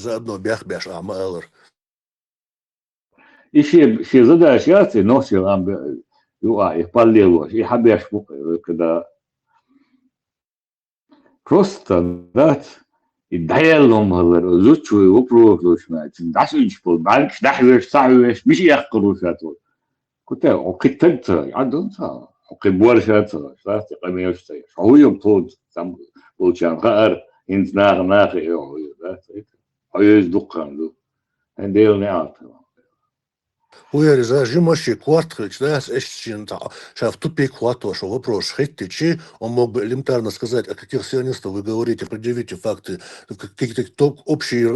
заодно бях-бяш амалар. Еще задача, носил их полилось, и хабяш когда просто дать и даялом говорю, зучу вопрос значит, даже что, дальше даже ставишь, миш я короче. كنت وكنت عندهم وكبار شاطر صارت قميص شيء هو يوم طود سام بوشان غار إنت ناخ يو هو يزدقان له عندي نعرف Уяри, за жимаши квартхыч, да, сейчас в тупик хватоша вопрос. Хотите, он мог бы элементарно сказать, о каких сионистах вы говорите, предъявите факты, какие-то общие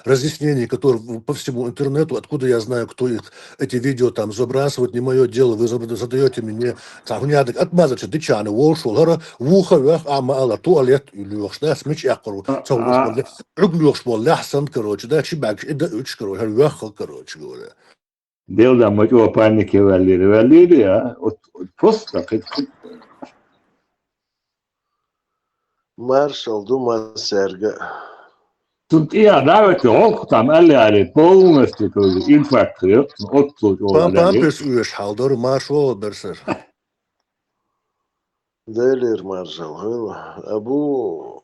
разъяснения, которые по всему интернету, откуда я знаю, кто их, эти видео там забрасывает, не мое дело, вы задаете мне, отмазать, дычаны, волшу, гора, вуха, вях, ала, туалет, или да, смеч якору, углёш, ляхсан, короче, да, чебак, и да, короче, вяха, короче, говоря. Дело мы его паники валили, а вот просто Маршал Дума Серга. Тут я давайте там алле полностью инфаркт, от тут Пампес уеш халдор маршал берсер. Делир маршал, Абу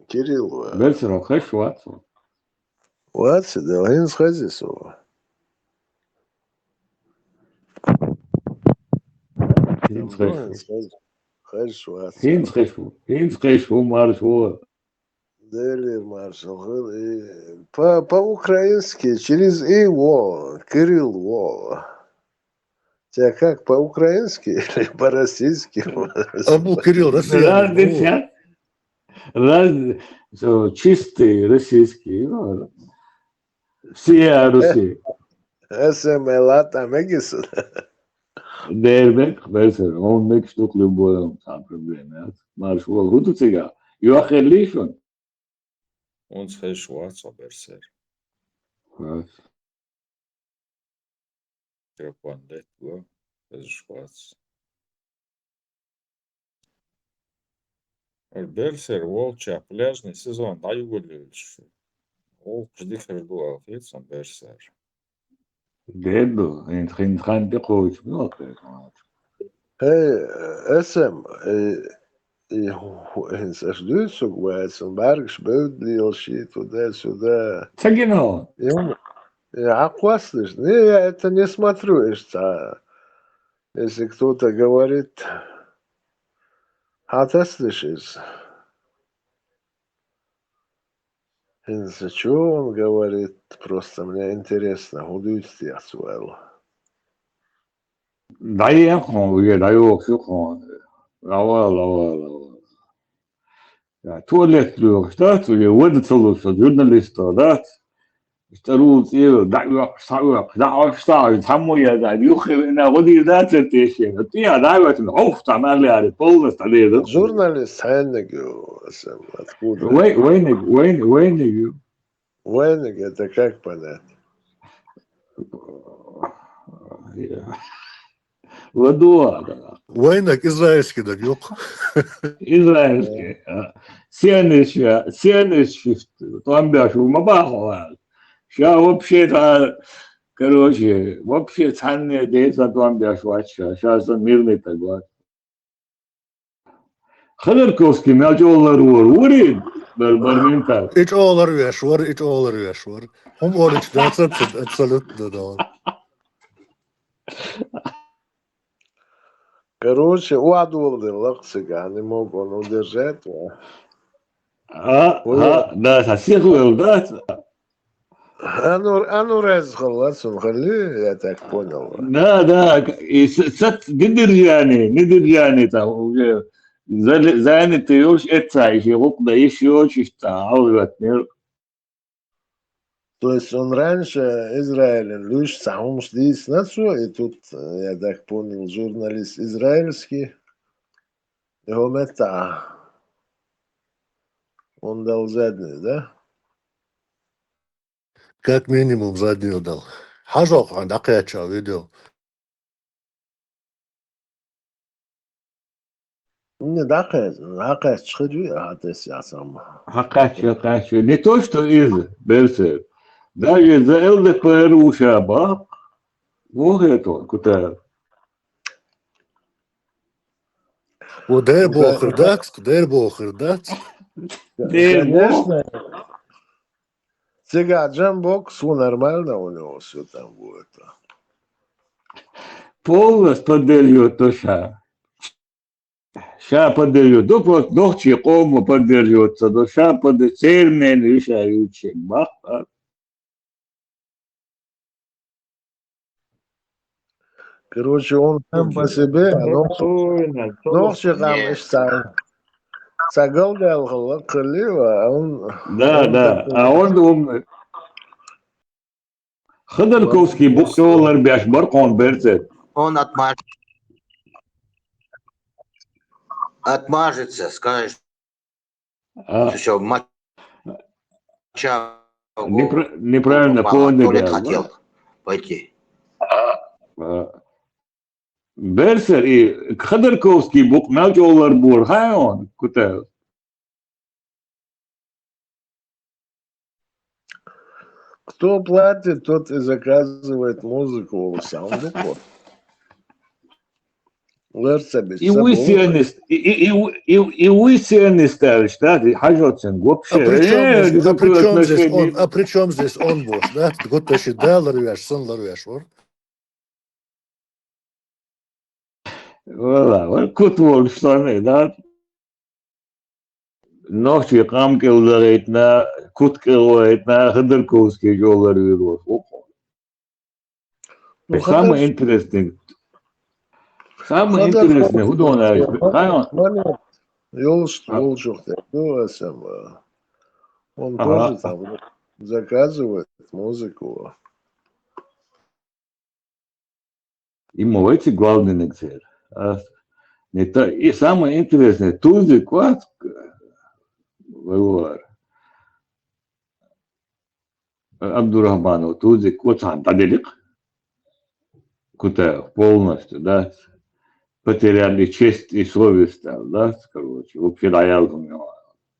Кирилл. Берсер хэш Ватси, да, он схазисова. Хинсхэшу маршал. Делир маршал. По-украински через его, Кирилл Во. Тебя как, по-украински или по-российски? Абу Кирилл, россиян. Чистый российский. Все Руси. СМЛА Мегис. Дербек, Берсер, он мечтук любой там проблемы. Маршал, гуду цыга. Юахер лишон. Он схэшвац Берсер. Трепандет, го, схэшвац. Берсер, волча, пляжный сезон, даю гулюш. Ол жди херду алфицам Берсер. Деду, инхан декоч, ну СМ, ждут, Вайценберг, Шбелдли, туда-сюда. Цагино. Слышь, я это не смотрю, если кто-то говорит, а ты слышишь? Что он говорит, просто мне интересно, удивительно я свел. Дай даю все лава. Туалет люк, да, туалет, вот целую, журналиста, да. اشتروا ايه دعوه صار يتحموا يا ده يخي انا غدي ده تشي تي دعوه العوف تعمل لي على بولس عليه ده Журналист Хеннегю, откуда? Вейнег, это как понять? Ладуа. Вейнег израильский, да, ёк. Израильский. Сенеш, там бяшу, мабахова. Сейчас вообще-то, короче, вообще ценные дети там бяшу, сейчас мирный такой. Хадырковский мячолар урид, барминта. Iç oğlar üyeş var, iç oğlar üyeş var. Hum 13 derse абсолютно, да. Короче, уадулды лаксига, не мог он удержать. Да, совсем был, да? Ану разхолаться, я так понял. Да, и недержание там уже. Занятый уж это, еще рукно, еще чисто, То есть он раньше Израилем, лишь сам здесь нацу, и тут, я так понял, журналист израильский, его мета, он дал задний, да? Как минимум заднюю дал. Хажок, он дакяча видео. Не, Хакас чхыджи, Хатес ясам. Хакача. Не то, что из Берсер. Даже за ЛДПР ушаба. Вот это, куда. ودير بوخرداتسк, дер бохырдатск. Конечно, Цыгаджан бог, все нормально у него все там будет. Полностью поддерживает то, что. Сейчас поддерживает. Допрос ночи кому поддерживается. Но сейчас поддерживает. Цельный решающий. Короче, он сам по себе, ночи там Не, сагалгал кылива, он Да. такой, А он умный. Ходорковский он бухтовар бяш баркон берцет. Он отмажется, скажет, А, что моча неправильно попала, в понял. туалет хотел пойти. Берсер и Ходорковский бухнавчолар бур. Хай он, куда? кто платит, тот и заказывает музыку у саундуков. И вы сильны ставишь, да? Хажотсен, вообще. А при чем здесь он бош, да? Год тащи да, ларвяш, сон ларвяш, вор. Вот кутвор штаны, да? Ночью камки ударит на куткилует на Ходорковский жолар вирус. Самое интересное. Самое интересное, Гудонович, он тоже там заказывает музыку. ему эти главные нексер. И самое интересное, Тузи Кват, Абдурахманов, Тузи Кватан, Таделик, Кутаев, полностью, да, потеряли честь и совесть, да, короче, вообще даял у него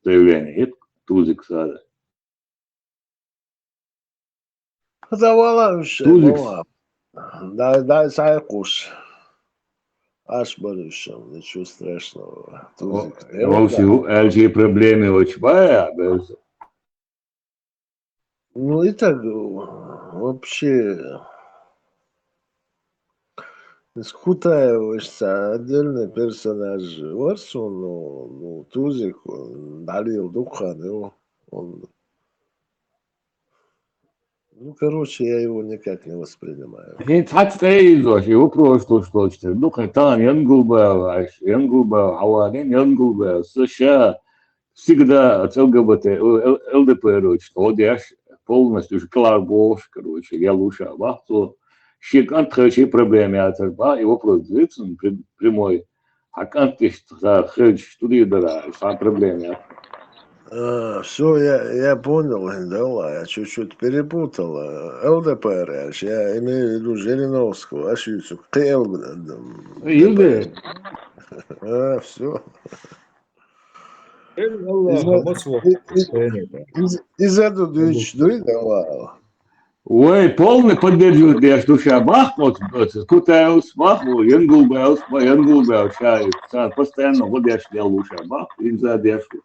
заявление, Тузи, кстати. Завала еще, Тузик. дай сайкуш. Аж барышем, ничего страшного. Вообще, проблемы очень большие. Ну и так вообще Скутаевича отдельный персонаж. Варсу, ну, Тузик, он Далил Духан, он, ну, короче, я его никак не воспринимаю. Его просто что-то. Ну, там Янгулбаев, Аварин Янгулбаев, США всегда от ЛГБТ, ЛДПР, что я полностью Кларбош, короче, я лучше вахту. Щекант хочу проблемы от РБА, его просто прямой. А кант хочу студия, сам проблемы. Все, я понял, да, я чуть-чуть перепутал. ЛДПР, я имею в виду Жириновского, аж Илде. Все. Из этого да. Ой, полный поддерживает, я что сейчас Бахмут, Кутаевс, Бахмут, Янгулбаев, постоянно вот я шлял лучше, Бахмут, и задержку.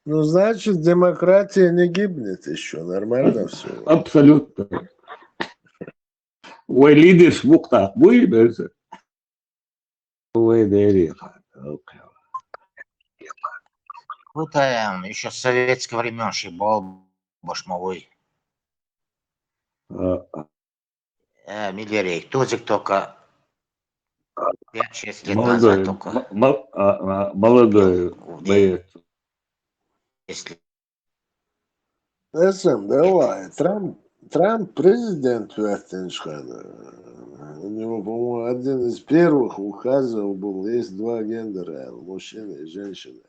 Ну, значит, демократия не гибнет еще, нормально все. Абсолютно. Ой, лидер шмукта, будешь? Ой, да, Кто-то еще с советских времен шибал башмовой. Миллерей. Тузик только 5-6 лет назад только. Молодой боец. Если Давай, Трамп президент Вертеншхана. У него, по-моему, один из первых указов был, есть два гендера, мужчина и женщина.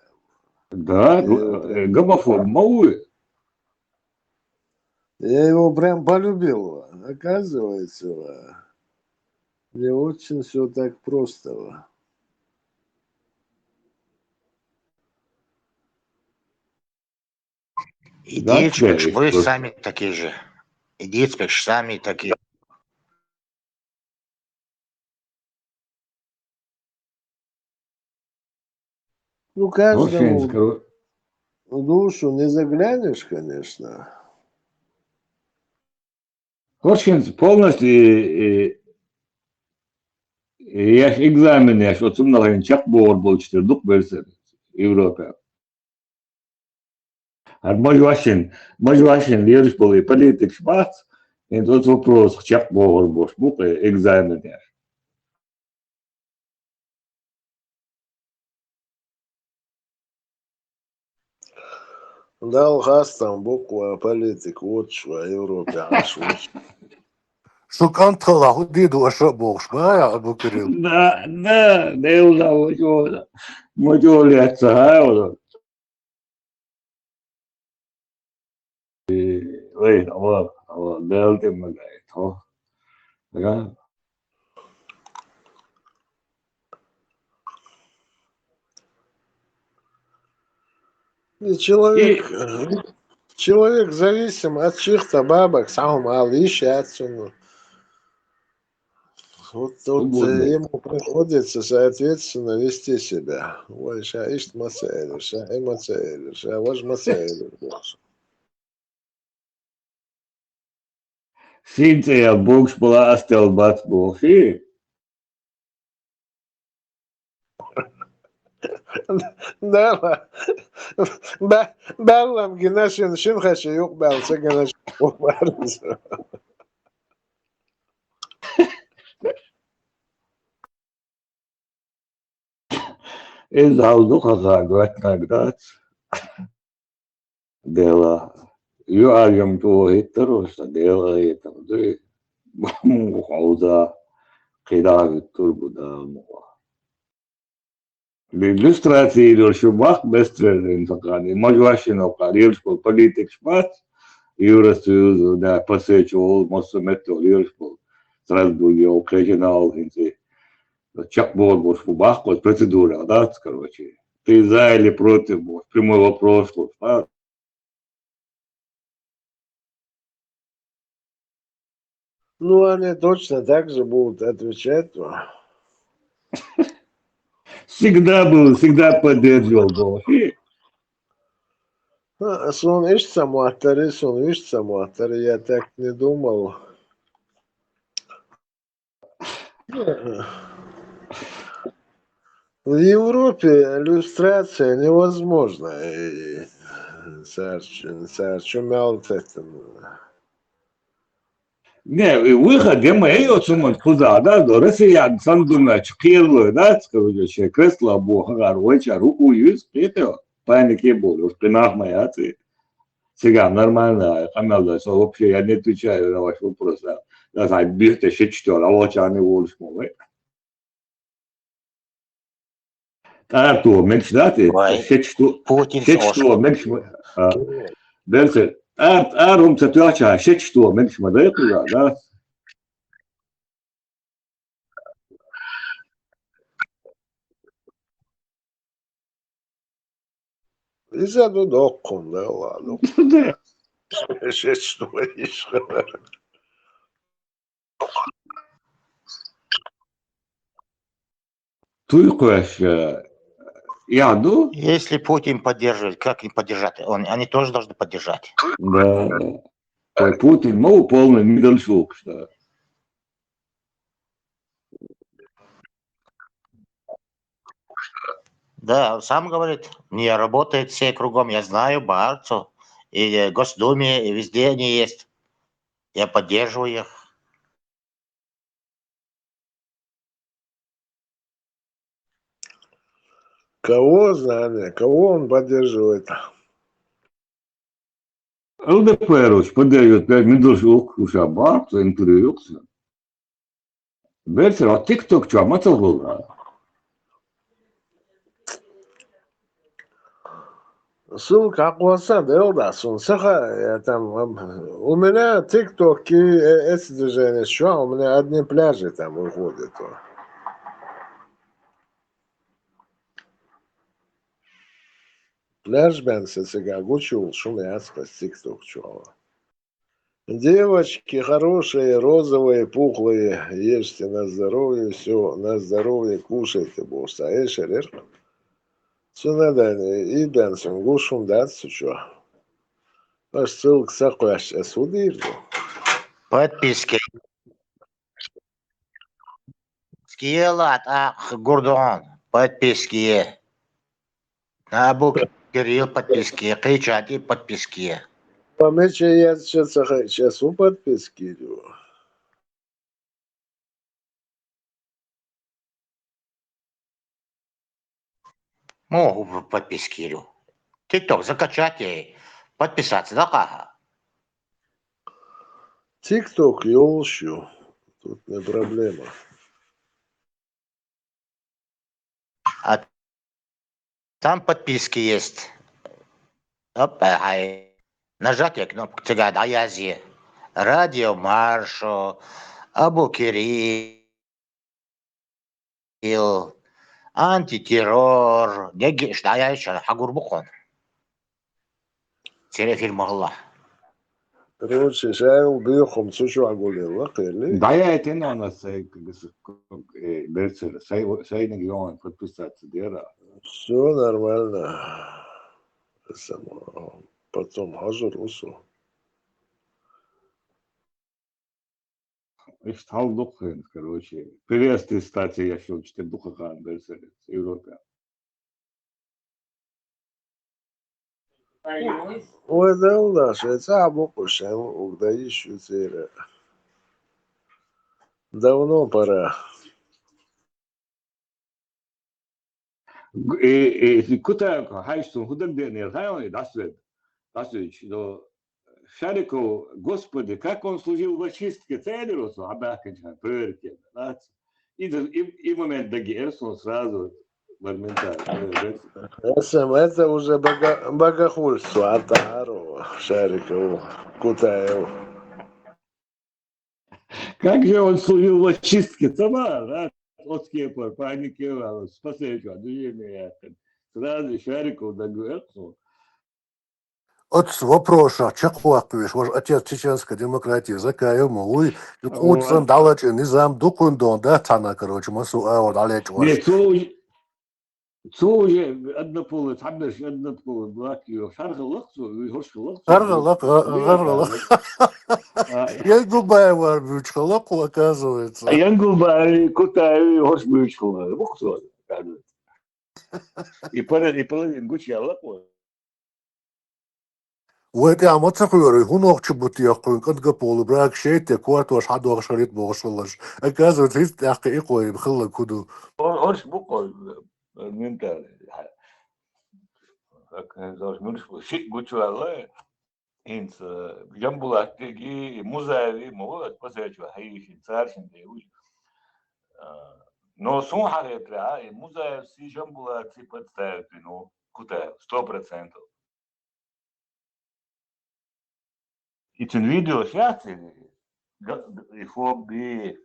Да, гомофоб, малый. Я его прям полюбил. Оказывается, не очень все так просто. Идите, Датская вы просто. сами такие же. Идите, сами такие. Ну, Очень каждому скоро. в душу не заглянешь, конечно. Очень полностью yaş egzamin yaş oturumda çak boğur bolçturduk böyle Avrupa. А Мажвашин, лириш был и политик шпац, и тот вопрос, чак боғыр бош, бұл экзамен я. Дал хастам буква политик учва Европе ашвуч. Шукан тала худиду аша богш, бая, Абу Кирилл. Да, не узнал, мочо летца, ой, дел ты магай, то, да. И И человек зависим от чьих-то бабок, сам алишь отсюда. Вот тут угодно. ему приходится, соответственно, вести себя. Ой, шаишь масаэлиш, эмацаэлиш, а ваш масаэлиш. Синтия богш была астел бац бохи. Да, Баллам генашин шинхаши yok balsa ganaş kokmarız. Из аудуха гватнагдат. Дела. Юагам то хиттероста дела это да. Хауза кида турбуда муа. Иллюстрации шубах бестрен такани. Мажвашино карьер по политик шпат. Евросоюз да посечил мосметто лиршпол. Страсбурге окруженал инте. Чак борбор шубах вот процедура, да, короче. Ты за или против? Прямой вопрос. Ну, они точно так же будут отвечать. Всегда поддерживал Бохи. Сон ищется muhtari, я так не думал. В Европе иллюстрация невозможна. Сарчумял Не, выход, где мы ее сумман куда, да, до Россия, сандуна, чкирло, да, короче, кресло, бога, ройча, руку юз, это, паники был, уж пинах моя, ты. Сега, нормально, канал, да, вообще я не отвечаю на ваш вопрос, да. Да, знаю, бирте, ще четвер, а вот я не волш, мой. Артур, меньше, да, ты, Ой, ще Путин четвер, меньше, дальше, арум, цепяча, ще четвер, меньше, да, İza da dokun da ладно. да. Что еще? Туйкуэш, яду, Если Путин поддерживает, как им поддержать? Они тоже должны поддержать. да, той Путин, ну, полный миддлшук, что. Да, он сам говорит, не работает все кругом, я знаю Барцу, и в Госдуме, и везде они есть. Я поддерживаю их. Кого знание? Кого он поддерживает? ЛДПР поддерживает, блядь, миддлшук, уж абарт, интервью. Берсер, а ТикТок что, мацал был, да? Ссылка акваса да, саха, я там, у меня ТикТок и эти движения, что, у меня одни пляжи там уходят. Пляж гучул, шум ясно, тик-ток чего. Девочки хорошие, розовые, пухлые, ешьте на здоровье, все, на здоровье кушайте, босса, эшерер. Все надо, и бенсон, гушум, да, что. Аж ссылка сакуаш, судир. Подписки. Скиелат, Гурдон, подписки. Абу Кирилл, подписки. Кычати, подписки. Помече я сейчас у подписки. Могу подписки. ТикТок закачать и подписаться, да, кага? Тик-ток, елщу. Тут не проблема. А там подписки есть. Оп, нажатие кнопку тягать, аязи. Радио Маршо, Абу Кирилл, антитеррор. Деги, что я еще, Хагурбухон. Телефильм Allah. Короче, шайл бьехом, сучу агулил, лакали. Да, я это на нас берется, сай регион подписаться, дера. Все нормально. Потом хажур усу. И стал духом, короче. Перестать стать, я шел, что духа хан берется, Европа. Ой, да у нас, это бокушен, угда ищу цере. Давно пора. Куда, хайстун, куда где не район, дасвет, что Шарику, Господи, как он служил в очистке Цедерусу, Абакинчан, Перке, и момент Дагерсон сразу моментально. Это уже богохульство, Атару, Шарикову, Кутаеву. Как же он служил в очистке Тамар, да? От скепа, паники, спасайте, движение. Сразу Шариков Дагерсон. От вопроса, чакуаквиш, ваш отец чеченской демократии, закаем, уй, и куцан далач, низам дукундон, да, тана, короче, масу, вот, алеч ваш. Нет, Цоuje однополый, табеш однополый, блаки, шарга лаксу, йошка лаксу. Гаргалак, гаргалак. Я губая варбючка, лаку оказывается. Янгулбари, Кутай, йош бючкула, бухсо. И половин гучи алаку. Вот я мацахуёры, гунох чубутиякуин, кадгаполу, брак шейте, куатуаш хадуах шарит богошвалаш. Оказывается, есть яхка икой, бхилла куду. Орш бухо, ментал. Зош мюршку, шик гучу алла. Инц, Джамбулаттеги, музаеви, могут посечь, хаишин, царшин, деуш. Но сум харетра, музаев си Джамбулатти подставит, ну, куда, 100%. И тен видео сейчас, и фобби,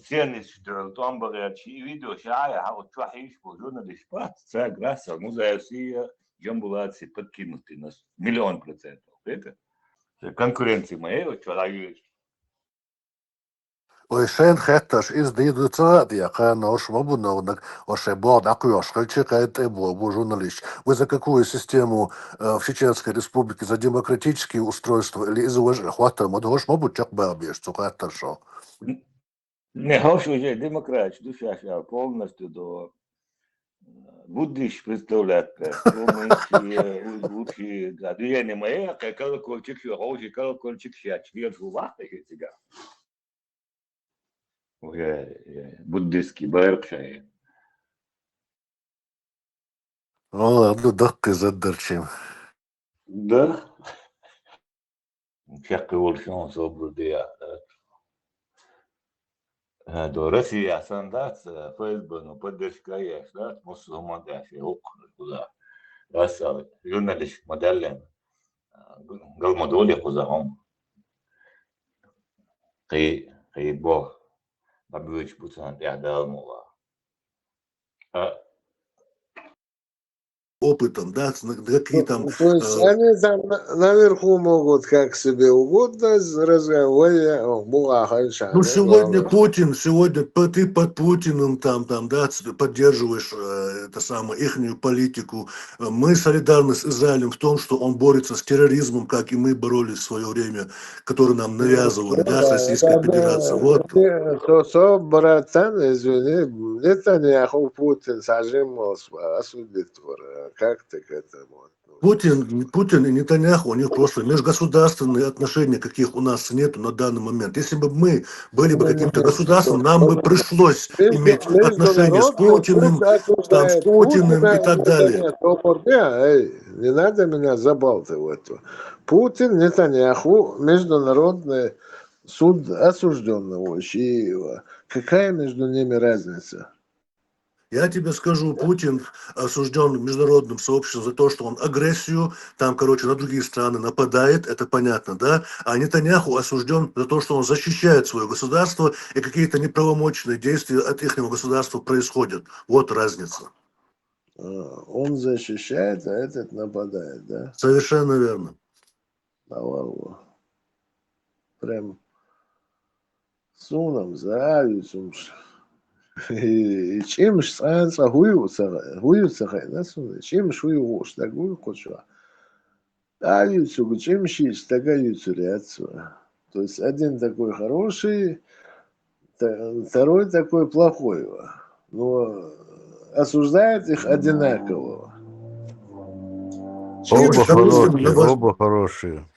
ценность, что там говорят, и видео сейчас, а вот что хаиш, по журналист, це граса, музея всі Джамбулатти подкинуты на 1,000,000%. Это конкуренции моей, что дают. Ой, шен хэтташ из дидуца, я кана ош мабуновнак, оше бод акуёш, хальчикает эбо, журналист. Вы за какую систему в Чеченской Республике? За демократические устройства или из уважения? Хватит, мадош мабут чак бабеш, цукаттар шо. Не, хош уже демократ, душа полностью до будешь представлять, лучше, да, движение мое, как колокольчик, хош, колокольчик, член жувах, тебя. Буддистский Беркшир. Ладно, дак задерчим. Да. Всякие волшебные события. До России асандат, ФСБ, но поддержка есть, да, мусульман, да, все окна туда. Раз журналист моделен, галмодоли кузагом. Кей бог, бабуич пуцан, я дал мова. опытом, да, какие там То есть они там наверху могут как себе угодно разговаривать, ну, сегодня главное. Путин, сегодня ты под Путиным там, да, поддерживаешь это самое, ихнюю политику. Мы солидарны с Израилем в том, что он борется с терроризмом, как и мы боролись в свое время, который нам навязывали, да, с Российской Федерацией. Вот. То, братан, извини, Нетаньяху Путин сожим осудит. Как ты к этому относишься? Путин и Нетаньяху, у них просто межгосударственные отношения, каких у нас нету на данный момент. Если бы мы были бы каким-то государством, нам бы пришлось иметь отношения с Международный суд Путиным, там, с осуждает Путиным и Путина, так далее. не надо меня забалтывать. Путин, Нетаньяху, международный суд осужденного Чиева. Какая между ними разница? Я тебе скажу, Путин осужден международным сообществом за то, что он агрессию, там, короче, на другие страны нападает, это понятно, да? А Нетаньяху осужден за то, что он защищает свое государство, и какие-то неправомочные действия от их государства происходят. Вот разница. Он защищает, а этот нападает, да? Совершенно верно. Давай, прям сунам, заавицум. Чимш саанса хуюцахай, насуна, чимш хуюш, так хуюкоча. Авицу, чимши, стагавицу рядцу. То есть один такой хороший, второй такой плохой. Но осуждает их одинаково. Чим Оба допустим, хорошие, оба хорошие.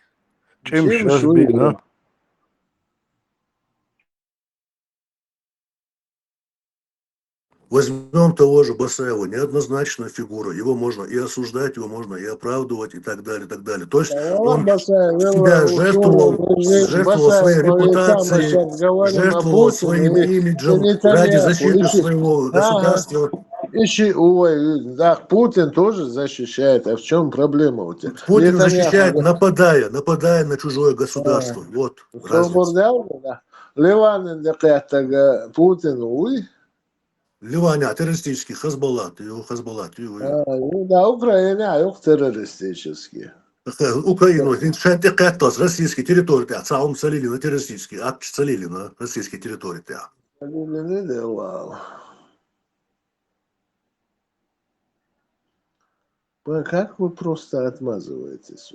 Чем Чем сейчас бин, а? возьмем того же Басаева, неоднозначная фигура, его можно и осуждать, его можно и оправдывать, и так далее, и так далее. То есть он себя жертвовал своей Мы репутацией, сейчас говорим о жертвовал своим Путине и имиджем ради Нетаньяху. защиты своего государства. Ой, да, Путин тоже защищает. А в чем проблема у тебя? Путин защищает, Нетаньяху. нападая на чужое государство. Вот разница. Собордал, Ливанин декаттага Путин, уй. Ливаня, террористический, Хазбалла, Да, Украина, а юг террористический. Украину, шенте кэттос, российские территории, цаум целили на террористические, акт целили на российские территории. Не делал. Как вы просто отмазываетесь?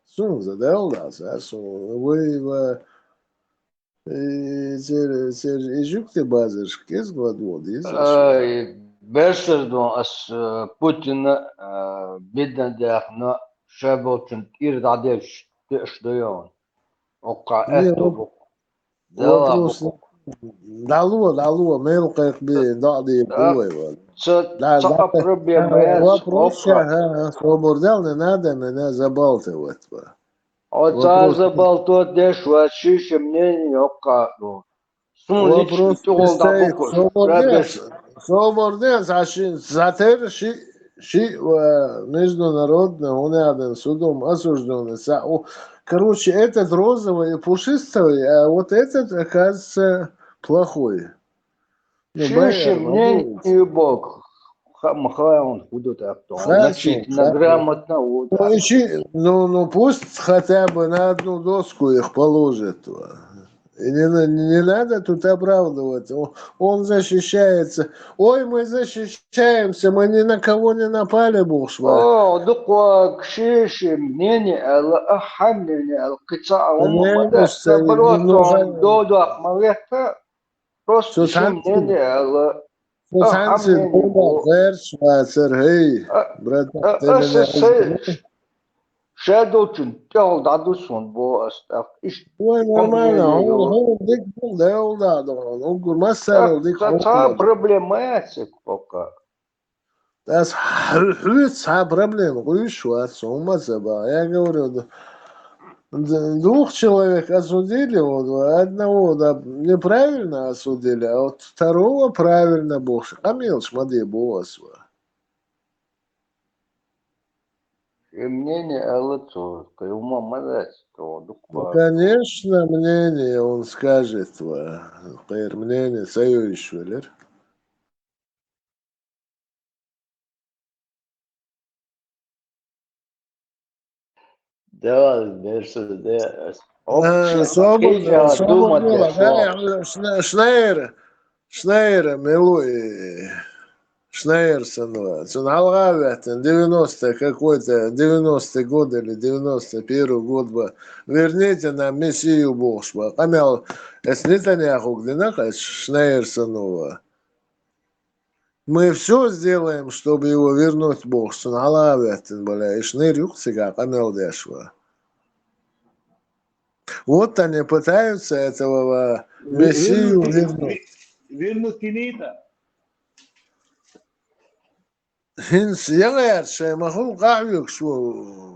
Сун задал нас, а вы Ежукте базыш, кез гладвод, Берсердон as Putin بدنا داخنا شابوتن إيرد عديش تشديون وقع Не, أتو دوا вопрос, بقو дало, мелких би, дади, буй. Да, تصقى проблемات вопрос, وقع свободал, не надо меня забалтывать. Вопрос, وتعز بالتوت ديش وشيش منين وقع سون ليش вопрос تقول دا стоит, بقوش свободец, رابش затер, международный, он рядом судом осужденный. Короче, этот розовый и пушистый, а вот этот, оказывается, плохой. Ну, شيش Байер, منين молодец. يبوك مخاون худо так-то Хорошо, значительно грамотно вот Ну, ну, пусть хотя бы на одну доску их положит. И не надо тут оправдывать. Он защищается. Ой, мы защищаемся, мы ни на кого не напали, бушва. دقوا كشيش منين الحمل القطاع هم Не, مدى سبروتهم ну, دودو مغيثة просто شي منين Сансин, الحمل Сергей, брат, ты меня извини. شادوتن تاخد عدوسون بو استاف ايش Ой, нормально, он дик был, да, он говорит, масса, дик, это проблематик пока Das höchste Problem, Рышва, ума заба. Я говорю, двух человек осудили, вот, одного да, неправильно осудили, а вот второго правильно Бог. Амил шмади босва. и мнение алото каюма мадать то Ну, дуква конечно, мнение он скажет, мнение союз, Да, Берса, да. Общее, Свободно, Китя думать свободно, дошло. да, Шнейр, милуй, Шнейрсон, Цуналгавятин, 90 какой-то, 90-й год или 91-й год, верните нам Мессию Божьего. Камел, es Нетаньяху, где нахать Шнейрсонова. Мы все сделаем, чтобы его вернуть Бог. Цуналгавятин, бля, и Шнейр юхцига, камел дешва. Вот они пытаются этого Мессию вернуть. Вернуть Кенита. Хинс, я говорю, что я могу кавик, что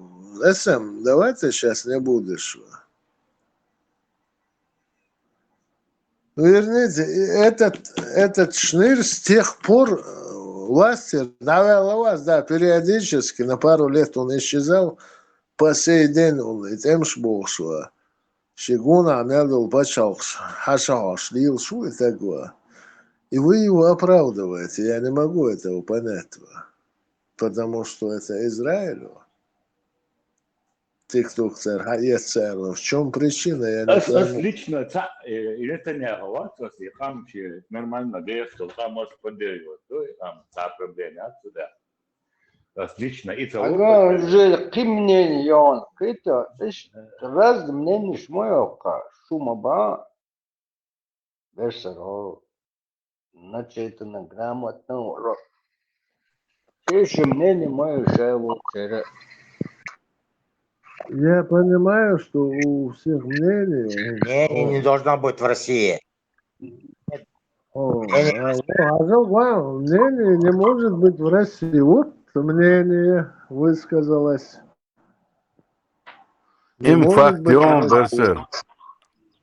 давай ты сейчас не будешь. Верните, этот шныр с тех пор власти, навел вас, да, периодически, на пару лет он исчезал, по сей день он и тем шбошва. Шигуна, медал, пачалкш, хашаш, лил, шу и такое. И вы его оправдываете, я не могу этого понять. Потому что это Израилю. TikTok есть царь. В чем причина, я не пойму. Лично, Нетаньяху, вот, там нормально действовал, там может поддерживать, там проблемы отсюда. Лично, и Ага, же, кем мнение он? Китя, раз мнение шмоёка, шума ба, Берса, начитано, грамотно, еще мнение мое живу, Я понимаю, что у всех мнений. Мнение не должно быть в России. Мнение не может быть в России. Вот мнение высказалось. Не Им может быть в фактион, России. Берсер.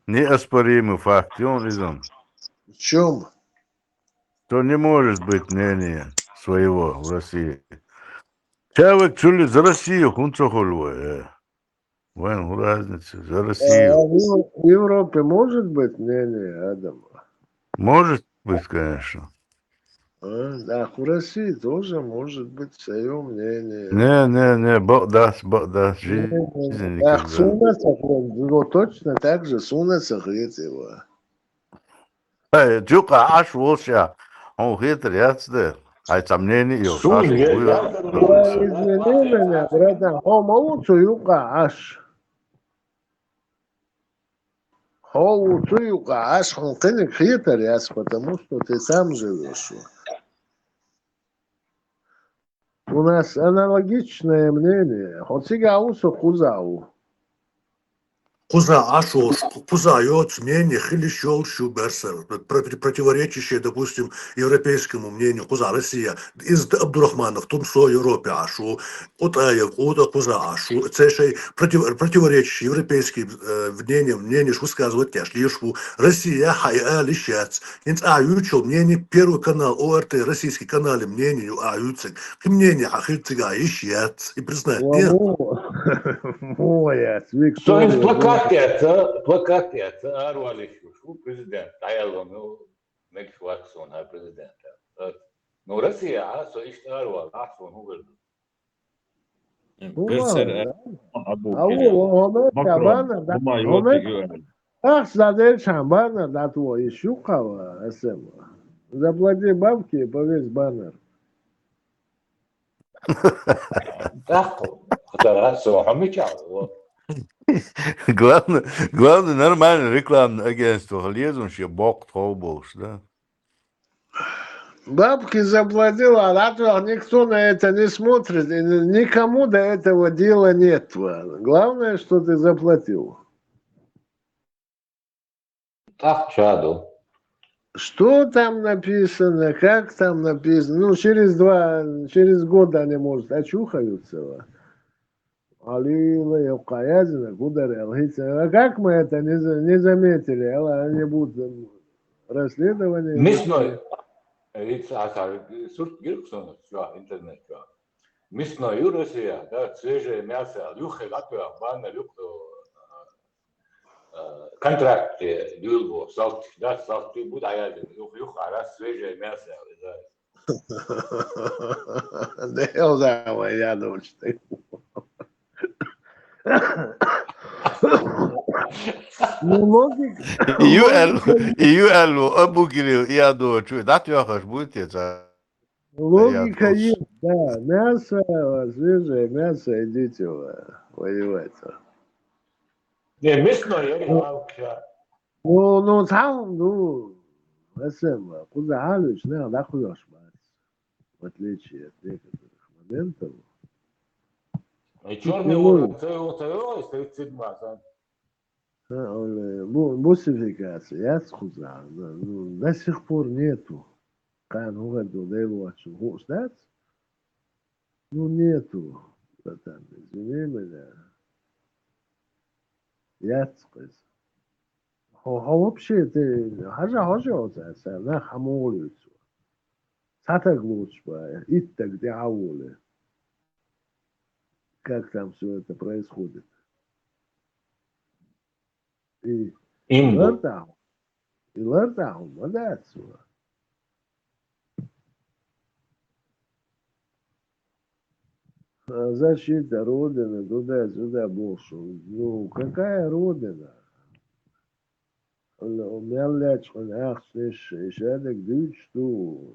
Неоспоримый фактион изом. В чем? То не может быть мнения своего в России. Человек чули за Россию, хунцохолвое. Вон разница, за Россию. В Европе может быть мнение, Адам? Может быть, конечно. Да, в России тоже может быть свое мнение. Не, Бог даст, жизнь Ах, никогда. сунется, ну точно так же сунется его. Чука аш волша. Он хитрый, яцдер. А сомнений его. Сун, я Извини меня, братан, холмауцу юка аш. Холмауцу юка аш, он кенек хитрый, потому что ты сам живешь. У нас аналогичное мнение. Хоть сега усу кузау. Куза Ашош, Кузайот, мнение Хилищел, Шуберсер, противоречащее, допустим, европейскому мнению, Куза Россия, из Абдурахманов, Тунсо, Европе Ашу, Утаев, Уда Куза Ашу, цешей противоречащие европейским мнениям, что высказывать тяж, лишь Россия, Хая, Лищец, инц аютчел мнение, Первый канал, ОРТ, российский канал, мнению аются, к мнению Ахильцига, Ищец, и признать, нет. Моя, То есть Виктория. плакатец, Арвалишу, президент, Айлону, Мексваксон, президент. Ну, Россия, so ist Arval, Akson, Hugo. Берсер Абу А Кирилл. у Макрон, Бума Йоти Гюэн. ах, сладель шамбана, да твой, щукава, СМ. Заплати бабки и повесь баннер. Так, это Хамичал. Главное нормальное рекламное агентство. Лезун, что бог трогал, да? Бабки заплатила, а никто на это не смотрит, и никому до этого дела нет. Главное, что ты заплатил. Так, чаду. Что там написано, как там написано, ну, через год они, может, очухаются. Алила и Каязина, Гударел. А как мы это не заметили? Они будут расследование. Мисной. Сурт Гирксон, интернет. Мисной Россия, да, свежее мясо, люхе латвия, банна люхе, контракт, дюльбо, салт, да, салт, будет аязин, люха, раз свежее мясо, да. Да, я думаю, что Ну, логика, Июэлу, обугили, я думаю, что, да, тёхаш будете, я логика открыл. есть, да. Мясо, свежее мясо, идите воевать. Не, мясное, я реал, Ну, там, куда алюч, не, да, хуёшь, в отличие от некоторых моментов. И Тут черный не ворон, ловит. це 37, Бусификация, я сказал, до сих пор нету. Кан угоду, да его отчу, ждать? Ну, нету, братан, извини меня. Я сказал. вообще, ты, хожа, на хамолицу. Сатак лучше, итак диаули. Как там все это происходит. И Инду. Лэртау, молодец. Защита Родины, туда-сюда больше. Ну, какая Родина? Умелять, шадок что,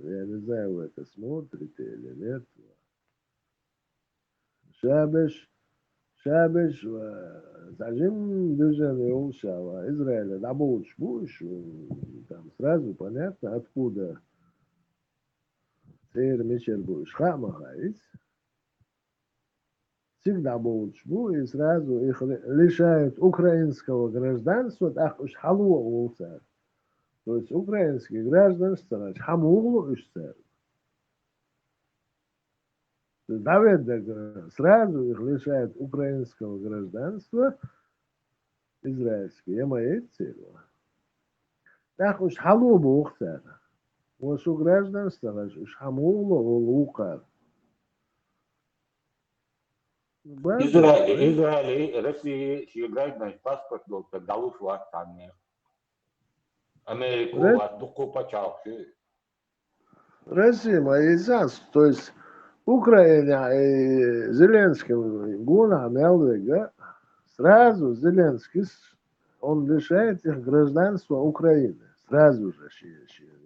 я не знаю, вы это смотрите или нет. Шабеш, зажим движение Ушава, Израиля, да больше, там сразу понятно, откуда Цейр Мишель Буш Хамахайс, всегда больше, и сразу их лишают украинского гражданства, так уж халуа. То есть украинский гражданство, хамуглу ушцер. Давид сразу их лишают украинского гражданства, израильский, я моей целью. Так уж халубу ухцер. Вот у гражданства, уж хамуглу лукар. Израиль, Россия, играет на паспорт, тогда уж вас там нет. Америку вас дуку почавши. Россия моей то есть Украина и Зеленский гуна мелвега сразу Зеленский он лишает их гражданства Украины. Сразу же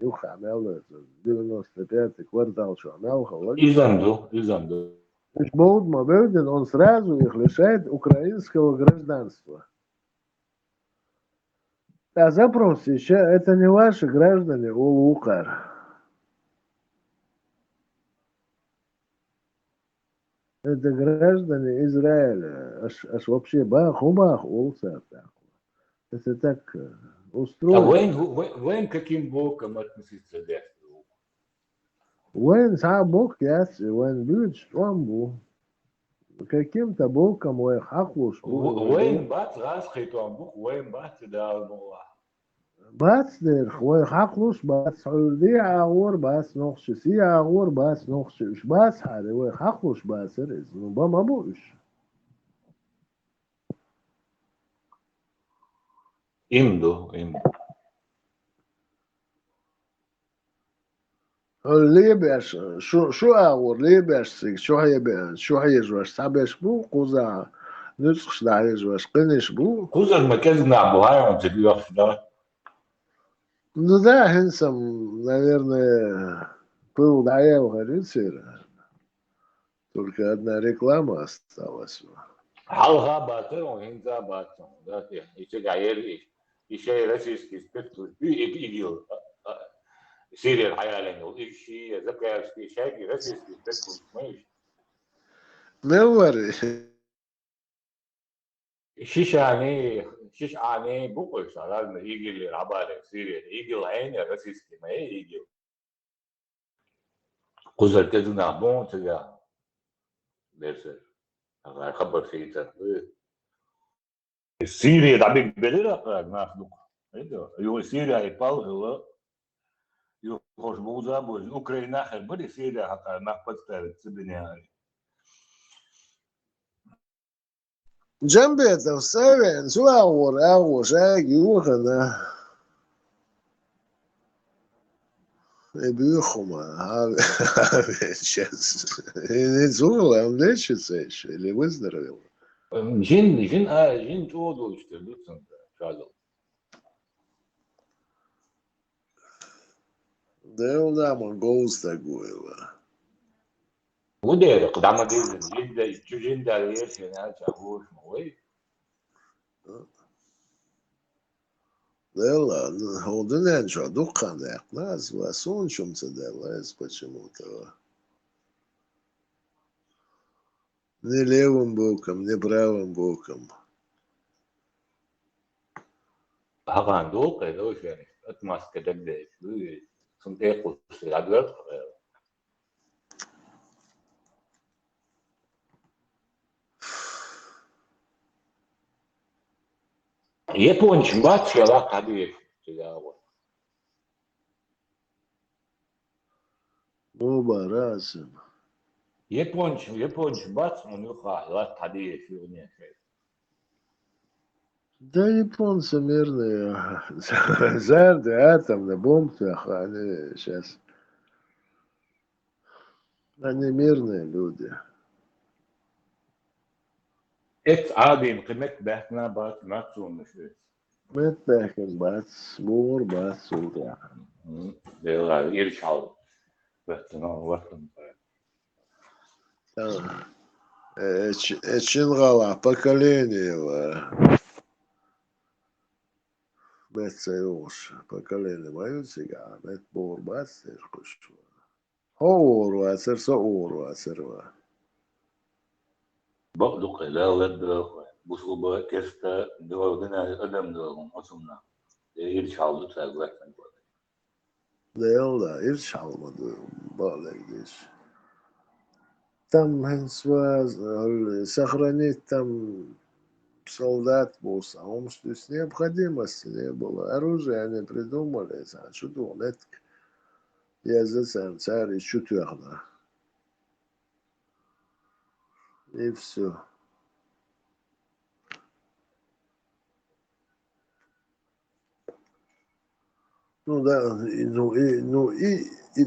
Юха мелвега 95-й квартал что мелха. Изанду. Болт Мабевдин, он сразу их лишает украинского гражданства. А запрос еще, это не ваши граждане, Улукар. Это граждане Израиля. Аж вообще бах, улса. Это так А устроено. вен каким боком относиться к этому? Вен сабок яси, вен бьют штамбу. Каким-то боком ой хаклуш. Вен бат раз хитом бук, вен бат да була. Бац дер, ой хаклуш бац, ди агор бац нохши, си агор бац нохши. Уж бац харе, ой хаклуш бац рез. Ну бамабуш. Инду. ليبياش شو أغور ليبياش سيك شو هيجواش سابيش بو قوزا نسخش دا هيجواش قنش بو Кузак макезна бугаем тебе да. ну да хенсам наверное был даел горицер только одна реклама осталась Халга батон, инза батон. Да, еще гаер, еще российский спецслужб, игил. Сирия хаялен, ищи, закаевский шайки, российский спецслужб, знаешь. мелвари شيشاني بوكوش على يجي رابع سيريا يجي العين راسيسكي ما يجي قزل تدنا بون تجا درس هذا خبر سيتا سيريا دابك بليرا ناخذ يو سيريا يبال هو يخرج موزا بوز اوكرانيا خبر سيريا حتى ناخذ تبني جنب это вставен شو أغور شاقي وخنا بيخما هذا сейчас не зула он лечится еще или выздоровел Jin çoğu işte lütfen şöyle. Да и он там, он голос такой, ва. Bu da kıdama değil. Jin de yer şey ne çabuk mu vay. Да и ладно, он да не ничего, духан да, назва, солнцем-то далась почему-то, ва. Ни левым боком, ни правым боком. Hakan doğu kaydı o şey. Atmaz kadar değil. Sun ekos adlar. Япончик бац ya la tabii ya. Оба разом. Япончик бац он yok la tabii şu ne şey. Да японцы мирные, зарды, атомные бомбы, они сейчас, они мирные люди. Et abim kıymet behna bak nasıl olmuş. Metbehken bats, bor bats, ultra. Diyorlar yer çal. Bakın o bakın. Чингала, поколение, Metseus, поколение мое сега, мет бор бats, kuş. Hor vaser, so or vaser, Baklık la ladda bu soba kesta doğadına adam doğum aslında. Yer çaldı taklatın. Да yolda, ir çalmadı, bağlaydı. Там сохранить там солдат босса, он что с необходимости не было. Оружие они придумали, а что думал, я за сам царь и чутьяхна. И все. Ну да, и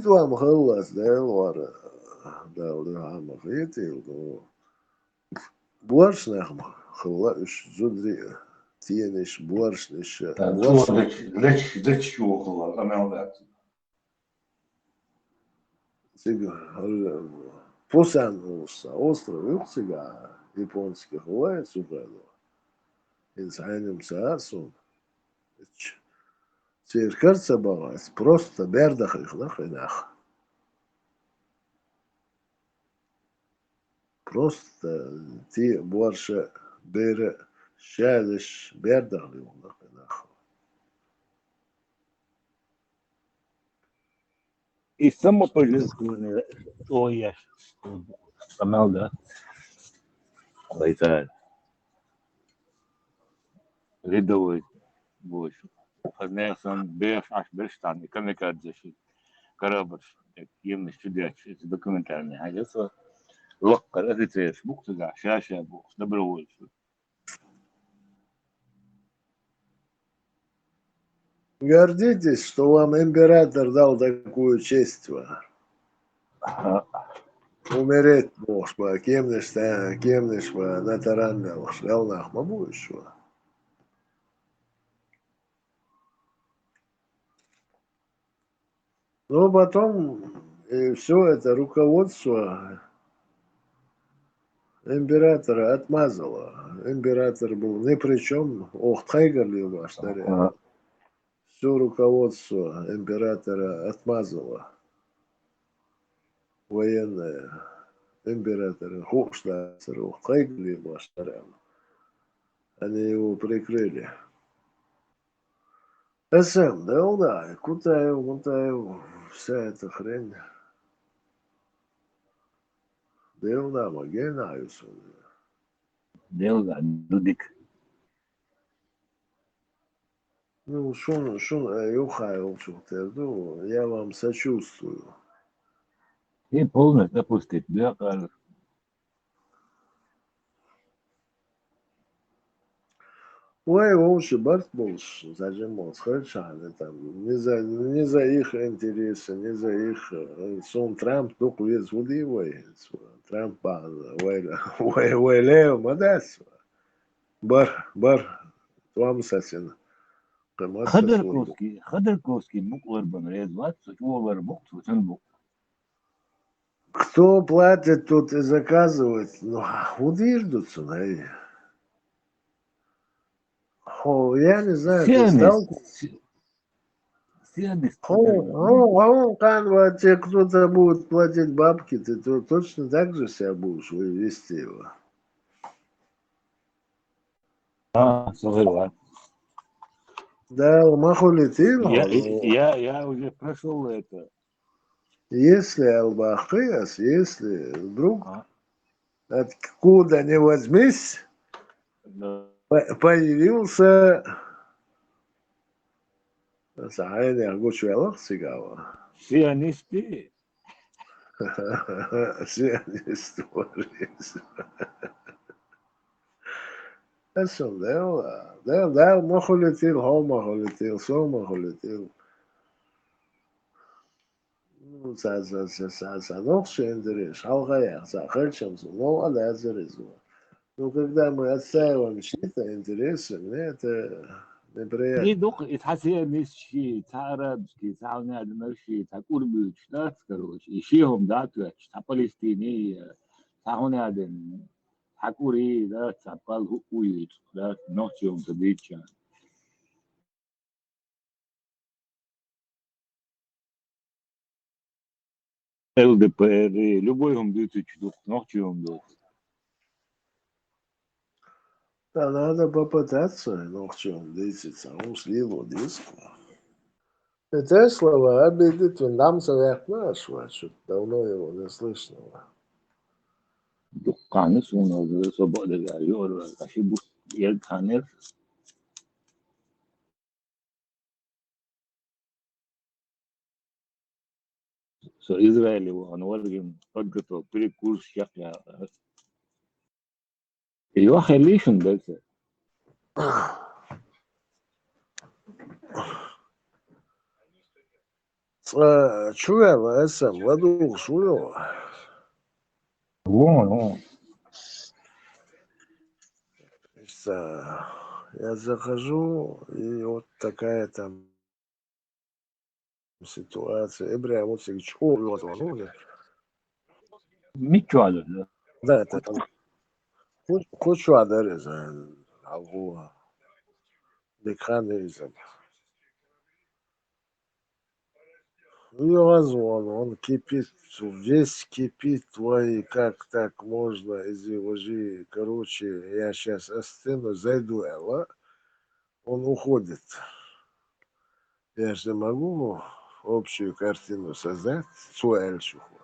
твам хыллас, да, лора, да, лыхама хитил, ну, боршнах хылла үш зудри, тиениш, боршниш, Зачем около амелдат? Пусан остров Юксига, японский хыллает субеду, инсайнем саасун, циркарца балас, просто бердах их нах. Просто ти больше бере шалиш бердах их нах. И само пожертвование о яш. Амелдат. Лайта. Рядовой больше. Хозяин беш аж бештан и камикадзе. Корабль. Емный студияч. Это документальный. А это локка. Это бухта, да. Шаша бухта. Добровольцы. Гордитесь, что вам император дал такую честь. Умереть можешь, кемнешь на таранне, шлялнах, будешь. Но потом все это руководство императора отмазало. Император был ни при чем. Ох, тайгерли ваш таря. Все руководство императора отмазало. Военное. Императора Хохштадтер, ох, тайгерли ваш таря. Они его прикрыли. СМ, да, Кутаев, вся эта хрень. Делна, Магенаюс. Делда, Дудик. Ну, шун, Юхайл, что-то, я вам сочувствую. И полностью опустить. Да, Ой, лучше Барт больше зажимал, хорошо, там, не за их интересы, не за их, сон Трамп, только весь удивой, Трамп, Лео, мадас, бар, вам сосен, камаса сурду. Ходорковский букварбан резват, сучволар бук, сучен бук. Кто платит, тот и заказывает, ну, удерждутся, наверное. Я не знаю, ты сталкивался? Сианис. Тебе кто-то будет платить бабки, ты точно так же себя будешь вести его. Согласен. Да, маху летел, Я уже прошел это. если Албахиас, если вдруг откуда не возьмись, появился Сахайный Агучу Аллахсигава. Сионисты. Сионист. Eso, да, маху летел, маху летел, маху летел. Ну, ног шендереш, халгаях, захарчам, ну, а да, зарезу. Ну, когда мы отстаиваем чьи-то интересы, мне это неприятно. يدوق يتحسي نسشي تعربشي تعاوني على نفسي تقول بيشتات كروش يشيهم ذاته تا فلسطيني تعاوني على تقولي لا تقال هو لا نوتيوم تبيتشان ЛДПР любой هم дают чудо ночью дают. Да, надо попытаться, но в чем десять, он слил диску. Это слова обидит, он нам советно, что давно его не слышно. دقانه سونا صبح دگاری اور کاشی بود یک خانه سو إسرائيل وهنورجم رجعته بري كورس شكله أيوة خليشن بس Чуя, сам, ладу, шую. Вон. Я захожу, и вот такая там ситуация. Эбря, вот все вот он, Ничего да. да, это там кучу адрес, алгу, механизм. И он кипит, весь кипит, твои, как так можно, изложи, короче, я сейчас остыну, зайду, он уходит. Я же не могу общую картину создать, суэльчуху.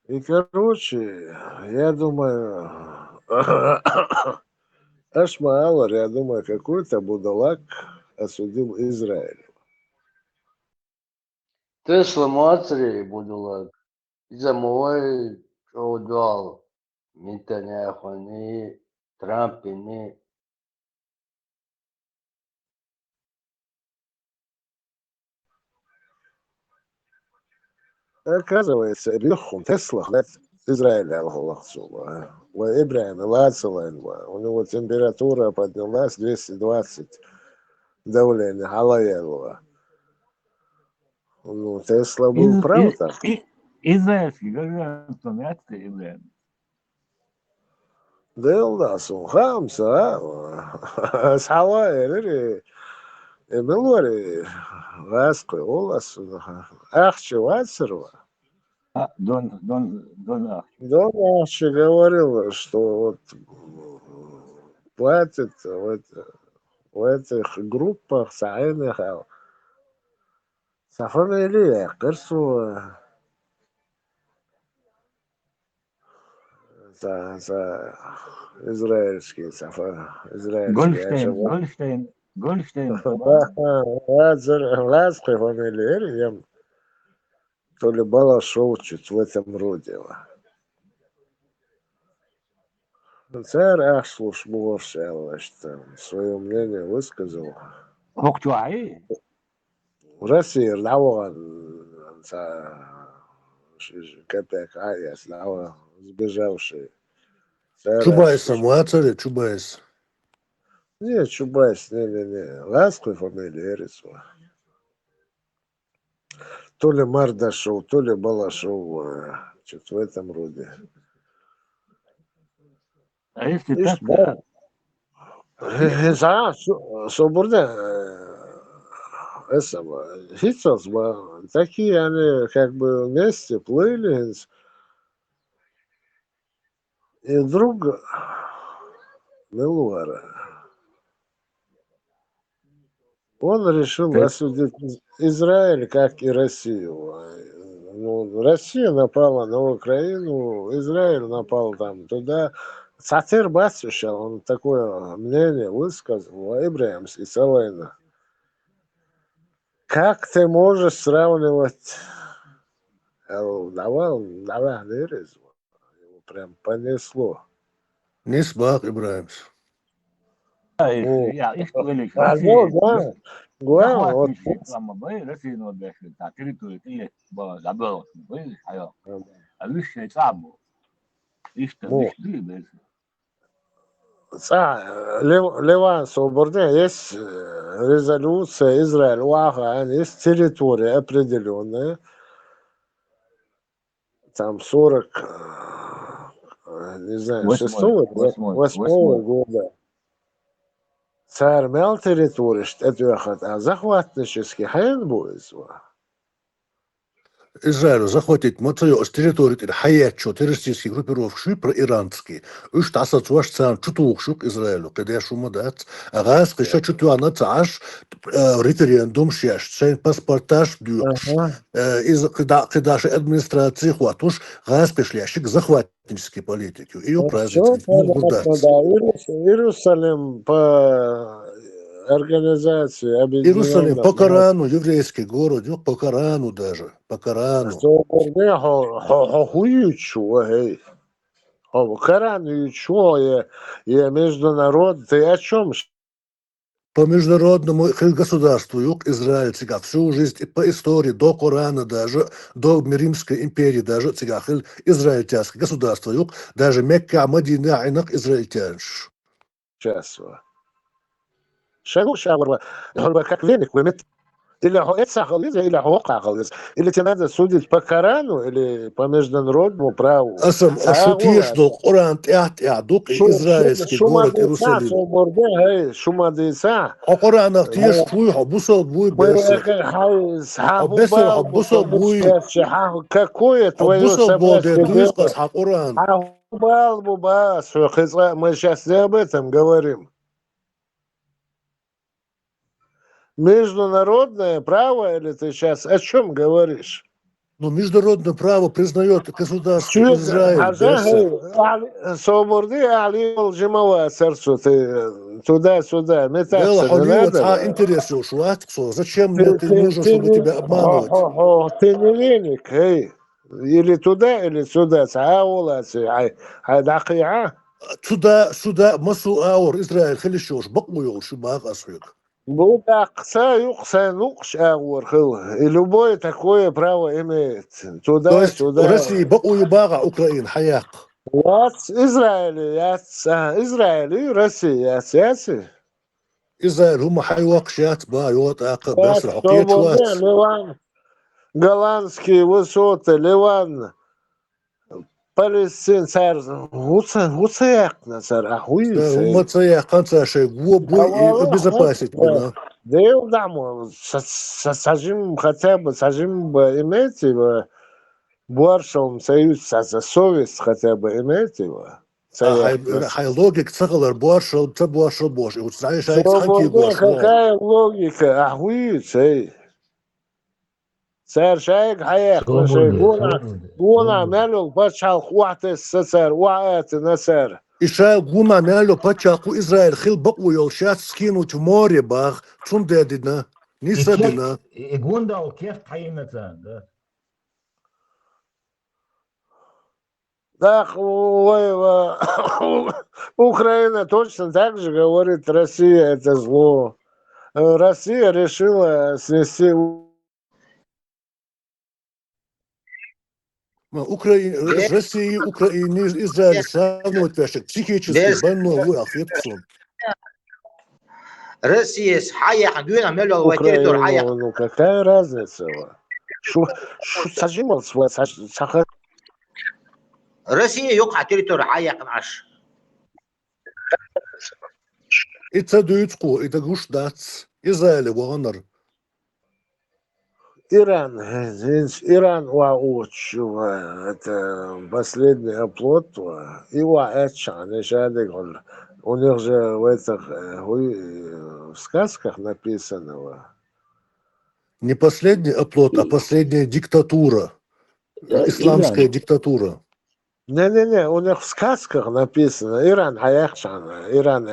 И, короче, я думаю, Ашмаалар, я думаю, какой-то будалак осудил Израиль. Тесла матери будулак. За мой чудал. Нетаняху, ни Трамп, ни... Оказывается, Бехум Тесла, Израиль, Ибрahim, у него температура поднялась 220 давление, Алаелова. Ну, Тесла был прав там. Израильский гражданство мяты Израиль. Делdas un Hamza, Sawai, Emilori, Vasco, Olas, Ахчи Вацерва. Дон Ахчи говорил, что вот платит в этих группах Саиных, Сафамилия, Керсу, за израильский, израильский. Гольштейн. Ласковый фамилия, то ли Балашов чуть в этом роде. Царь Ахслуш Муавшал, там свое мнение высказал. Хокчуаи. В России Лаван Капек Аяс, Лава сбежавший. Царь Чубайса, Ахслуш. Муацаре, Чубайс. Не, Чубайс, не. Ласковая фамилия Эрисова. То ли Мардашов, то ли Балашов, что-то в этом роде. А если Ишь, так, да. Соборда, Хитцелс, такие они как бы вместе плыли, и вдруг Мелуара, он решил осудить Израиль, как и Россию. Ну, Россия напала на Украину, Израиль напал там туда. Сатир Басюша, он такое мнение высказал, Ибрахимс и Салайна. Как ты можешь сравнивать давай вырез. Его прям понесло. Нисбак, Ибрahimс. я их говорю, Да, главное, вот захватничек, Россия, ну, да, территорию, или забыл, а вещи там, их там, ну, вещи, Ливан Соборне есть резолюция Израиль, есть территория определенная, там 40, не знаю, 8 года. Царь мял территорию, это захватнический хайн будет. Израилю захватить мацаю с территории хаячо террористических группировок шипра иранские. Уж таса цуаш цан чутуушук Израилю, когда я шумадат. Агас киша чутуана цаш референдум шеш, цен паспортаж дюкш. Когда же администрации хватуш, газ кишлящик захватнические политики. Ее праздник Все понятно, гурдат. да. Иерусалим по организации Иерусалим Объединенных по Наций. Корану, еврейский город, по Корану даже, по Корану. Коран и международ, ты о чем? По международному государству юг Израиль цигах всю жизнь, по истории до Корана даже, до Римской империи даже цигах израильтянское государство юг, даже Мекка, Мадина, Инак израильтянш. Сейчас. Шагу шагу, как веник вымет. Или это хализа, или хока хализа. Или тебе надо судить по Корану, или по международному праву. Асам шутиш до Коран тяхдук израильский город Иерусалим. Шумадица. А Коран тяж твой хабусал буй бесер. Бесер хабусал буй. Какое твое Хабусал болде собачье дуискас дело? ха Коран. Мы сейчас не об этом говорим. Международное право, или ты сейчас о чем говоришь? Но международное право признает государство Израиль. Свободы, али алжимова сердцу, ты туда-сюда, Вела метаться не Холливуд, надо. интересы ушла, зачем мне ты нужен, чтобы тебя обманывать? Ты не веник, эй. Или туда, или сюда. Сюда, масу аур, Израиль, хелищош, бакмуйол, шибах асуик. И любое такое право имеет. То есть Туда-сюда. Россия, бакуй бага, Украин, хаяк. Израиль и Россия. Израиль, хума хайвак шат, ба, йот, ака, бесра, хокет Свобода, швац. Ливан, голландские высоты, Ливан, Палестин, царь, гуцеяк, царь, ахуица. Хума цая, канца шей, гуобуй и обезопасить меня. Да и даму, сажим хотя бы, иметь его, Буаршем союз, совесть хотя бы иметь его. Хай логик цахалар буаршал, буаршал бош. И вот знаешь, Свобода, какая логика, ахуица. Царь шайк хаяк, гуна мелюк бачал хуатес сацар, уаэты насар. Иша гуна мяло пачаку Израиль хил бакуйол шат скинуть в море бах, цун дедина, нисадина. И гундал кеф таимнеца, да. Да, Украина точно так же говорит, Россия это зло. Россия решила снести... Из России, Украины, Израиля сравнивать вообще психически Без больной аффекцион. Россия с Хаяк, Гюна, Мелел, территорию Украину, Хаяк. ну какая разница? Сажимал свой, Россия يقع территорию Хаяк наш. Это дюйцку, это гушдац. Израиль ванар. Иран, Иран это последний оплот, и у них же в этих в сказках написано. Не последний оплот, а последняя диктатура. Исламская диктатура. Не, у них в сказках написано Иран Хаякшан, Иран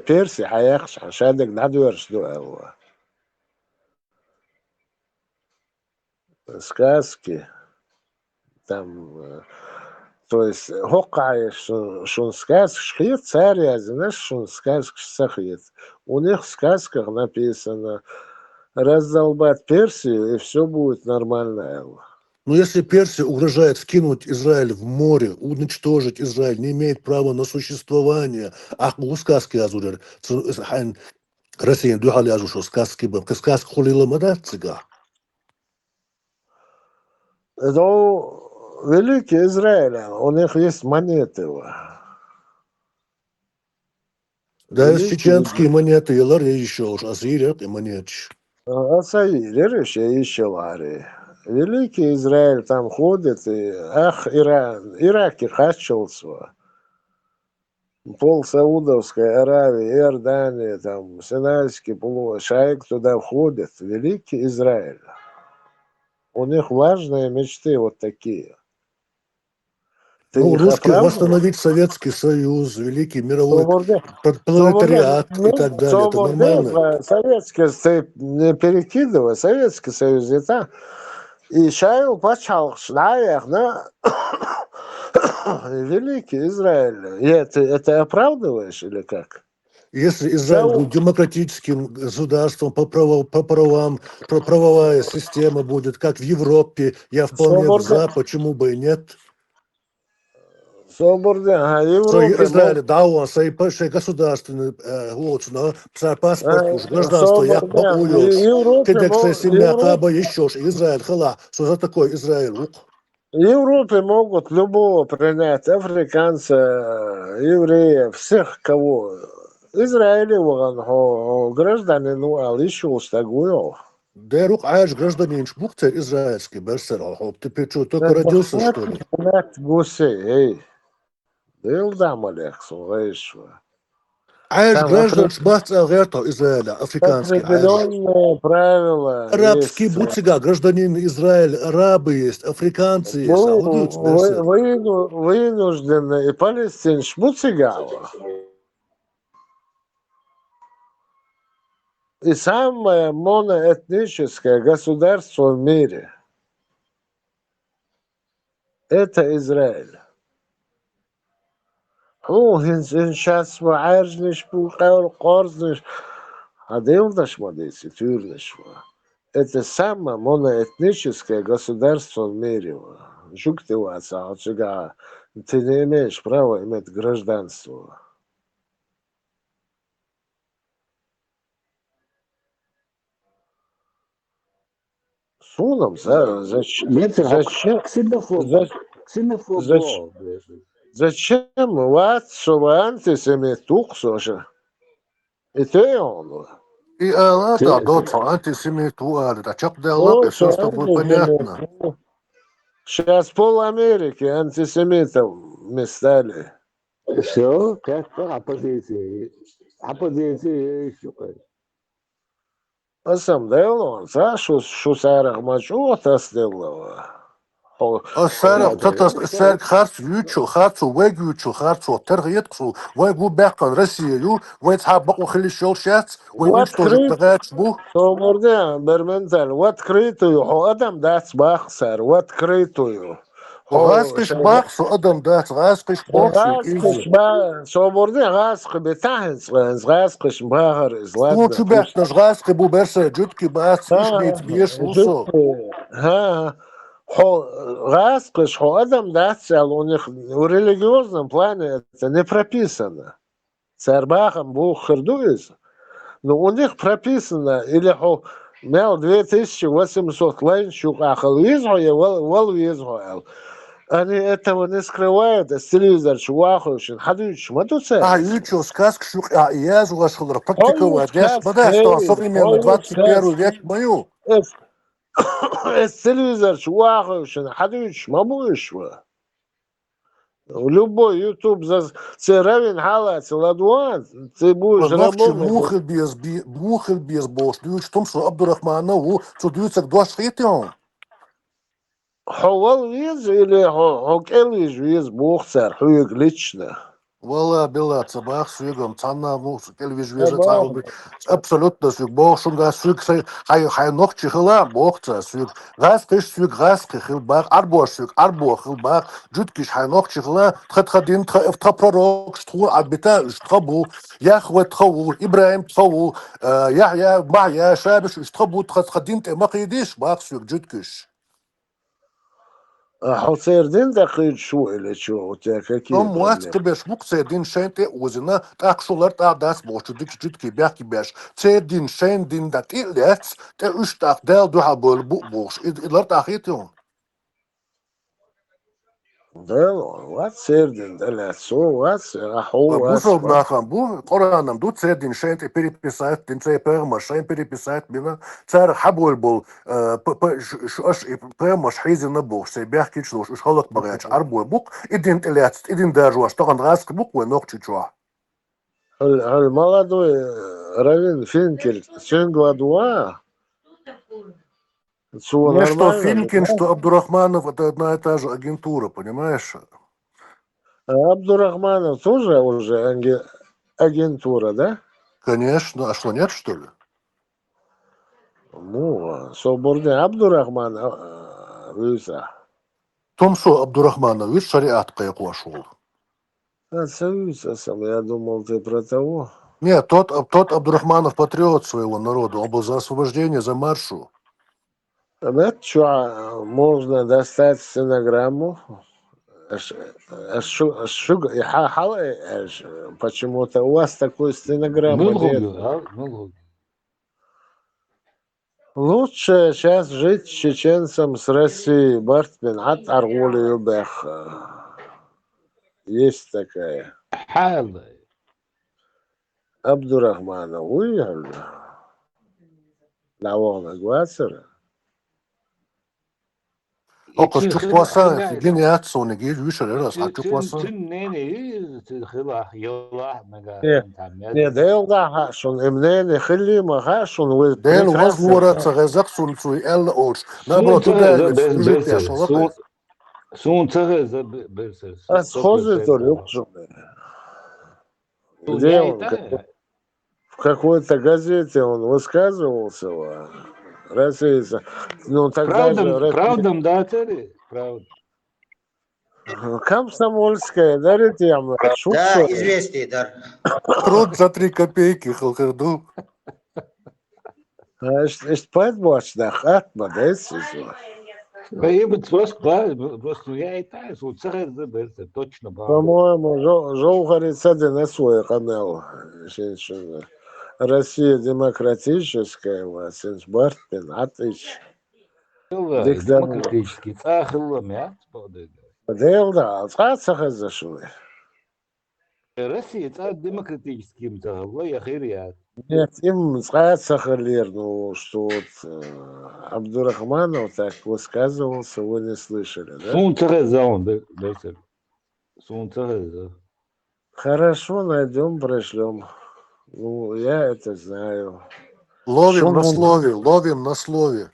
Персия Хаякшан, Шадик Надверсду. Сказки. Там, то есть, Хоккай, шун сказки, шхит, царь, знаешь, шун сказки, сахит. У них в сказках написано раздолбать Персию, и все будет нормально. Но если Персия угрожает вкинуть Израиль в море, уничтожить Израиль, не имеет права на существование, ах, у сказки азурер, Россия духали азу, что сказки бы, сказки хулила мадацига. Но великий Израиль, у них есть монеты. Да, чеченские монеты, елар еще уж, азирят и монеты. Асаилер еще лари. Великий Израиль там ходит, и Иран, Ираки хачился. Пол Саудовской Аравии, Иордания, там, Синайский полуостров, туда входит. Великий Израиль. У них важные мечты вот такие. Ты Ну, их русские оправдываешь? восстановить Советский Союз, великий мировой пролетариат и так далее. Это нормально. Советский ты не перекидывай, Советский Союз и так. И шайл почал шнаях, на великий Израиль. И это оправдываешь или как? Если Израиль будет демократическим государством по правам, правовая система будет, как в Европе, я вполне за, почему бы и нет. Израиль, да, он свои государственные но паспорт, уж гражданство, я покуешь. Кедексе семья каба еще, Израиль, хала, что за такой Израиль? Европе могут любого принять, африканца, евреев, всех кого. Израиль, гражданин, еще устагуев. Да, рук аж гражданин шбухтер израильский, берсер, ты что, только родился, что ли? Гусей, был там Олег, слышишь? Аж граждан шбахтер Израиля, африканский. Определенные правила. Арабский буцига, гражданин Израиль, арабы есть, африканцы есть. Вынуждены и Палестин шбуцигава. И самое моноэтническое государство в мире – это Израиль. Сейчас ваажниш, пухал, корзниш, адилдаш мадиси, тюрниш. Это самое моноэтническое государство в мире. Жук ты вас, ты не имеешь права иметь гражданство. Суном, зачем вас, чтобы антисемит тухсоша? И ты он. И это, антисемит, это чак диалог, все с тобой понятно. Сейчас пол Америки антисемитами стали. Все, как оппозиция. Оппозиция еще. А сам делал, что сарах мачу отостыло. Сарах, сарах харц ючу, харцу, вегючу, харцу, тергитксу, вегу бекан Россию, вегу хилишел шац, вегу тоже тагачбу. Сомордя, берменталь, в открытую, адам дац бахсар, в открытую. غاسقش باخ أدم دات غاسقش بوخشك غاسقش إيزي با صوبوردي غاسق بتاعز غاسقش باهر شو إزلادنا شو بيحتاج غاسق بو برسا جدكي باس إيش بيت بيش وصو ها хо раскош, хо Адам Дацел, у них в религиозном плане это не прописано. Царбахам Бог хердуется, но у них прописано, или хо мел 2800 лайн шукахал визгоя, вал визгоял. Они этого не скрывают, а телевизор шуаховшин, хадуч, матуцерс. Ючо сказка шук яз угашхалар практиковать. Я Сказка, смотрю, что хей, современный 21 век мою. التلفزيون شواخ حدوش ما بوش любой YouTube це равен халат ладуан ты будешь Ногчи работать мухель без бош. Дюч том, что Абдурахманову, что дюцак дош хитион. حوال виз или хокелиш виз бухцар хуйк лично Вала бела цабах сюгам цанна ну телевизор вежа цару абсолютно сюг бог шунга сюг хай ногчи хила богца сюг газ хил баг арбо хил баг жуткиш хай ногчи хила тхадин тхапророк шту абита штхабу яхве тхаву ибраим тхаву я ма я шабиш штхабу тхадин те мақидиш баг сюг жуткиш حوصيردين دقيق شو или что у тебя какие Tom muat проблемы kibeš muk cedin šente uzina, tak šular tā das boču dik žitki bjak kibeš. Cedin šendin dat ilets, te ustak del duha bol bu boš. Idlar tā hitjon. да вот сердин да лицо вот аху Бусов нахам, бу Коранам ду cedin šente переписать, din ce perma šen переписать mina, cer habol bol, šoš perma šhizina boš, se bjak kičloš, už halak bagač arbol buk, idin ilets, idin dažoš, togan rask buk, we nokčičua. المолодой Равин Финкель Сенгладуа все Не что нормально. Финкин, что Абдурахманов это одна и та же агентура, понимаешь? А Абдурахманов тоже уже агентура, да? Конечно, а что нет, что ли? Ну, свободный Абдурахман Виса. Том, что Абдурахманович шариат каяку вошел. Я думал, ты про того. Нет, тот Абдурахманов патриот своего народа, он был за освобождение, за маршу. Это что, можно достать стенограмму? Почему-то у вас такой стенограммы нет. Лучше сейчас жить чеченцам с Россией. Бартмен от Аргули Юбех. Есть такая. Абдурахмана уехал. Лавона Гвацера. Около чухваса, гениация, он гей, вишер, раз, а чухваса. Не, дел да хашун, имнени хили ма хашун. Дел возвораться, газак сунцуй, эл оч. Наоборот, туда служить я шалака. А схожий то люксуме. Где он? В какой-то газете он высказывался. Россия. Ну тогда же. Правдам, да, правда. Комсомольская, дарит ям. Да, известие, да. Труд за 3 копейки, халкарду. Спать можно, хатма, да, точно. По-моему, Жолгарец один на свой канал. Россия демократическая, у вас Бартпин, отлично. Демократический. Да, отцах зашли. Россия демократическим Нет, им сахалир, ну что вот Абдурахманов так высказывался, вы не слышали, да? Хорошо, найдем, пришлем. Ну, я это знаю. Ловим на слове.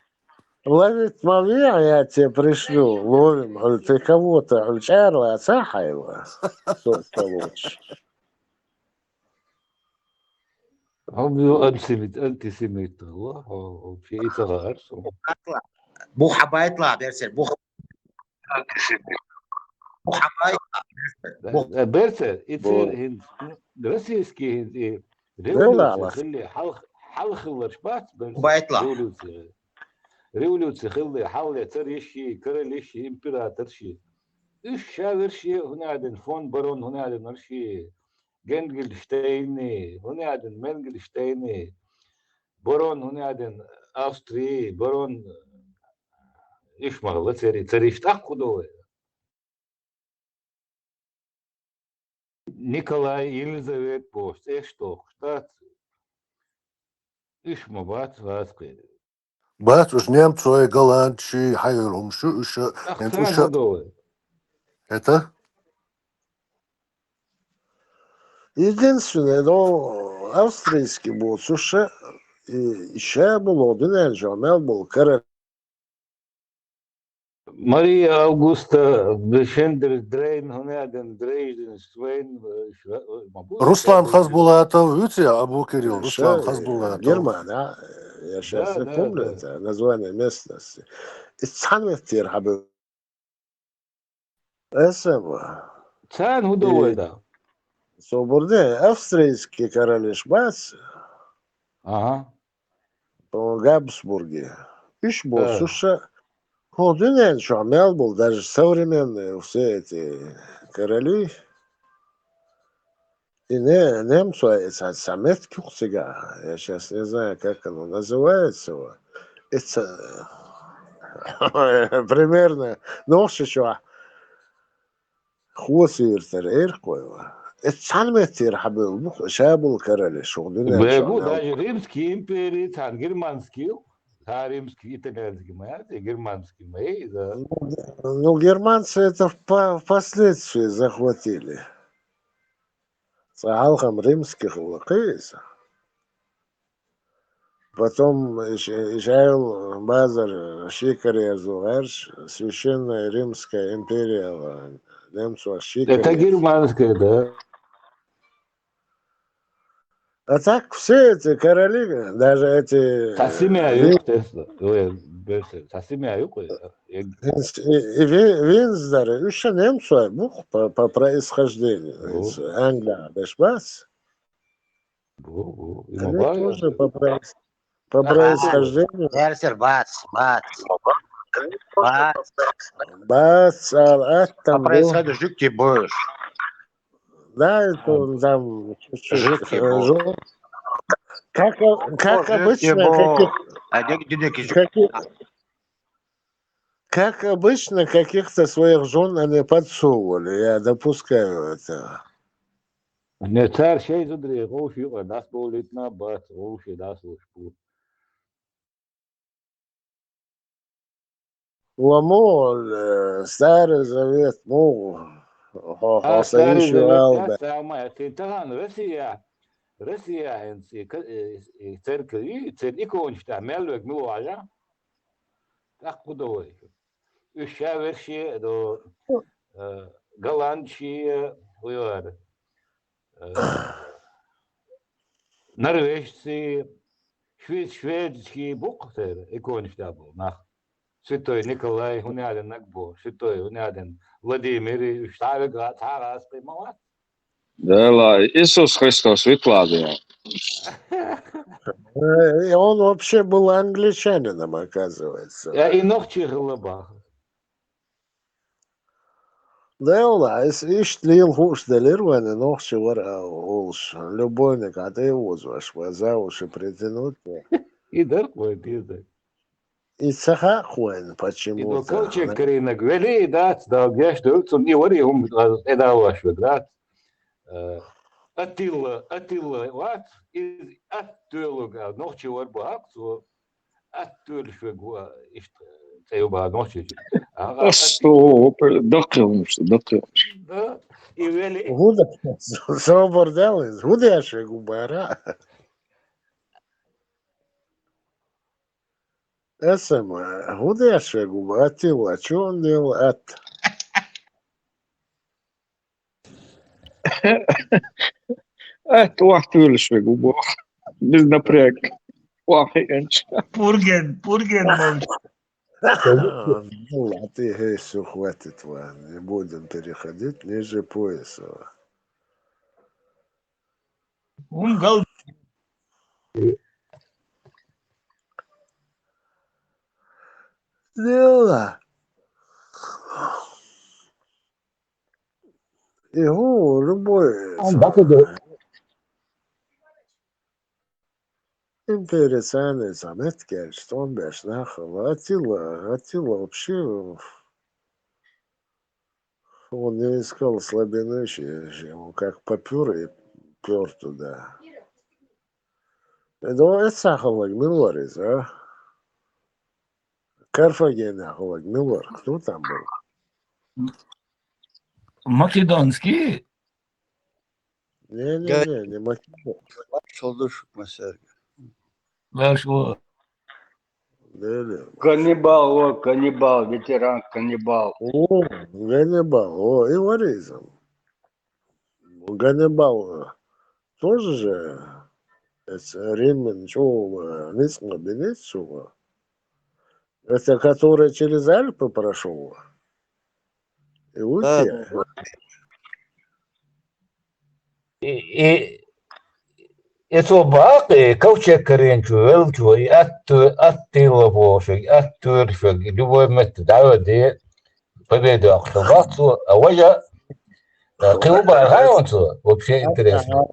Ловить могли, а я тебе пришлю. Ловим. Ты кого-то, Чарла, Сахаева. Что лучше? антисемит الله وفي إطار بوحة بايطلع بيرسل بوحة برسل يصير بول هند روسيسكي هند دولة ريولوسي خلي حل خلر بات برسل وبيطلع. ريولوسي خلي حل تريشي كرليشي امبراطورشي ايش شاورشي هنا فون برون هنا نرشي جنجلشتايني هنا منجلشتايني برون هنا أوستري برون إيش مغلى تريش تأخذه Николай, Елизавет Пост, что, штат, إيش مبات واسقي. بات وش немцу и голландцы хайрум شو انت أختان وش هدول. это единственное, но австрийский был суше, и еще был один эльжамел был карат. Мария Августа, Бешендер, Дрейн, Хуняден, Дрейден, Свейн, Руслан Хасбулатов, видите, Абу Кирилл, Руслан Еще Хасбулатов. Германия, я сейчас не помню это название местности. Ицханветтир хабы. Эсэм. Цан худой, да. Соборде, австрийский королеш бац, Ага. по Габсбурге. Иш был суше. Один эльжамел был, даже современные все эти короли. И немцу это самет кюксига. Я сейчас не знаю, как оно называется. Это примерно ношечва хвосиртер эркоева. Это санметир хабыл шабыл карали шогдун Бегу даже римский империи, цан германский, римский, итальянский, германский, да. Ну, германцы это впоследствии захватили. Цагалхам римских влакейс. Потом Ишаил Базар Шикария Зугарш, Священная Римская империя немцев Шикария. Это германская, да. А так все эти короли, даже эти... Винздеры, еще немцы, по происхождению. Англия, Бешбас. Они тоже по происхождению. Эрсер, бац. Бац, По там происходу жуки будешь. да, это он там чуть-чуть Жуки был. как обычно, как обычно, каких-то своих жен они подсовывали, я допускаю это. Не царь шей задри, гоши, das болит на бац, гоши, das уж. Ламо, Старый Завет, Старый Завет, самое, ты таган, Россия, церковь, икон, что мелвек, милуажа, так кудовой. Еще верши до голландчи, норвежцы, шведские буквы, икон, что был, Святой Николай, Хуняден Нагбо, Святой Хуняден Владимир, Штавега, Тарас, Прималат. Да, ла, Иисус Христос выкладывал. И он вообще был англичанином, оказывается. И ногти голуба. Да, ла, иштлил хушделирваны, ногти вара олш. Любовник, а ты возваш, за уши притянуть. И даркой пизда. И цахахуэн почему-то. И до колчек Карина Гвели, да, где что, не вари, это ваш, да. Attila, wat? Attila, nog je wordt behakt, zo. Attila, is het bij nog je. Стоп, докрыл. Да, и вели. Гуда, собордел, гудяши губара. Эсэм, гудяши губа, Attila, что он делал? واحد يلشق وبوخ بالنبريك واحد Purgen, Ну ладно, все, хватит, ладно, не будем переходить ниже пояса. Он гал. Дело. Его любой империциальный заметки, что он бешнахал. Атила вообще, он не искал слабины, ему как попер и пер туда. Это сахалок Милорис, а? Карфаген, ахалок Милор. Кто там был? Македонский. Не Македон. Вошел. Каннибал, ветеран каннибал. О, Ганнибал, о, и варизм. Ганнибал тоже же римлян, чего, Ницма Бенецова. Это который через Альпы прошел. И уте. Это باقي كوشة كرينشو يلجو أتيلا بوشك أتورفك جوا مت دعوة победу активацию, а вожа клуба гаунцу вообще интересно.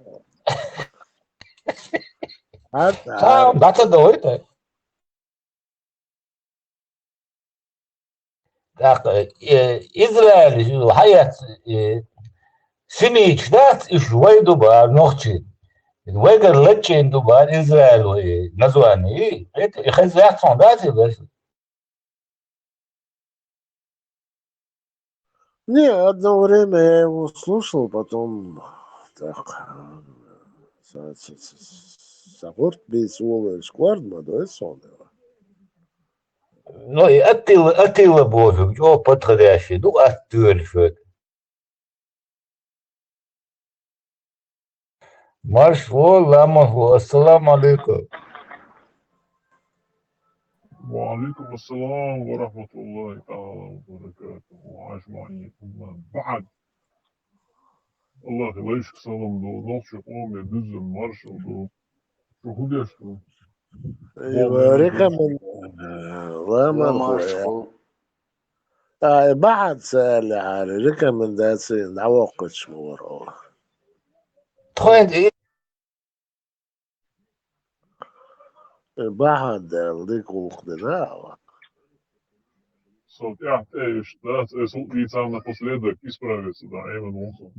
Сам дата довольно. Так, Израиль, хаят, семьич, да, и швей дуба, ночи. Вегер лечен дуба, Израиль, название, это хозяйство сондати, да. Не, одно время я его слушал, потом так саппорт без Уоллер Сквардма, да, сонного. Ну и Attila Божик, о, подходящий, ну, Аттюрфет. Маршво, ламаху, ассаламу алейкум. وعليكم السلام ورحمة الله تعالى وبركاته أجمعين بعد الله يعيشك سلام دو نوتش قومي دزم مارشال دو شو هديشتو ريكمند بعد سأل على ريكمنداسيون عواقب شمور بعد ليك وقتنا ja, да, лица напоследок исправиться, да, именно он.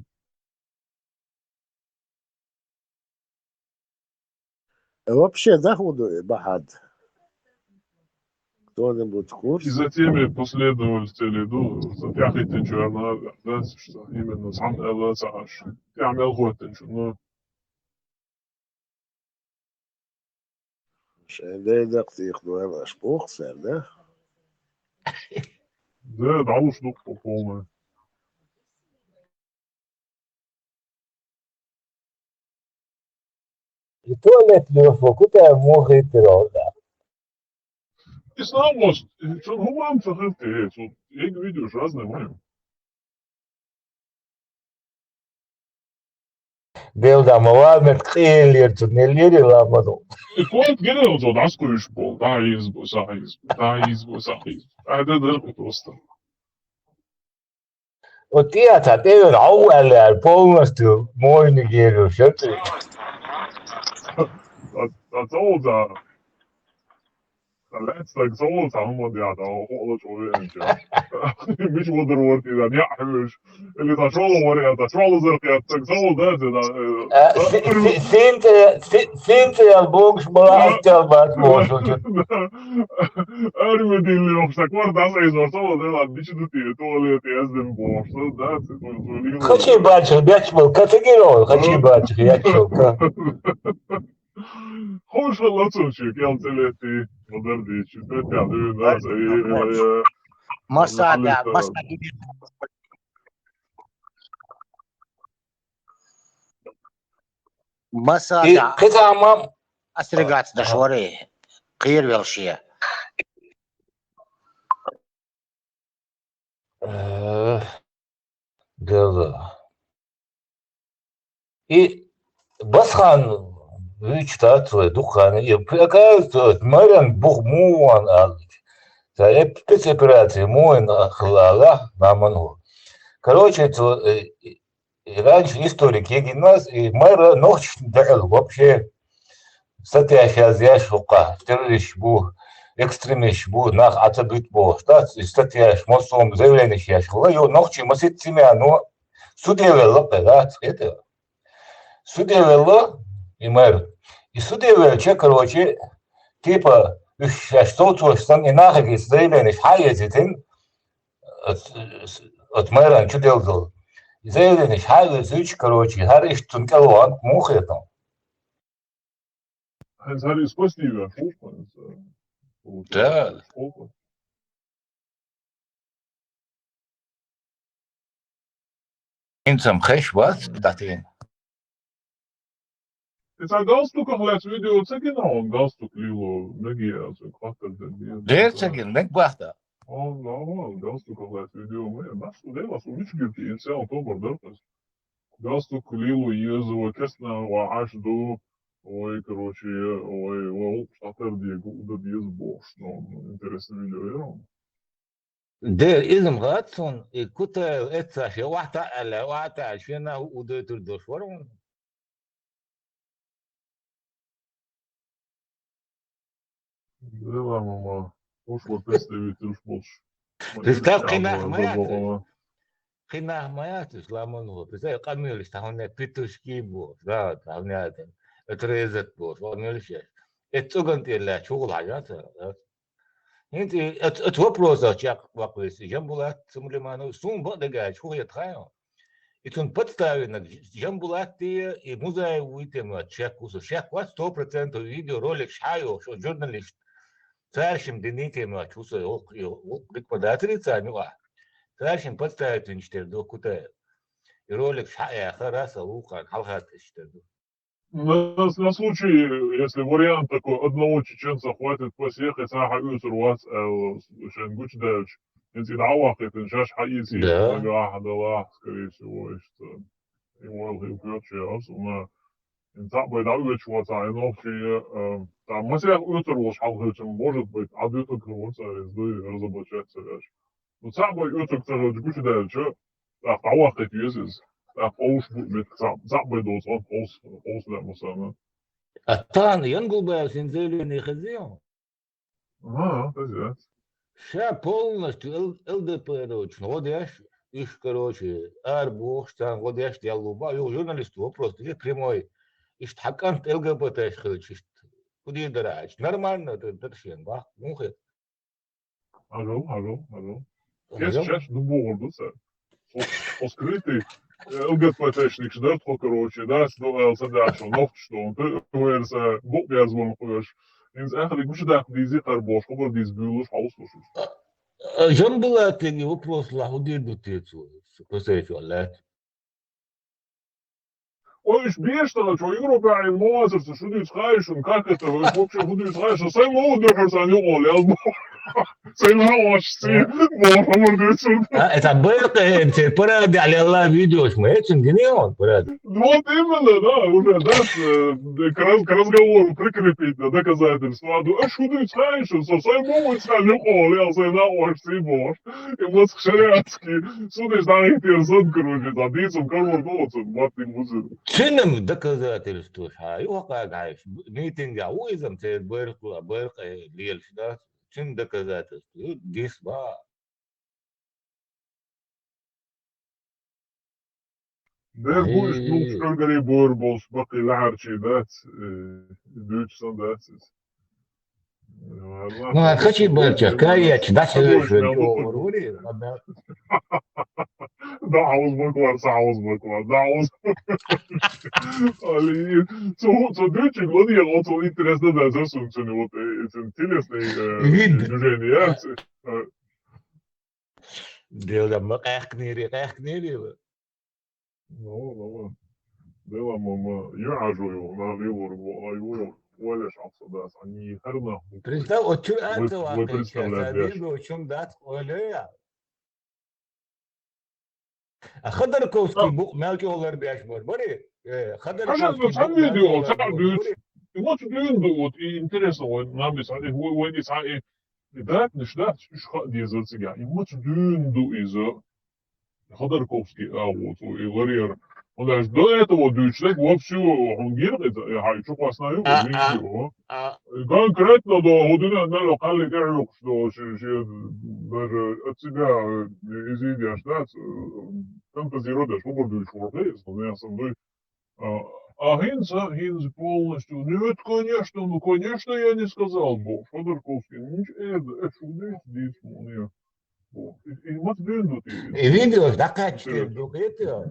Вообще, да, худу, Бахад? Кто-нибудь в И курсе? за теми последователями, ну, за тяхите черна, да, что именно сам Элацаш, تعمل غوتن شنو. ده دقتي ياخدوها الأشبوخ سر ده؟ ده دعوش نقطة قومة. Tualet Liverpool, morrer pela И сам может, что гуман цахилки, что я видишь разные мои. Deu da moame trilher tu nelir lá, mano. И кот генерал зод аскуешь бол, да избу, сахиз. А ده просто. O tia tá tendo awal полностью мой нигерию, что ты? Золото. Letztlich Zolota haben wir ja da auch schon مش ودروتي ده يحوش اللي ده شغله ورقه ده شغله زرقاء تزول ده Синтия Богш была оттягивать может. ارمي دي اللي وحشكوار ده زي زرطوله ده لا بيش ده туалет яздым бош да Хочу бачить, бачил, категорию, хочу бачить, я чёлка. خوش الله تشوفك يا تلاتي مدرديش تلاتي عدونا زي مساعدة مساعدة كده مام أسرقات دشوري قير بالشيء Да. И Басхан вычитает свой духан. И оказывается, Марьян Бухмуан за спецоперации мой на хлала на ману. Короче, и раньше историки гимназ и мэра ночь дал вообще статья сейчас я шука террорист бу экстремист бу нах атабит бу статья мосом заявление сейчас шула ё ночи масит семья но судевело да это судевело и мэр и судевело че короче типа что то что не нахаги заявление хаязитин от мэра что делал заявление хаязич короче хариш тункалуан мухетом. Hens här är spåstiga fotboll. Да. Инцам хэш was датин. Het zijn galstuk gelet video, het zeg je nou een galstuk lilo, negi also kwartel den. Дерцаген нек бахта. Oh, nou, galstuk gelet video, maar dat was een beetje goed in zelf over dat. Galstuk lilo jezo, kesna wa ashdo, ой, короче, ой, well, штатер Диего, да без бог, но интересное видео, دير إذن غاتون كتا إتساشي واحدة على واحدة عشان وديت الدشورون. Да, мама, ушло представитель больше. Представь, خناق ماياتس لامنو بزي قميلش تهون بيتوشكي بو لا تهون اتريزت بو ونلش اتوغنت الا شغل حاجات انت اتوبروزا جاك واقويس جنبولات سملمانو سون بدغا شو يتخايو итун подставено жамбулати и музей уитема чекусу шеква 100% видеоролик шаю что журналист царшим денитема чусу рекомендатрица нюа царшим подставит инштерду кута и ролик шая хараса лука халхат инштерду. На случай, если вариант такой, одного чеченца хватит посехать, саха юсурвас, шенгуч дальч. Если дауахет, иншаш хаиси, нага хадала, скорее всего, что его алгебрат сейчас, но интак бы даугач вот, а иначе, там, масях юсурвас халхачем, может быть, а дюту кровоца, резды, разоблачаться дальше. Но сам бы юсур, кстати, гуч дальч, а дауахет юсис. Полш met zapbedoos van Pols dat moet zijn. الطان ينقل سنزيلين يخزيهم. Dat is het. Ша полностью ЛДПР водящ, их, короче, арбух, там водящ, я луба, и журналист вопрос, где прямой, и штакант ЛГБТ, куда драч, нормально, это торшен, бах, мухет. Hallo. Сейчас думаю, скрытый ЛГБТшник ждет, короче, да, что задачу, но что он, ты говоришь, год я звоню, хочешь. Eens eigenlijk moet je daar die zit daar bos, gewoon die sbuurlos, alles los. Жамбулат, не вопрос, лахуди дутецу, посмотрите, лет. Ой, бешено, что Европа и Мозерцы, что ты скажешь, как это, вообще, что ты скажешь, сам молодежь, а не оля, سين هواشتي مو ديتون это было поради على видео мы этим генион поради вот именно да уже да к разговору прикрепить на доказательства а что ты знаешь что сам могут сказать о я син هواشتي бож и вот шариатский судишь на их персон короче да дицом кого доцем вот ты музык чином доказательства يوقع عايش ميتинг уизом те беркла берк лельш да чин доказательства гисба Der boer snoept schurgeri boerbos, bakkie laartje, dat. Duitsland, dat is. Ну, а хочу больше, каяч, да, Da was baklar, saus baklar, da was. Ali, so Duitsche gladi je wat zo interesno da zo sunčene, вот это интересное движение. Дело echt niet. Ну, дело мама, я ажую, на вилу, ولا شخص ده они هرنا. Представь, о чем это Вы представляете? о чем дат, оля. Khodorkovskiy bu melkeolar beşmor. Bari عشان Khodorkovskiy بس هم bu فيديو melkeolar ساعة bu. دوت الماتش دوت вот и интересно вот нам без هو وين ساعة ده مش ده مش دي زلت يعني الماتش دوت из Ходорковский вот и Ларьер он даже до этого человек вовсю он гирает хочу посмотреть видео конкретно до година на локальный диалог что даже от себя изъедешь да фантазируешь побудешь вордейс но я сам а Гинза полностью, нет, конечно, я не сказал, Бог, Ходорковский, это что здесь, и вот дынут, Видео, да качество, вдруг это,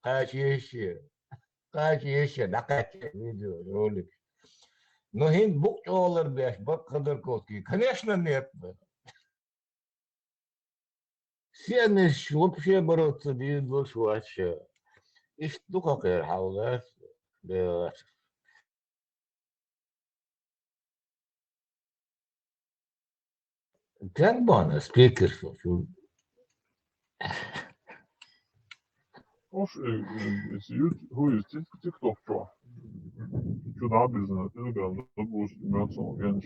качество, да качество видео, ролик. Но хин букчолар бешмор Khodorkovskiy, конечно, нет. Все вообще бороться, двигаться вообще. И что какая халат, да. Как бана, спикер, что? Ож, hur är TikTok tror jag da bizna, Telegram, da būs mācām viens.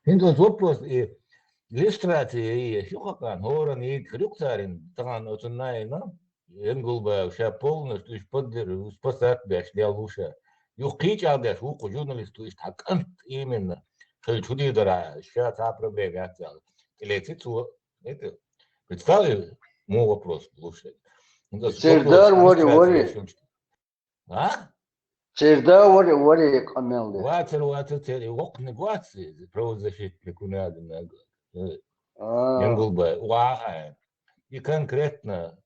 Hindus вопрос и иллюстрации, и что как он, и крюктарин, там вот на, Энгулба, вся полностью поддерживает, спасать беш, для лучше. Юхич алгаш, уку журналисту, и так именно. Что чуди дара, сейчас проблема отдел. Или это, представили, мой вопрос лучше. Сердар вори. А? Сердар вори камелды. Ватер, ок негации, правозащитник у нас. Энгулба, и конкретно.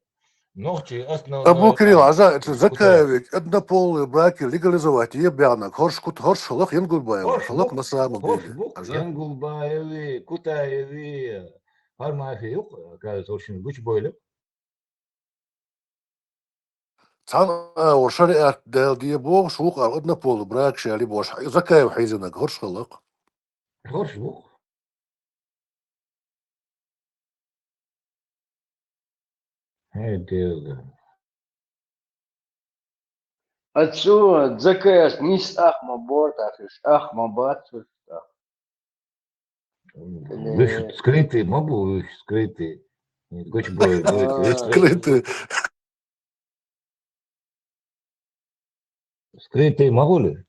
Абу Кирилл, Закаевич, однополые браки легализовать, ебянок, хоршалах, Янгулбаева, шалах на самом деле. Янгулбаеви, Кутаеви, Хармафи, кажется, очень гуч бойлы. Цан ورشريعة دال دي بوغ شوق однополые брак شالي بوش Закаев حيزنك, хоршалах. Хоршбух. Отсюда заказ нис ахма борт, ахма бацу. Выше скрытый, могу скрытый. Гуч бой, Скрытый. Скрытый могу ли?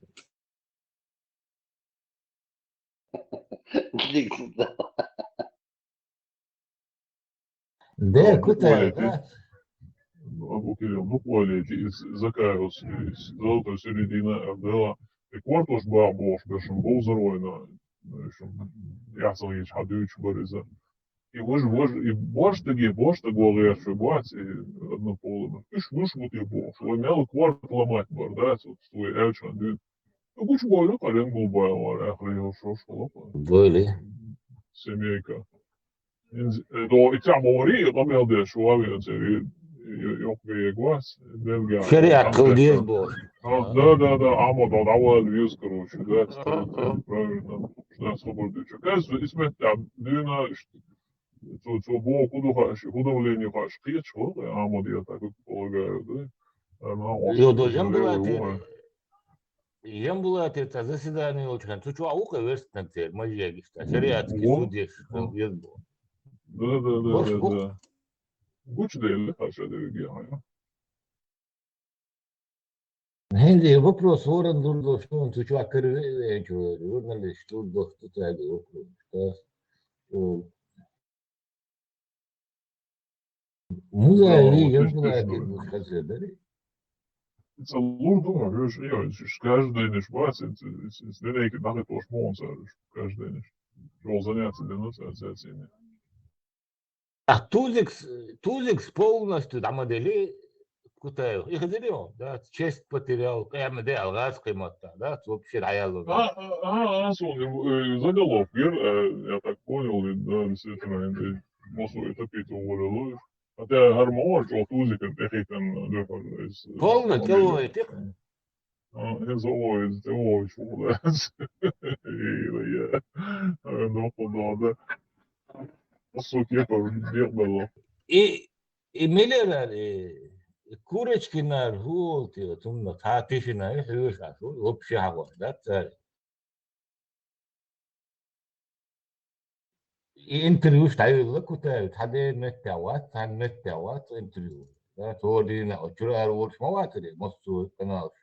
Да, куда? Абу Кирилл, буквально из Закаева, с золотой середины Абдела, и квартуш бабош, бешем был заройна, я сам есть хадуч бориза. И бош таги, бош таго леши, бать, и однополыми. И швыш вот и бош, ломял кварт ломать бар, да, свой эльчан, дюн. Ну, куч бойли, карен был байла, ехали, шо, Бойли. Семейка. Då i Tamori, de hade Schwaben så jag vet vad det Шариат кылдез бол. Да, ама да давал вьюз, короче, да, правильно, что свободу. Кажется, इसमें там дюна, что было худовление хаш, что, ама я так полагаю, да. Ем было это заседание очень. Ты что, аука верстна цель, мажьяги, шариатский судья, кылдез бол. Да. Гуч дели, хаша дели, Hindi вопрос ворон дурдо, что он тут чувак кырве, журналист, тут доступ Музей, я была сказать, да? Это лурдума, видишь, каждый день не шпать, это не некий нахуй тоже монса, каждый день. Шел заняться денонсациями. А Тузикс полностью там модели Кутаев. Их делил, да, честь потерял, МД, алгазская мота, да, вообще рояло. Заголовок, я так понял, да, действительно, мосу это пить уволил. Хотя гармош, что Тузик, это там, полностью, это Зоович, да. И я, да. الصوت يقبل. И Миллер, Курочкина, вот, тумно, Татишина, и Хьюша, вообще агон, да, царь. И интервью ставил, куда, таде метават, тан метават, интервью. Да, тоди, очура, вот, маватри, мосту, канал.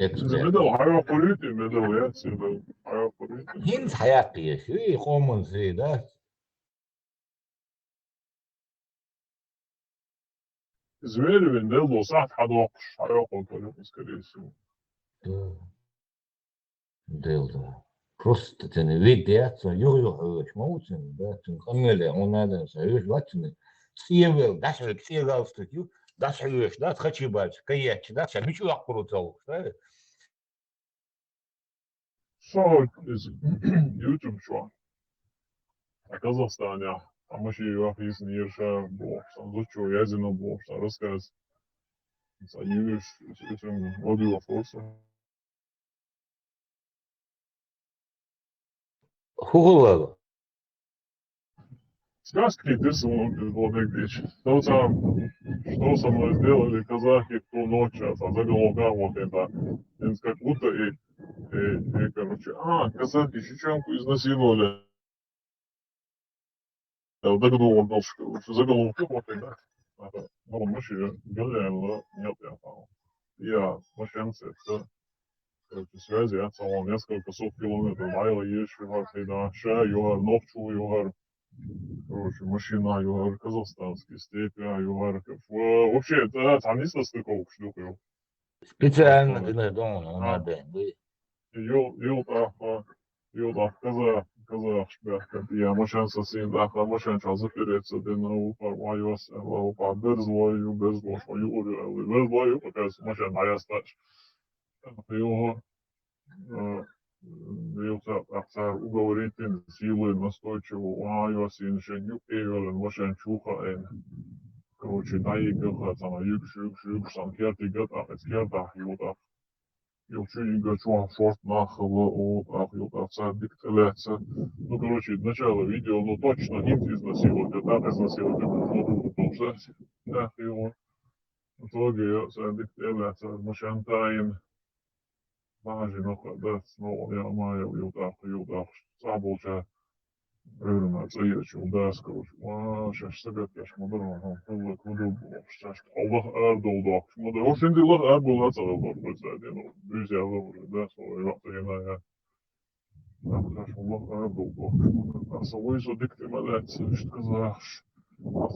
Эксперт. بدأوا حياة قريتي بدأوا ياتسي بدأوا حياة قريتي. هين حياتي شو يقومون زي ده. Звери вендело сад хадок حياة قريتي скорее всего. Дело. Просто ты не видишь, юрьюешь, моутин, да, ты камеле, он надо, союз, ватины. Съевел, да, что съевел статью, да, союз, да, хочу бать, каяч, да, все, ничего крутого, да. So is YouTube şu Kazahstan'ya ama şey yok iyisin yaşa bu sandıço yazını bu sarıskaz sayıyoruz için audio forsa. Хугулава. Сказки ты свой владык. Что со мной сделали казахи ту ночь, а заголовка вот это. Как будто короче, казахи чеченку изнасиловали. Заголовок, заголовки вот это. Ну, мы же говорили, нет, я мошенница, это связи, я целом несколько сот километров, майла ешь, да, ша, югар, ногчу, югар, короче, машина, югар, казахстанский, степи, югар, вообще, это там есть стыков, шлюхаю. Специально ты не думал, надо. Yolda kazak şbehket ya moşan sasin da ha moşan çazıp verirse de ne upar vayos Allah upar bezloyu bezloyu ulu bezloyu because moşan hayastar его aktar ugovoritин силы настойчиво вайос иншен юкевелен moşan чуха короче наигга там юк санкерти гат ахскерта юта Юлчу чуан форт нахало от ахилтаца диктелеца. Ну, короче, начало видео, ну, точно нет изнасилования, да, изнасилования было продолжать. Да, его. В итоге я диктелеца, мошантаин. Мажи, ну, да, снова я маю, юлдах, саболча. Рынаться ечу, да, короче. Сейчас сагат яш модерн, ну, куду, сейчас Allah erdoldu. Şimdi o şimdiler erdoğan sarıldı. Mesela, ну, друзья, уже, да, свой вахтарина. Allah erdoldu. Asıl izo diktimelet, işte kazаш.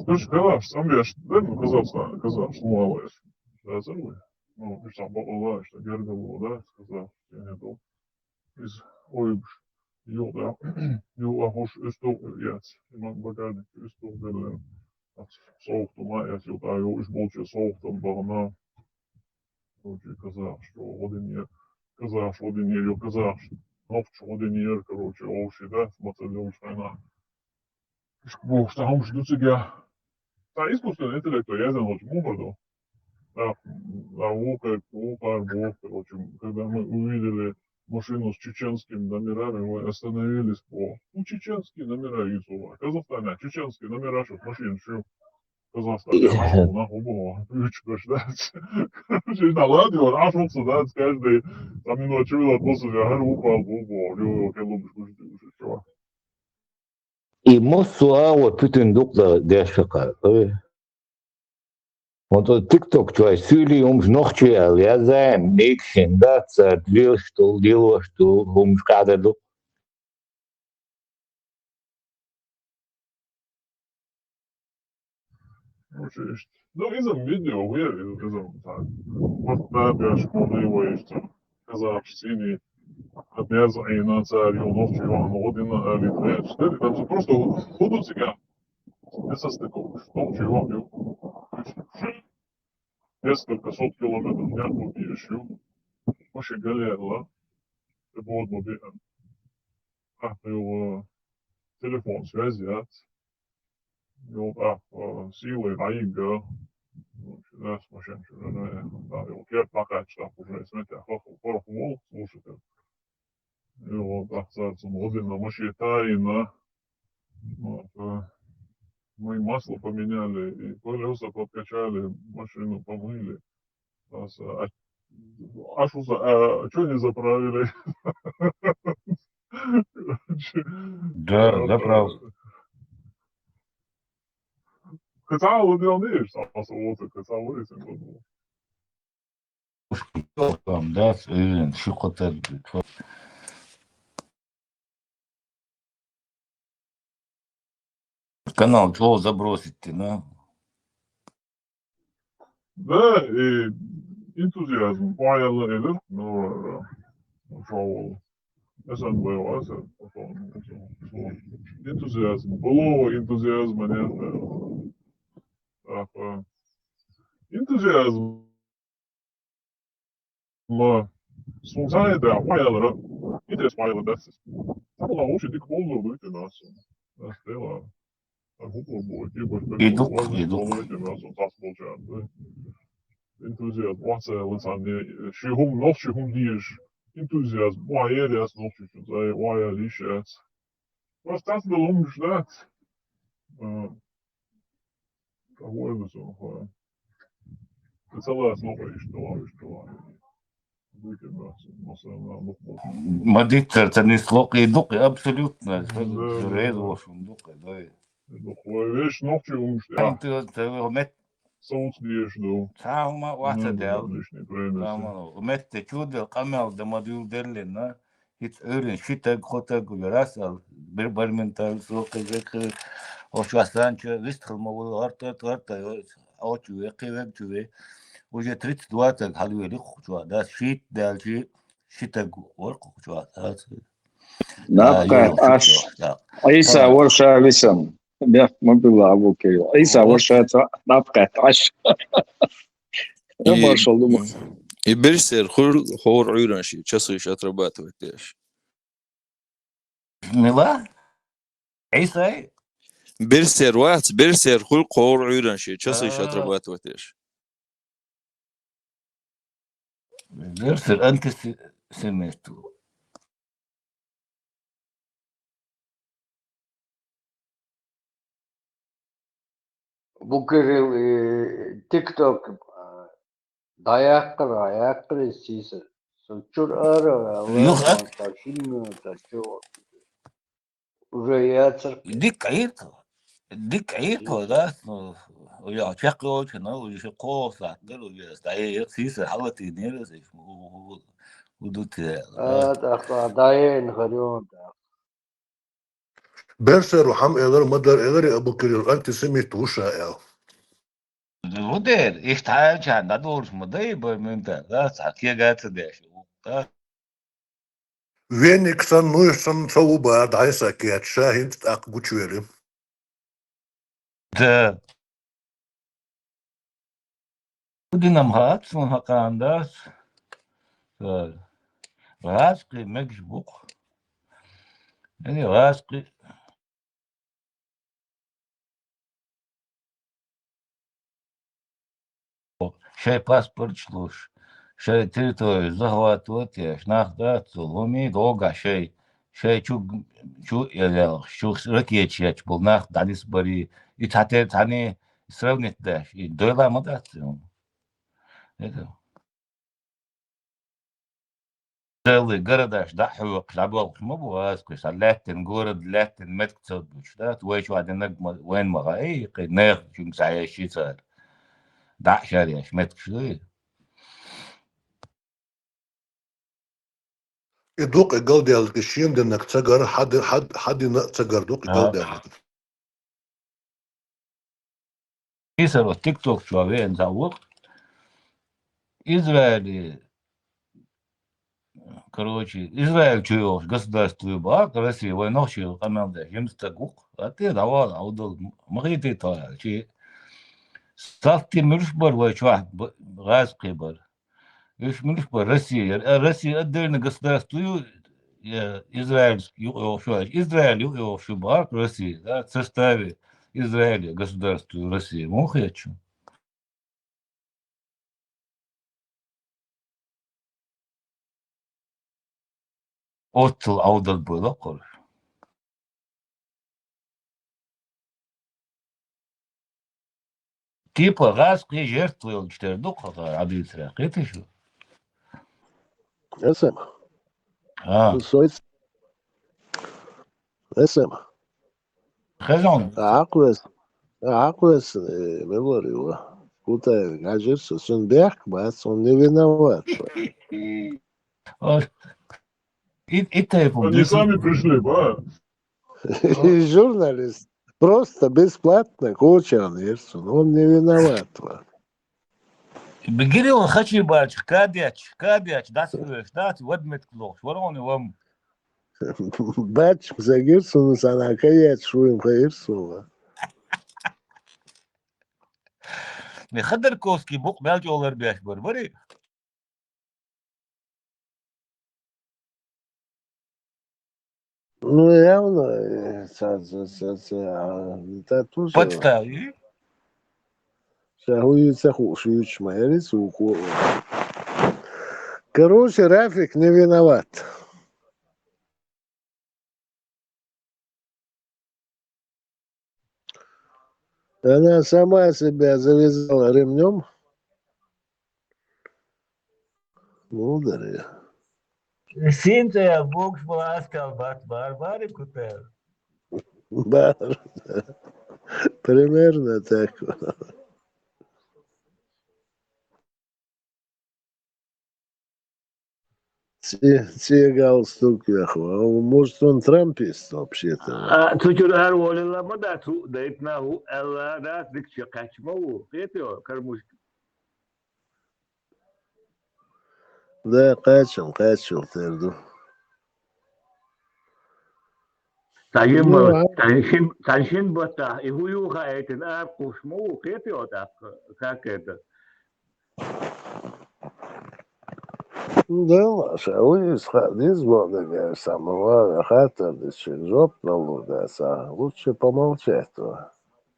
Скажи, kazаш, сам я, да, ну, Казахстан, кazаш, малаешь. Да, забыл. Ну, ты сам была, что Гергалу, да, сказал, я не был. Из Ойбш. Yolda hoş üstü yat. İman bakardık üstü böyle soğuktu mājās, jo tā jau izbolčie soğuktam bağına. Короче, казах, что один ее казах, новчу один ее, короче, овши, да, смотрели ушайна. Бог, что он ждут себя. Да, искусственный интеллект, я знаю, очень мудрый. Да, Бог, короче, когда мы увидели машину с чеченскими номерами, мы остановились по чеченские номера Юсула. Казахстана, чеченские номера, что машин, что Казахстане, нахуй было, ключ, да. Короче, на радио, нашелся, да, с каждой, там не ночевал, после я упал, его, я лучше, чувак. И моссуа вот bütün doktor derşaka. Want op TikTok twee jullie om nog te ja zijn niks en dat deelstoel om schade doen. Ну, изом видео, изом, так. Вот, да, я школы его есть, казах, синий, опять и на царь, ночь, Иван Родина, Литве, 4, там же просто ходят себя, без состыков, ночь, Иван, несколько сот километров, я тут ищу, вообще галерла, это будет мобильно, его телефон связи, его силы, наига, да, смущенчик, да, его кер плакать, что уже, смотрите, хохол, слушайте. И вот, официально, Родина Машитаина. Вот, мы масло поменяли, и колеса подкачали, машину помыли. А что не заправили? Да, заправ. Хотя вот я не вот хотя вот Там, да, шухота. Канал чего забросить ты, да? да, и энтузиазм понял или, ну, шоу. СНБ, энтузиазм. Былого энтузиазма нет. Так, энтузиазм. Сумсай, да, понял, интерес понял, да. Там лучше дик полную выйти нас. Стела. Иду. Энтузиазм. Шигум, nog шигум диеш. Энтузиазм. Моя ряс, nog чуть-чуть. Моя лишец. Was das de longs dat? Какой бы сон, это целая основа и что. Выкидываться, но все равно. Мадиттер, це не слог і дух, абсолютно. Да. Зрезво, дух, да. Вещь ногти умштя. Це мет Соус диеш, да. саума ватадел. Отличный премис. Мет чудо камел да модул дерлен, hiç öğren şite kota gurasal bir barmental soğuk o şu aslan ki vistılma bu arta o çuve kıvem çuve уже 32 так halveli kuçua da şit delci şite or kuçua da نبقى عش عيسى ورشة لسم ما بالله أبوك عيسى ورشة نبقى عش ما شاء الله. И берсер хор уйранши, часы еще отрабатывать дальше. Нела? Исай? Берсер хор уйранши, часы еще отрабатывать дальше. Берсер антисеместу. Bukiril TikTok dayak sisi. Suçur ara Yok, taşınmıyor çok. Уже ديك عيرته ده ويا شكله كنا ويش قوسا قالوا يا استعي سيسه حالتي نيرس ودوت dayen gariyon da. Berser و حم إيغر مدر إيغر أبو كرير أنتسيميت وشائع. ودير اشتعال كان دادورش مضي برمنتا ده ساكيا جات داش وين كسان نويسان صوبا دعيسا كيات شاهد تاق بوشويري. ده ودينام هات سون هكانداس راسقي مجبوق يعني راسقي شاي паспорт шлуш شاي территорию захватывать шнахдат ломи долго шай чу ялял шу ракетчач был нах данис бари и тане сравнить даш и дойлама это целый городаш да ху лабал мабуас кус латин город латин меткцод буч да твой чу аденак وين мага нэх чум саяшица да шаряш меткшуй يدوق إقال ديالك الشين دينك تسجر حد تسجر دوق إقال ديالك. Писаров TikTok человек зовут Израиль, короче, Израиль чуешь государство бак, Россия войну чуешь команда, жемстагук, а ты давал аудал, махиты то, чи ставки мюршбар вайчва газ кибар, иш мюршбар Россия отдельно государство Израиль бак Россия, да, в составе Израиля государства России, мухачу. Otl audal bulakor. Типа газ при жертвовал 4 духа, абитра. Это что? اسم А, سويت اسم хазон. عقوس ميموري Кута кажется, он бяхбац, он не виноват. Это Они сами пришли, ба? И журналист просто бесплатно кучер Нильсон, он не виноват. بقريون خشي باش كابياتش داس دات ودمت كلوش وروني وام Бач, за Гирсона sana каять шуем Гирсона. خدر كوسكي بوق بيالج اولر بياش بربري Ну, явно, это тоже... подстави. Шагуется хушич, моя суку. Короче, Рафик не виноват. Она сама себя завязала ремнем. Мудрая. Синта я бог спаскал барбари кутер. Бар. Примерно так. Те галстук яху. Может, он трампист вообще-то. تجر هر ولی لما ده تو دیت نه هو الا ده دیک چه قچمه و قیتی ها کرموش Да, качал терду. تایم تنشین بطه ایهویو خواهیتن اب قشمه و قیتی ها ده که Да, Маша, вы сходи с Бога, самого хата, жоп налудаса. Лучше помолчать.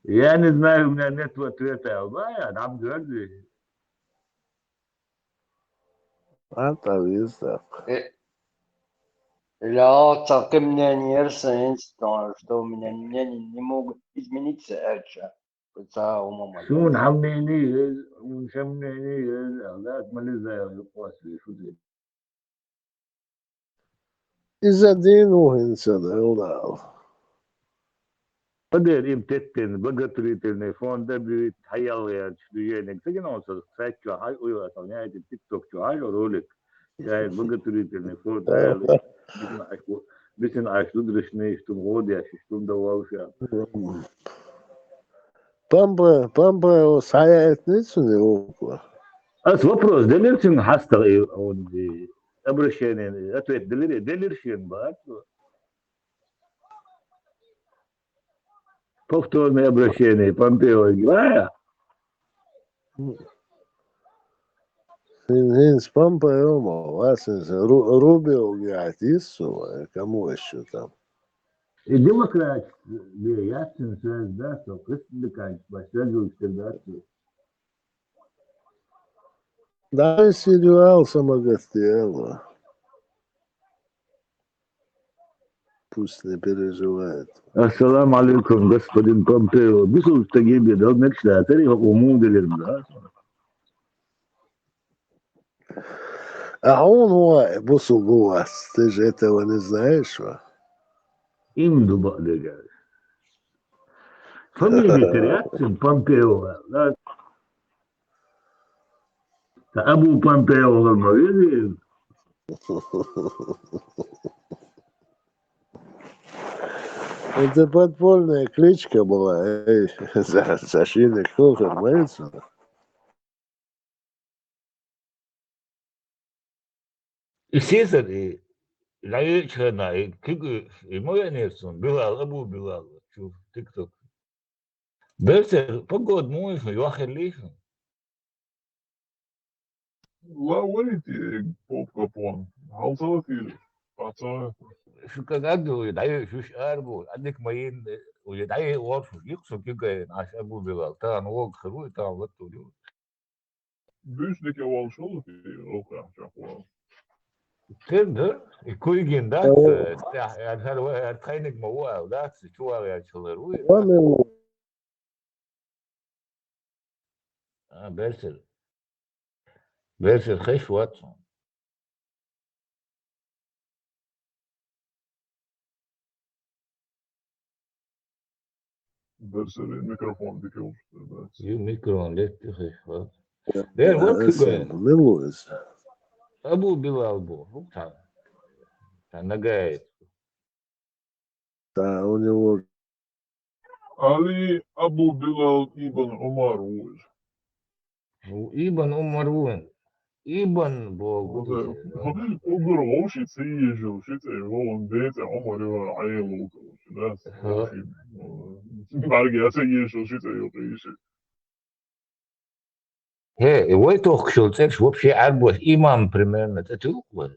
يعني знаю, у меня нет ответа. Да, нам говорили. А то визда. Là, так мнение институт, что у меня мнения не могут измениться, это شون عمنيني وشمنيني لا مالي يقاسي شو زي Из-за дину инсана. قدر يمتتن بقطريتن فون دبريت حيالي شدينك تجينا وصل سايتشو هاي ويا صناعة التيك توك شو هاي رولك يعني بقطريتن فون حيالي بسن عاش تدرسني شتم غودي شتم دواوشا Пампа саяет ницу не около. أس вопрос دليرشين حاستا он обращение ответ дилершин бат повторное обращение Помпео говоря Хинс пампа ема, васенс, Рубио гать иссу, кому еще там. и демократ ясен связь да что крестникам последует всегда Да, сериал самогостело. Пусть не переживает. Ассаламу алейкум господин Помпео бисул тагиби должны кстати умудрен да А он уай, бусугуас, ты же этого не знаешь, ва? им дуба лега фамилия теряцин Помпео да Абу Помпео говорили Это подпольная кличка была, эй, за шиник хохер, понимаете? Сизер لا يشهد كيكو مويا نيرسون بلال ابو بلال شوف تيك توك بيرسل فقد مويش يواخر ليش لا ويتي بوب كابون هل في قطع شو كان عنده يدعي شوش اربو عندك ماين ويدعي ورشو يقصد كيكو عاش ابو بلال طبعا هو خروي طبعا وقته بيش ديك أول شغل في روكا شاكوا تقدر يكويجين ذات يعني هذا تخينك موال ذات شو يا شلروي بيرسل خيش واتسون بس الميكروفون بيكوش بس يو ميكرون ليت خيش وات دير ورك Милуется. ابو بلال بو انا قاعد Да, у него علي أبو بلال ابن عمر وش وإيبن عمر وين إيبن بو وقروا شي تسيجوا شي تسيجوا بيت عمر عيل وش بعرق يا سيجوا شي تسيجوا شي هي ويتوخ شولتش вообще арбос имам примерно это уклад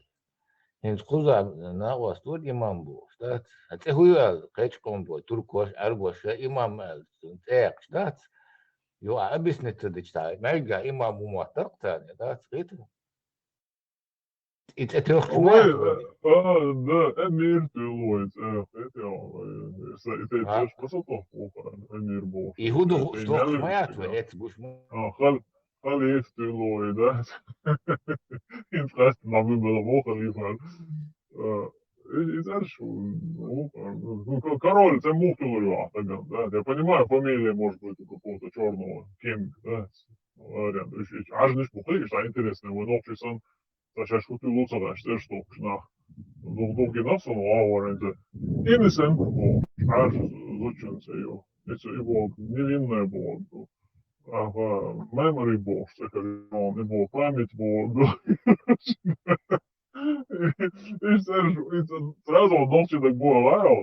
Hens kuzar nağwas tur imam bu. Stat. Ate huya kaç kombo turkos argos imam tek stat. Yo abis net sta. Merga imam bu muhtak ta da skit. It etoch والله ده أمير تلويت это też посотов أمير بوش Ihudu stoch smayat ve et bush mu. خليف تلويت ده ينفعش ما بيبقى مو خليفة знаешь, король, это мух да, я понимаю, фамилия может быть у какого-то черного, Кинг, да, вариант, ажниш пухлиш, а интересно, вы ночью сам, сашаш куту луца, да, что шнах, долги насу, а вариант, имисен, аж зучин сею, это его невинное было, memory box, не было память была, сразу он ночью так было лаял,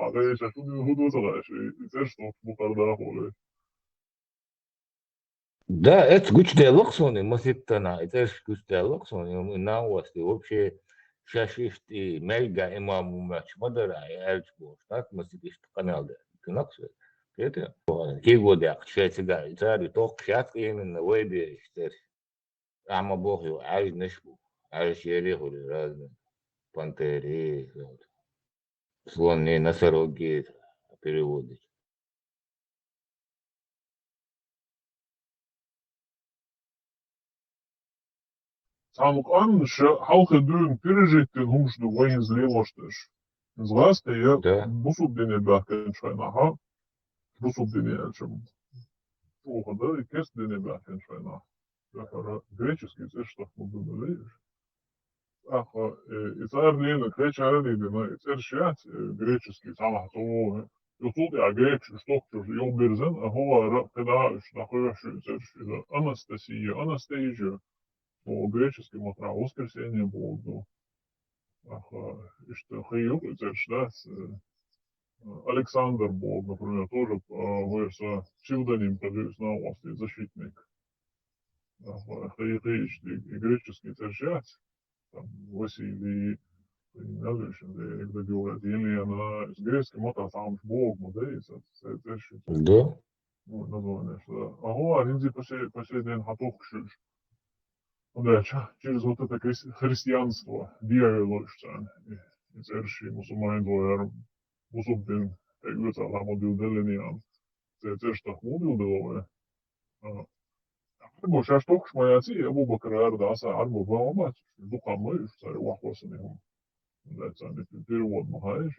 а ты сейчас худу знаешь, и ты что, бухарда хули. Да, это гуч делоксон, моситтана, это гуч делоксон, науасти вообще шашишти мельга имаму мач мадара эльчбо, так моситишт канал да, кнакс. Это кигода шайцга, цари ток шат именно вейде штер. Ама бохю, ай нешбу, ай шери хули разные. Пантери, слоны, носороги переводить. Самuk anders, halge dun пережитен humš du vajins lielosteš. Zlaste je, busubdini bāken švainā, ha? Busubdini elčam. Плохо, да, и кестдини bāken švainā. Греческий, это что, мы думали, Ах, и царь Лена, креча Алидина, и царь Шиат, греческий, самых того, и тут я грек, что хочу, я берзен, а гова, когда находишься, царь Анастасия, Анастасия, по-гречески, матра, воскресенье было, ах, и что Хаюк, и царь Шиат, Александр был, например, тоже, вырос псевдоним, который знал вас, защитник. Хаюк, и греческий царь Шиат, там, Василий, когда говорят, Елена, с грецким это сам Бог, это еще Да. название, что ага, они последний хаток шиш. Да, через вот это христианство, диалогичен, и церши, мусульман двоер, мусульман, как говорится, модил делениан, это что, модил деловое. Arbo šās tukšs mājāci, Abu Bakr ārdās, Arbo vēlamāt, dukā mūžu, cari вопросами. Да, это перевод Махаиш.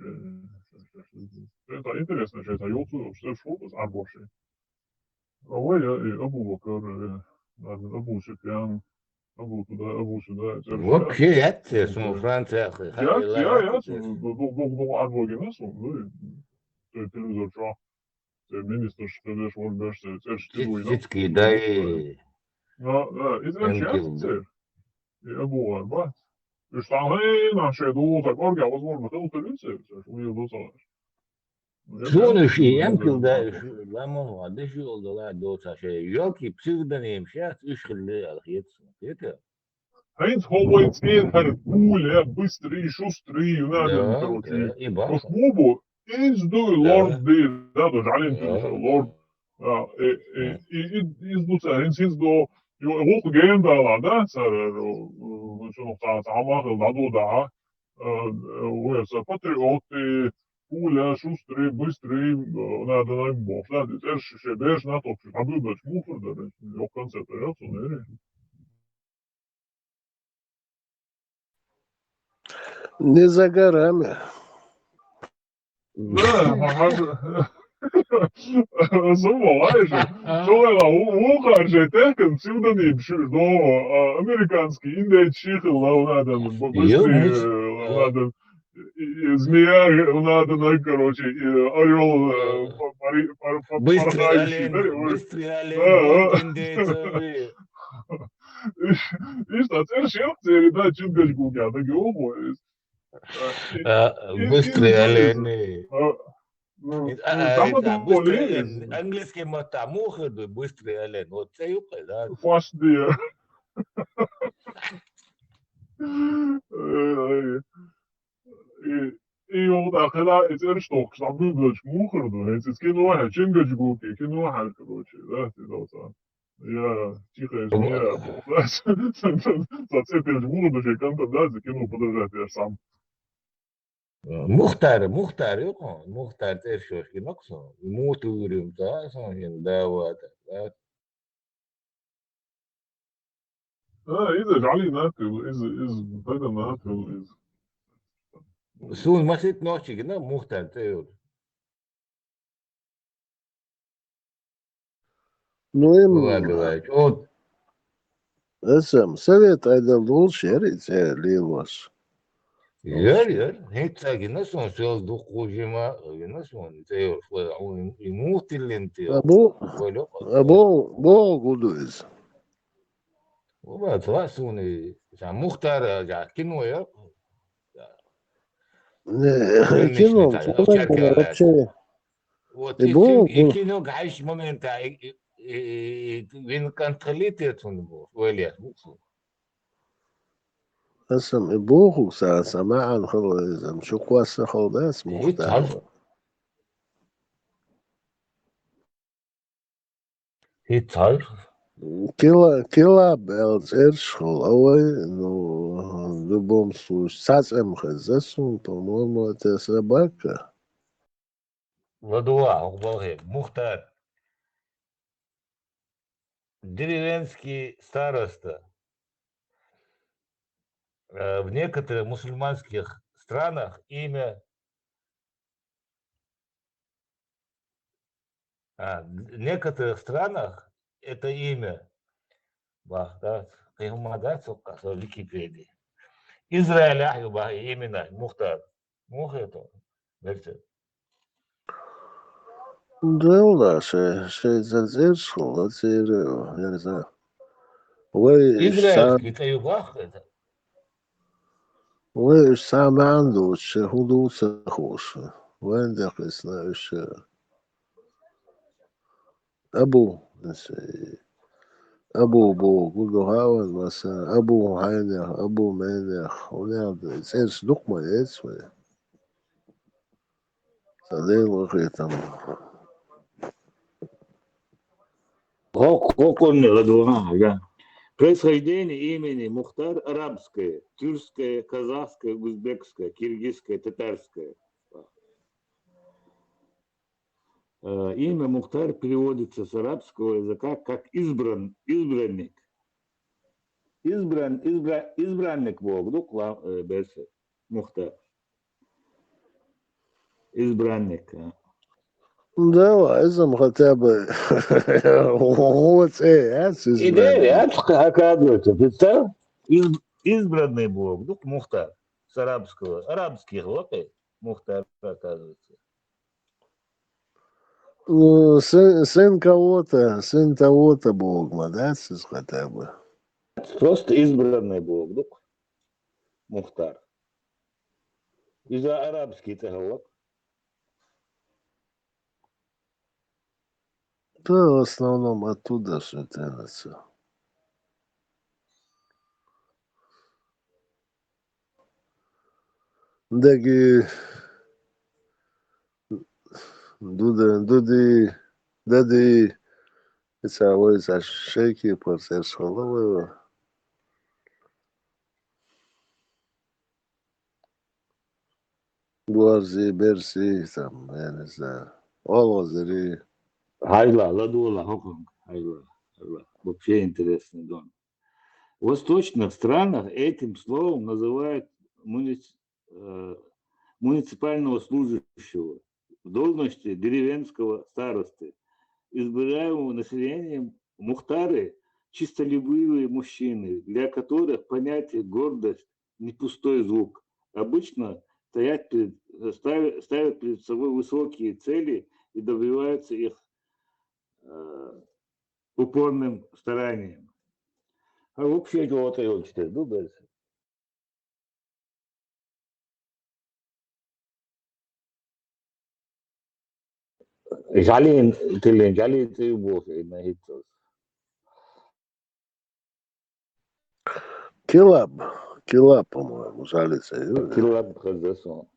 Это интересно, что это YouTube, что фото Арбоши. А вы, Абу Бакр, Абу Суфьян, Абу туда, Абу сюда. Вообще, это, с Франция, Я, до Арбо Генесу, телевизор, что, министр, что здесь, может быть, это штилуй. Сицкий, да, и... Да, и это и Абу Арбат. И что она шеду так орга, возможно, это утилиция, у нее досалаш. Sonuç Emkil'de lamon vardı, şu oldular doğsa şey yok ki pseudonim şahs üç yıllık alhiyetsın. Yeter. Heinz Howard her более быстрый, шустрый, надо, короче. По-моему, издуй лорд дей, да, даже ален лорд. И издуца, Heinz до يغوق جيم دا دا سر شنو تعمق العدو دا ويس باتريوتي ولا شوستري بوستري ونادا نايم بوفلا دي ترش شبيش ناتو في حبيبة شموفر دا يوكان سيطريات ونيري Не за горами. Да, Сумалайже, шола ухарже текен сюдани до американский индей чихл надо быстрее надо змея надо короче орел Быстрый порхающий олень, индейцевый. И что теперь шерцы да чунгаш гугя да геобо Быстрый олень. там Быстрый олень. Английский мотамуха, быстрый олень. Вот это юпа, да. Фаш dia. И вот когда эти что, чтобы быть мухорду, эти скину واحد чингаж гуки, кину واحد короче, да, ты должен. Я тихо змея, зацепил мухорду, что канта да, закинул подождать, я сам. Muhtar yok mu? Muhtar terşiyor ki nakso. Muhturum da sonra davada. إذا جعلي ناكل إذا بدنا ناكل إذا Sun masit noći gina muhtar teo. المهم Говорить. Вот اسم совет айдалдул шерите лилос. yer. Hiç gina son söz dokujima gina son teo. Muhtilin teo. Abo гудуиз. Вот вас он за muhtar ya kino ya. Кино, вообще. Вот Ибо кино гаиш момента вин контролирует он был. Валер. اسم ابوه سماعا خلص شو قواسه خلص مختار Hiç hayır. كلا بألزيرش خلوي ну в любом случае сацем хазесун по-моему это собака Ладуа, Углахе, Мухтар. Деревенский староста. В некоторых мусульманских странах имя в некоторых странах это имя Бахтат, Каймадат, в Википедии. Израиль, именно Мухтар. Мухтар. да ладно шей зазерш خلاص я не знаю вы Израильский, это Юбах, это. вы сам عنده شهود خوش وين دخل اسمه أبو بو قول له هاون مثلا أبو هينخ أبو مينخ ونعم سيرس لقمة يسوي صديق وخيتم Хокон Ладуага. Происхождение имени Мухтар арабское, тюркское, казахское, узбекское, киргизское, татарское. Имя Мухтар переводится с арабского языка как избранник. Избранник Бог, берсе, Мухтар. Избранник. Да, إذا хотя бы вот Идея, оказывается, представь, избранный Бог, Мухтар, с арабского, арабских лопей, Мухтар, оказывается. Ну, сын того-то Бог, да, хотя бы. Просто избранный Бог, Мухтар. Из-за арабских того. Да, в основном оттуда все тянется. Даги Дуди It's a shaky process. Головою. Гвозди, берси, там, я не знаю. Олозери. Хайла, ладула, хоконг, хайла, хайла. Вообще интересный дом. В восточных странах этим словом называют муниципального служащего в должности деревенского старосты, избираемого населением мухтары, чистолюбивые мужчины, для которых понятие гордость не пустой звук. Обычно ставят перед собой высокие цели и добиваются их упорным старанием. А вообще чего-то его читать, думаешь? Жалин, ты его на хитос. Килаб, по-моему, жалится. Килаб Хазасон.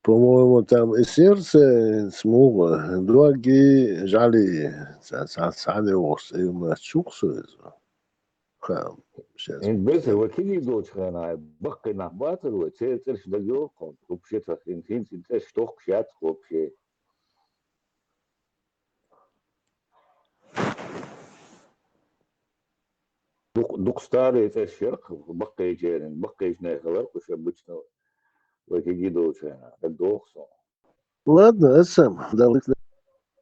По-моему, там и сердце смугло, ноги жали, сами осы, и мы чуксуется. Сейчас. Инбесы, вот и не дочь хана, бахкой нахватывают, церковь дает, вообще-то, что кшат вообще. Дух старый, это шерх, бахкой черен, бахкой шнехалар, куш обычно, вот и не дочь хана, это дохсон. Ладно, это сам,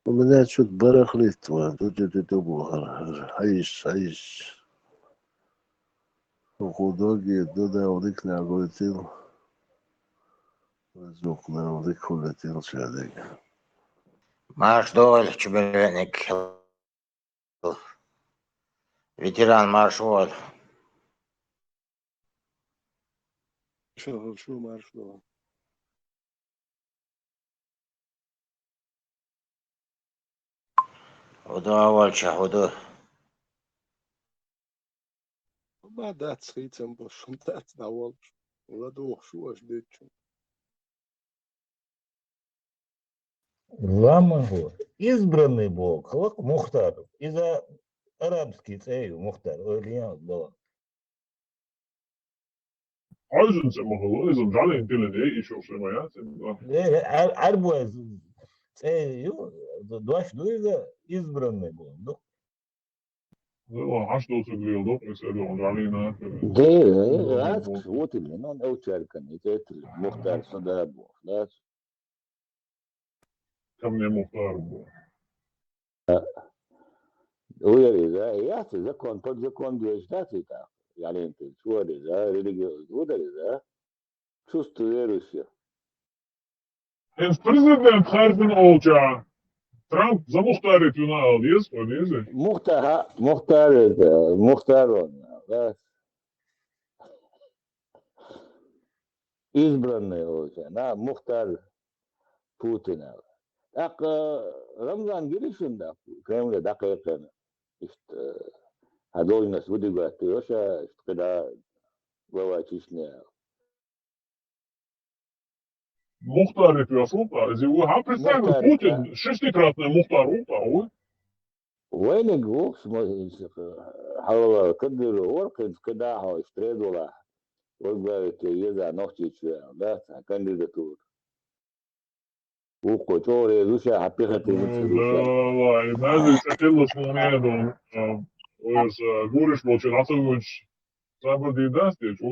у меня что-то барахлит, тут это было, аиш. Худоги, туда вдык на улетел. Звук на вдык улетел человек. Марш доль, чуберник. Ветеран марш воль. Что маршнуло? Худо, вольча, худо. Бадат схитам бошунтат на волч. Ладух шуаш бечу. Ламагу, избранный бог, Мухтар, из-за арабский цей Мухтар, была. Ayrıca mahallonizm жалин dilinde iş oluşturmaya. Арбуаз цей, дуаш дуйга избранный бог. Haş dostu gülüyordu. Mesela жалина. Да, вот именно, он аучаркан, это Мухтар Сандарабов, да. Kamne muhtar bu. ويرجع يعطي закон, подзакон действует так. يعني انت شو رجع религиозный, вот рجع чувство верующих. Ens prezident Hardin olacağı. Trump za muhtar ettiğini alıyoruz. Öyle Мухтар он, да. Избранный очень, да, Мухтар Путина. Так Рамзан Гиришин, Кремль, да, конечно, должность выдвигать, Йоша, когда глава Чечни. muhtar yapıyorsun da. Ha представил Путин шестикратный muhtar oldu. وين الجوكس حول كدر ورقد كده هو اشتريد ولا وقالت يزع نوتي شوية لا كانديداتور وقو توري دوشا حقيقة Давай, надо хотелось моментом. Говоришь, что Натальевич Sabadi дасти, что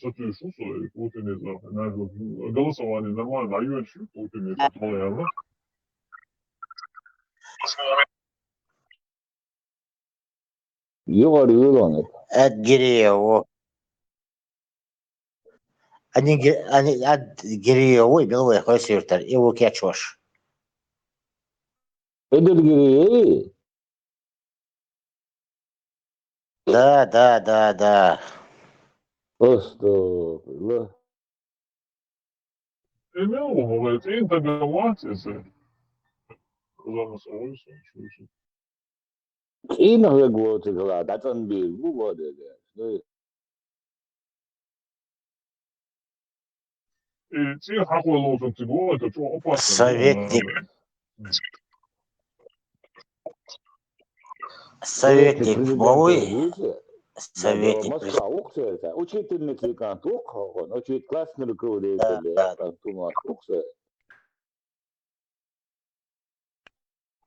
сотни шусо и Путин из голосование нормально, а юань ши Путин из Малайза. يغر يلون Адгиреево. Они Адгиреево и Беловой хойсиртар. И Лукячош. إدر جري Да. أستغفر الله Имел, говорит, интеграция. Сказал свой, слушай. إيه نهجو تكلا داتن بي بو ده И те хахуэлло тиго, это что опасно. Советник. Советник Советник главы. президента. Советник. Москва уксуется. Учительница кантук, он учит классный руководитель кантума уксуется.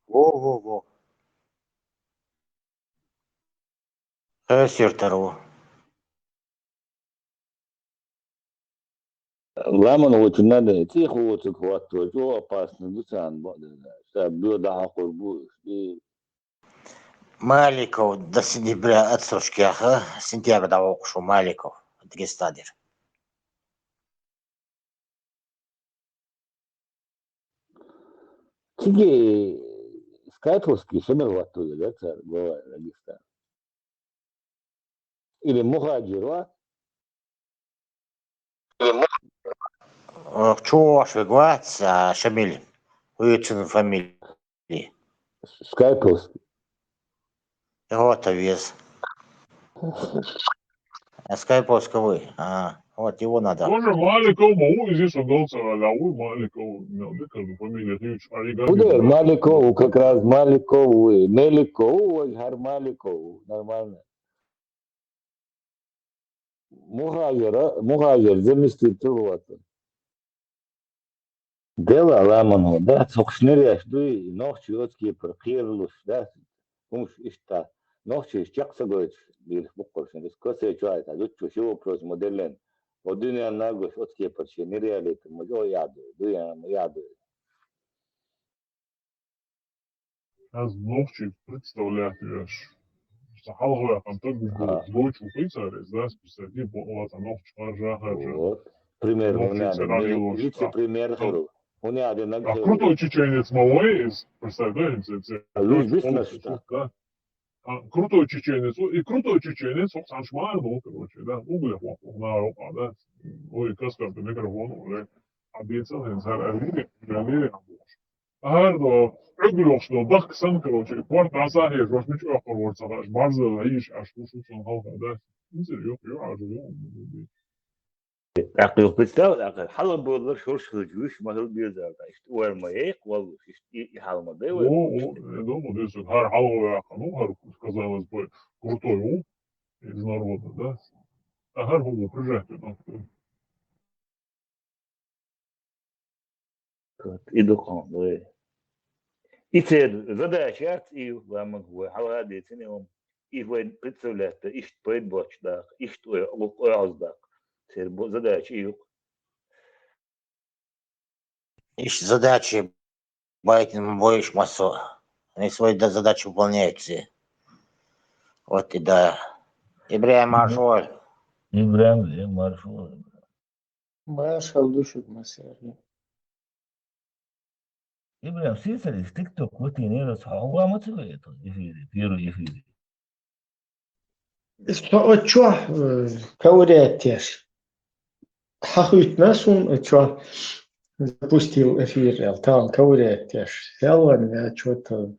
Во. Сиртеру. Ламан очень надо, тихо вот хватает, что опасно, дусан, блюда хакурбу. Маликов до сентября отсрочки, ага. Сентябрьда оқышу Маликов. Дагестадер. Тиге скайповский шемер ватуя, да, царь, глава Дагестана. Или мухаджир, а? Чуваш вигваться, Шамиль. Уютен фамилии. Скайповский. Вот вес. А Скайповска вы. Вот его надо. Тоже Маликов, могу здесь удался, Лаву Маликов, как фамилия, Куда Маликов, как раз Маликов, Меликов, Гар Маликов, нормально. Мухаджир, заместитель вот. Дела Ламану, да, сохшнеряш, дуй, ночь йодские прохирлуш, да, помощь ишта, ночь чакса говорит, бир буккоршн, дискуссия чуайта, лучше всего вопрос модерлен, одуня нагош, отские парчи, нереалит, мужо яду, дуя яду. Аз ночи представлять, веш. Сахалгоя контакт дойч упицарез, да, списати болата ночь харжа. Вот, пример, вице-премьер Херу. А крутой чеченец Малайс, представляете, крутой чеченец, и крутой чеченец, Саншмар был, короче, да, углев на Европа, да, ой, каскарты микрофон, объяснил, Аргули, Арду, Углевшно, Дахсан, короче, кварт Азахи, Росмич Ахорвард, Сараш, Барза, Аиш, Ашкушусан, Халка, да, интересно, Акыл представил, акыл хала было шурш хылжуш махыл бирза, işte уэрмае квал и халма да. Я думаю, здесь Хар Халова, ну, казалось бы, крутой ум из народа, да, а Хар Халова прижатый, И духон, да. И цель, задача, и вам могу, хала детям, и вы представляете, и что это боч, да, и что оздак. Цель, задача, и Ищ задачи Байден боишь массу. Они свои задачи выполняют все. Вот и да. Ибраим Маршаль. Ибраим Маршаль. Маршал душит мастерли. Ибраим сисали в ТикТок, вот и не раз, а у вас это эфире, первый эфир. От чё каурятеш? Хахует насун, чё запустил эфир, там каурятеш. Ялван, что-то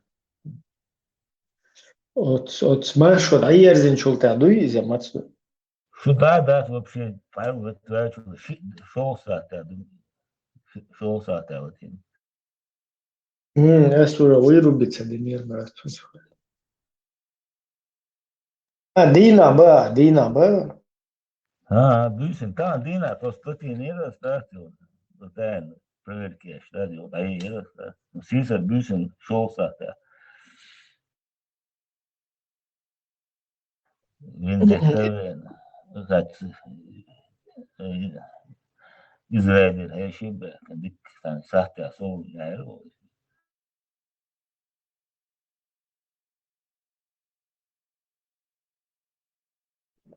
от смешот, а ерзин чулта дуй замацу. Сюда, да, вообще, файл вытворяется, шоу сата, вот им. Я сура вырубится, примерно. Дина ба. Дюсен, там Дина, то что ты не расстартил, вот это проверки, что делать, а я расстартил. Сиса, Дюсен, шоу сата. Виндектовен, как Израиль, я еще бы, когда сата, особо не аэро.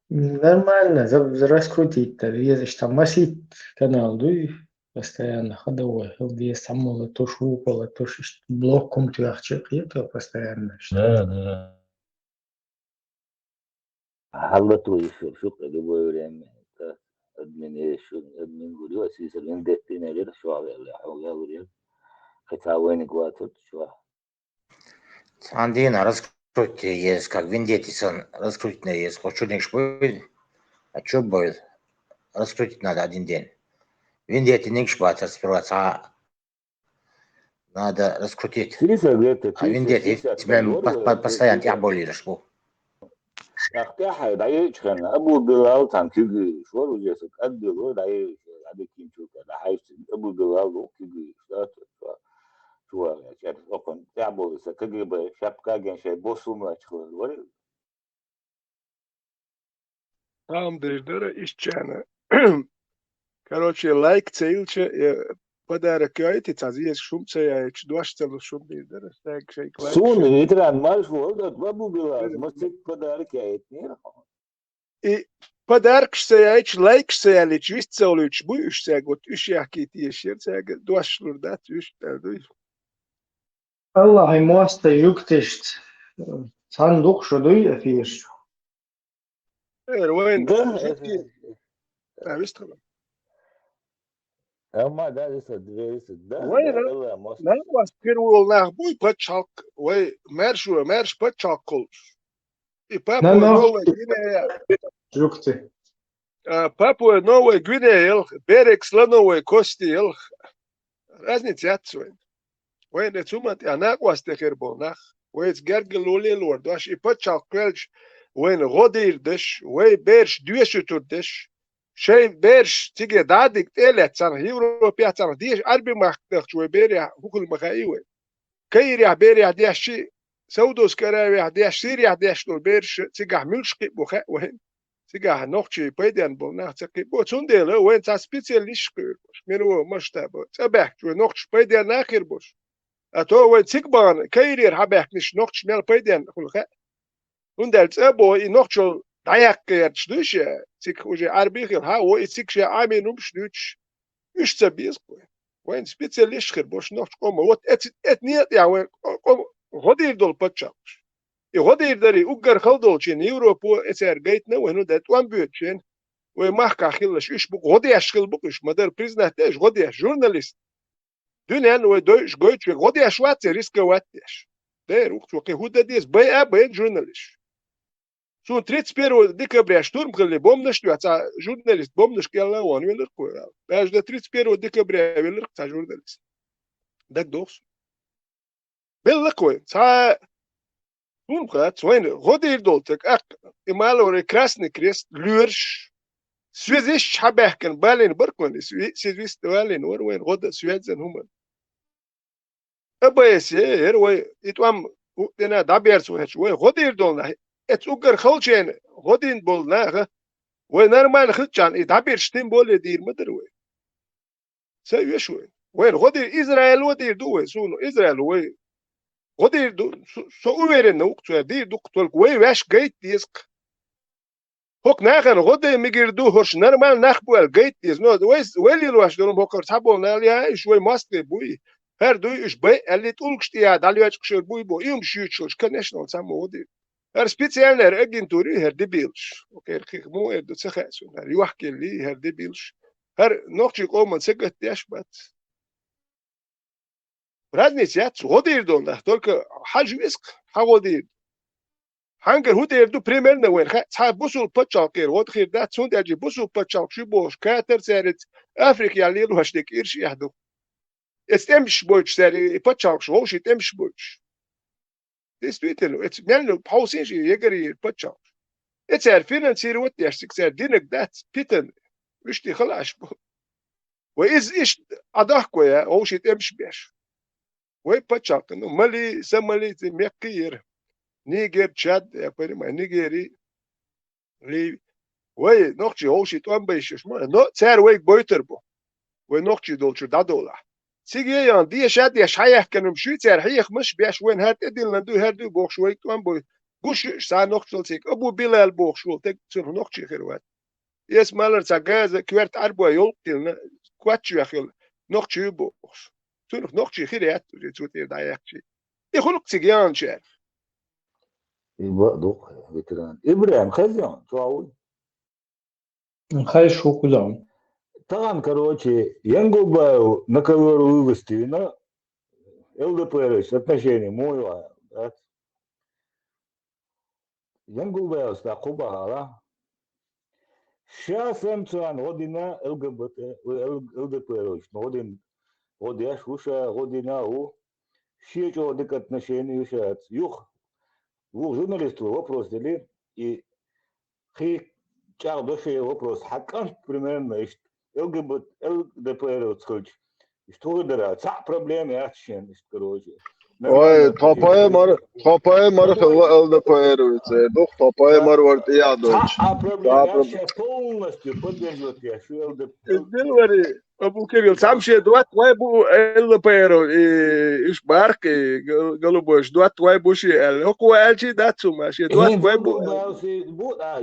Нормально, раскрутить-то. Если там масить канал, дуй постоянно ходовой. Где самого то шукала, то блоком тяхчек, это постоянно. Да. Халату еще, шукра, любое время. админ говорил, сиса вендетти нелер, шо говорил. Хотя войны гватут, шо. Андина, раскрутите есть, как вендетисон, раскрутить есть. Хочу не шпыль, а что будет? Раскрутить надо один день. Виндети нигшбата сперва надо раскрутить. Сириса говорит, А виндети тебя постоянно тяболируешь. اختها دعيش كان ابو بلال كان كيجي شو رو جالس تقدر دعيش هذا كين شو كذا عايش ابو بلال لو كيجي شو يعني رقم تعبوا سكجي بشبكة جن شيء بوسو ما تقول ولا Там дырдыра исчана. Короче, лайк цейлче подарок эти цази шумче я чудвашцел шум дырдыра. Так шей клайк. سون يتران مال شو ده ابو بلال ما تك подарок я это И подарок стоять, лайк стоять, висцелуч, будешь вот ища какие-то еще, дуашлур, да, والله مواسطة يكتشت صندوق شو دوي فيش وين ده عرفت خلاص اما ده لسه ده وين لا واستير والله بوي بتشاك وي مارش بتشاكلش и Папуа Новая Гвинея يكتي Папуа Новая Гвинея берег слоновой кости разница отсюда وين تسمت أنا واستخير بونخ وين تجرجلولي الورد واش يبتشاكلش وين غدير دش وين بيرش دويشتور دش شيء بيرش تيجي دادك تلت سنة يوروبيا سنة ديش أربع مختلف شوي بيريا وكل مخايوه كيريا بيريا ديش شيء سودوس كراوي ديش سيريا ديش دول بيرش تيجي ملشقي بخاء وين تيجي نوختي بيدن بولنا تيجي بوتشونديل وين تاسبيتياليش كيرش منو مش تابو تبعك شوي نوختي بيدن آخر بوش أتو وين تيجبان كيرير حبك مش نوختي مال بيدن كل خاء وندل تابو نوختي دايك يرتشدوش تيك وجه عربي ها هو يتيكشي عامي نمش دوتش مش تبيز وين سبيتياليش خير باش نوش قوم وات اتنيت يا وين قوم غدير دول باتشاش غدير داري اوغر خلدول شين يوروبو اسر جيتنا وين دات وان بيوتشين وين ماخكا خيلش ايش بو غدي اشخل بوش مدار بريزناتيش غدي جورناليست دونان و دوش جويتش غدي اشوات ريسك واتش دير وقت وقي هو ديس باي جورناليست شو 31 دекабря штурм кылды бомнаш ата журналист бомнаш келла он велер коя даже до 31 декабря велер та журналист так дос велер коя та штурм кат войн годир долтак ак ималоре красный крест люрш связиш хабахкен балин баркон связис балин войн года связен хуман абасе эрвой итвам дена даберс вой годир долна اتوقر خلچين غدين بولناغ ونرمال خلچان ادابير شتين بول دير مدروي سوي شوي وين غدير اسرائيل ودير دو سونو اسرائيل وي غدير دو سو ويرن وقت دير دو قتل وي واش جيت ديسك هوك ناخن غدي ميغير دو هوش نرمال نخبول جيت ديس نو ويس ويلي واش دون بوكر تابول ناليا شوي ماست بوي هر دو اش بي اللي تولكشتيا داليوچ كشور بوي بو يوم شيوچ كنشنال سامو ودير هر سبيتيالنر اجنتوري هر ديبيلش اوكي خيخ مو ادو تسخاسون هر يوحكي لي هر ديبيلش هر نوختي قومن سكت ديشبات разницят غدير دون только حاج ويسك حغدير هانجر هو دير دو بريميرنا وين خا بوسول باتشاكير ود خير دا تسون داجي بوسول باتشاك شي بوش كاتر سارت افريقيا ليلو هاشدك ايرش يحدو استمش بوش ساري باتشاك شو شي تمش بوش Действительно, это реально паусинжи егери пачал. Это финансирует ящик, это денег дать питан. Вишти халаш. وإيش أضحكوا أو شيء تمش بيش. ويبتشاك إنه مالي سمالي ميكير نيجر تشاد يا بريما نيجري لي وي نوختي أو شيء تام بيشش ما نو سعر ويك بويتربو ونوختي دولشو دادولا. سيجي يان دي شاد يا شايح كانوا مشي ترحيخ مش بيش وين هات ادين لندو هردو بوخ شوي توان بوي غوش سا نوختل سيك ابو بلال بوخ شو تك تر نوختي خيروات يس مالر ساغاز كويرت اربو يولتل كواتشو اخيل نوختي بوخ تر نوختي خيرات توتي دايكشي يخلق سيجيان شير يبقى دوق فيتران ابراهيم خزيان شو اقول خاي شو كلام طبعا короче Янгубаю на кого вывести на ЛДПР отношение мой Янгубаю ста куба ала Сейчас эмцан година ЛГБТ, ЛДПР, годяш уша година у щечо дек отношения сейчас. Юх, у журналисту вопрос дали и хи чардоше вопрос хакан примерно есть ЛГБТ, ЛДПР сколько. Что это? Ца проблемы ачен, короче. Ой, топая мар ЛДПР, дух топая мар вартия дочь. А проблема, я сейчас полностью поддерживаю тебя, что ЛДПР. Делари, Abu Kirill, сам ще дуат твой бу ЛДПР иш барк голубой, дуат твой буши эл. Оку элчи датсу маши, дуат твой бу.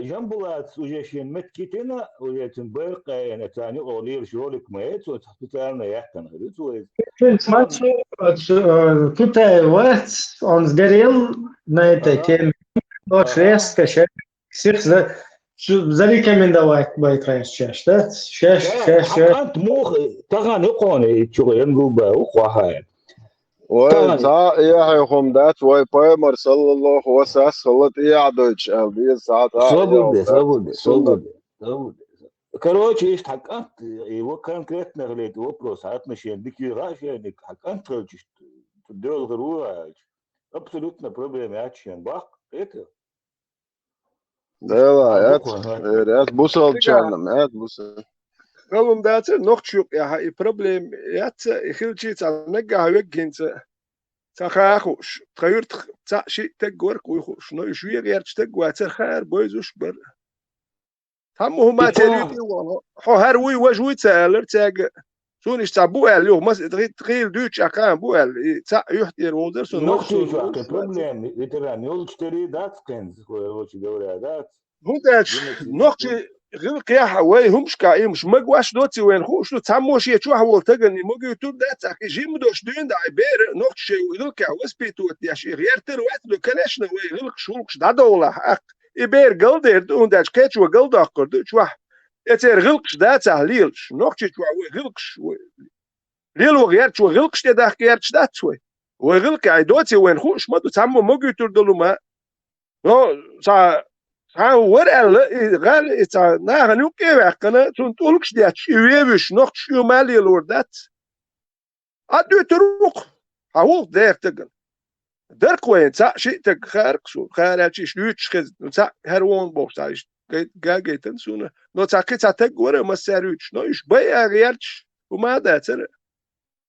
Жамбулат уже шен меткитина, уже тенберг, я тани олир шолик меет, вот специально яхтана. Тут вот он сгорел на этой теме. Вот резко, всех зарекомендовать байкаешь чаш, да? Чаш. Ант мох, таган يقوني تشوين جوبا وقواها. Ой, تا يا هم دات твой паймар саллаллаху васас салат я дочь, а без свобода. Короче, есть хакант, его конкретно говорит вопрос, отношения, дикираши, хакант, короче, делал руа, абсолютно проблемы ачен, бах, это. Да, это бусал чанам, это бусал. Galum daatse nog chuk ja i problem yatse i khilchi tsa naga wegin tsa khaakhush khayrt tsa shi tagwar ku khush no shwier yart tagwa tsa khar boyzush bar hamu huma teriti ho har wi wajwi tsaler tag sun ist bu el yo mas tkhil duch akan bu el tsa yuhtir wonder sun Nog chuk problem, veteran, yol 4 datskens, короче говоря, да. nog غير كيا واي همش كاي مش مجواش دوتي وين خو شو تسموش يشو حول تجني مجي تو ده تاكي جيم دوش دين دا بير نوت شي غير كيا وسبيتو يا شي غير تر وقت لو كلاش نو غير شولكش دا دولا حق يبير جلدر اون داش كاتشو جلدا قرد شو يتر غلقش دا تحليلش نوت شي غلقش ليل وغير شو غلقش دا كيرش دا شوي وغلق اي دوتي وين خوش ما تسمو مجي تر دلو ما نو صا ورقل قال إذا نحن كيف كنا تنتولكش ديات شويش نقط شو مالي الوردات أدو تروق هاو دير تجن در كوين تا شيء تج خارق سو خارج شيء شلوتش خز تا هرون بوش تاش جاجيتن سونا نو تا كيتا تج ورا ما سيروتش نو إيش بيا غيرش وما ده ترى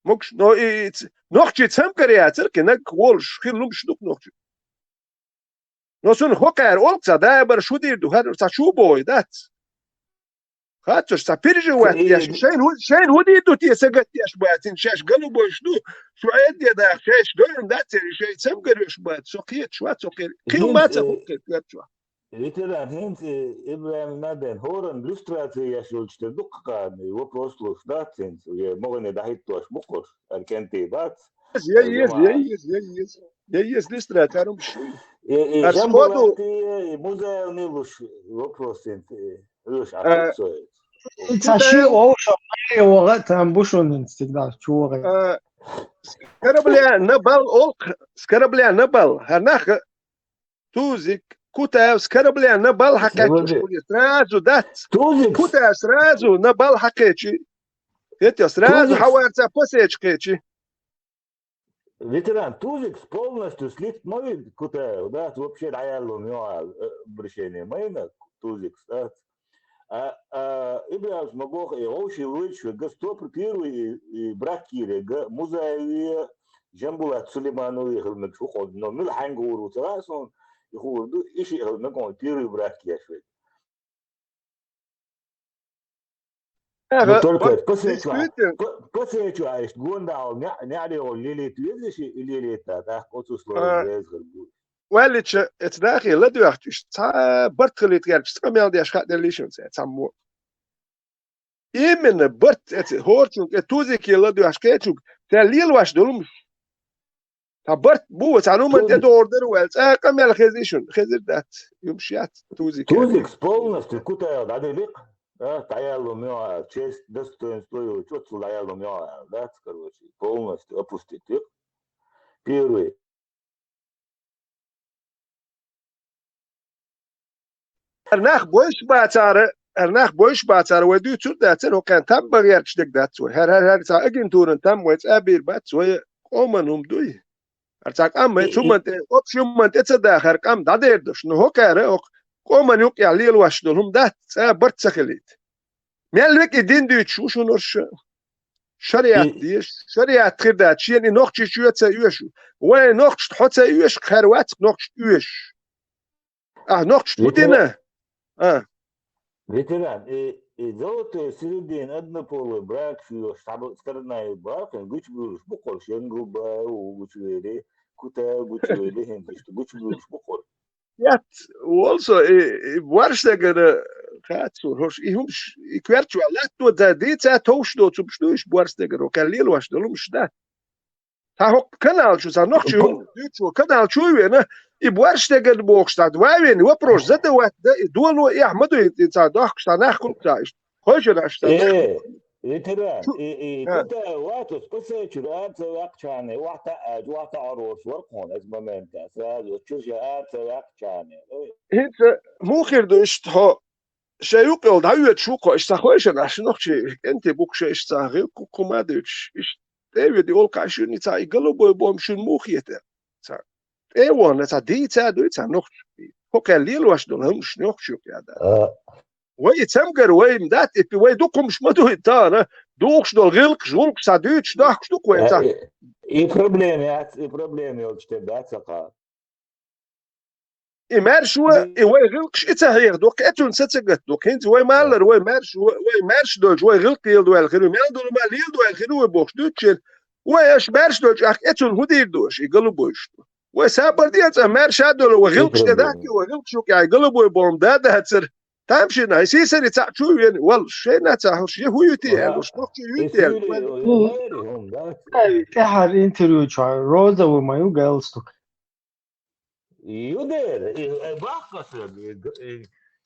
مكش نو نقط تهم كرياتر كنك وولش خلومش نقط No sun hocker olca da bar shudir du har sa shuboy dat. Hatch sa pirje wat ya shein hudi du ti sagat ya shbatin shash galu boy shdu shuayad ya da shash galun dat shay sam galu shbat soqiyat shwat soqir qimat soqiyat shwa. Veteran hent İbrahim Naden horan illustracije yaşolçte dukka wo proslos datsen je mogne da hittoš mukos erkente dat. Yes, illustrator mshwi. Жамбулат музей нилуш вопрос луш апсой. Таши оушо وقت هم بوشون استقلال شو سكربليا نبل أولق سكربليا نبل هناك توزيك كوتا سكربليا نبل حكيت سرازو دات كوتا سرازو نبل حكيتشي يتي سرازو حوارتا بسيتش كيتشي Ветеран Тузик полностью слит новый куда, да, вообще роялу мё обращение майна Тузик, да. Ибраз могох и вообще лучше гостоп первый и бракире музей Жамбулат Сулеймановый хлмек уход, но мил хангуру трасон и худу иши хлмек он первый бракия швед. Только после чего есть гондал не алео лилит везеши или лета да отцу слово везгл. ولش اتداخي لدو اختش تا برتخلي تيار تسمع دي اشخاص دليشن تسمو يمن برت هورتون توزيكي لدو اشكيتو تليل واش دولم تا برت بو تعلوم انت اوردر ويلز كمل خزيشن خزر دات يمشيات توزيكي توزيك полностью куда дадылик таяло мё честь достоинство чётку таяло мё да короче полностью опустить первый ناخ بوش باتاره ارناخ بوش باتر ودي تور داتن وكان تم بغير كشتك دات هر تا اجن تورن تم ويت ابير بات وي قومنهم دوي ارتاك ام ثم اوبشن من تصداخر كم دادردش نو هكره قومن يوك يا ليل واشدلهم دات برت سكليت ملك الدين دي شو نورش شريعة ديش شريعة تخدات شيني نوخش شو تسيوش وين نوخش تحط سيوش خروات نوخش يوش نوخش تودينا Ветеран, золото середин однополый брак, что сторона брака, гуч будешь бухол, шенгу бау, гуч вери, кута гуч вери, хенти, что гуч будешь бухол. Ja, also, Boarsteger gaat zo, ik werd wel laat door dat dit het hoofdstoot op stuurs Boarsteger, ook al heel was, daarom is dat. Hij ook kanaaltjes, hij nog zo, kanaaltje weer, ne? Ik Boarsteger boog staat, wij weer, wat pro's, dat wat, doe nou, ja, maar doe het aan dag, staan naar komt thuis. Gooi je daar staan. ветеран, كنت وقت قصة شرات وقتاني وقت عروس ورقون از момент ساعد وتشجعات وقتاني هيك موخر دوست ها شيوق الدعوة شوقة استخويش عشان نحكي أنت بوكش استخوي كوما دوش ديفيد يقول كاشوني تاع قلبه بوم شو موخيته تاع وانا تاع دي تاع دوي تاع نحكي هو كان ليل واش دول مش نحكي كذا وي تمجر وي مدات وي دوكم مش ما دوي تاع دوكش دول غلق جولك سادوتش داكش دوك وي تاع и проблемы вот что да сака مارش وي غلقش اتهير دوك اتون ستسقت دوك انت وي مالر وي مارش دوج وي غلق يل دو الخير مال دو ما ليل دو الخير وي بوخ دوتشن وي اش مارش دوج اخ اتون هدير دوش يقلبوش وي سابر ديت مارش دو وي غلقش داك وي غلقش يا يقلبو بوم داد هتسر تمشي نايسي سري تاع شو يعني والله شي نتا شي هو يتي واش نوخ يتي تحر انتريو تشا روزا ومايو جالستوك يودر باقص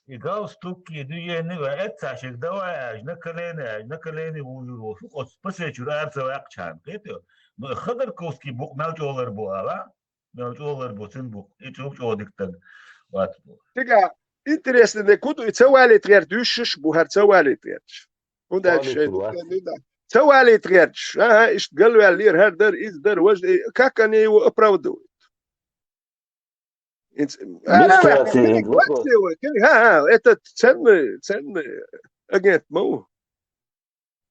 يقاوستوك يديني واتاشك دواج نكليني ويروح قص بس يجرار سواق شان كده خضر كوسكي بوق نالجولر بوها نالجولر بوسن بوق يشوف شو دكتور وات تيجا interesting كودو يتسوالي تغير دوشش بوهر تسوالي تغيرش ونداك شيء تسوالي تغيرش ايش قالوا اللي هردر إز در وجه كاكني وابراودو это ценный агент مو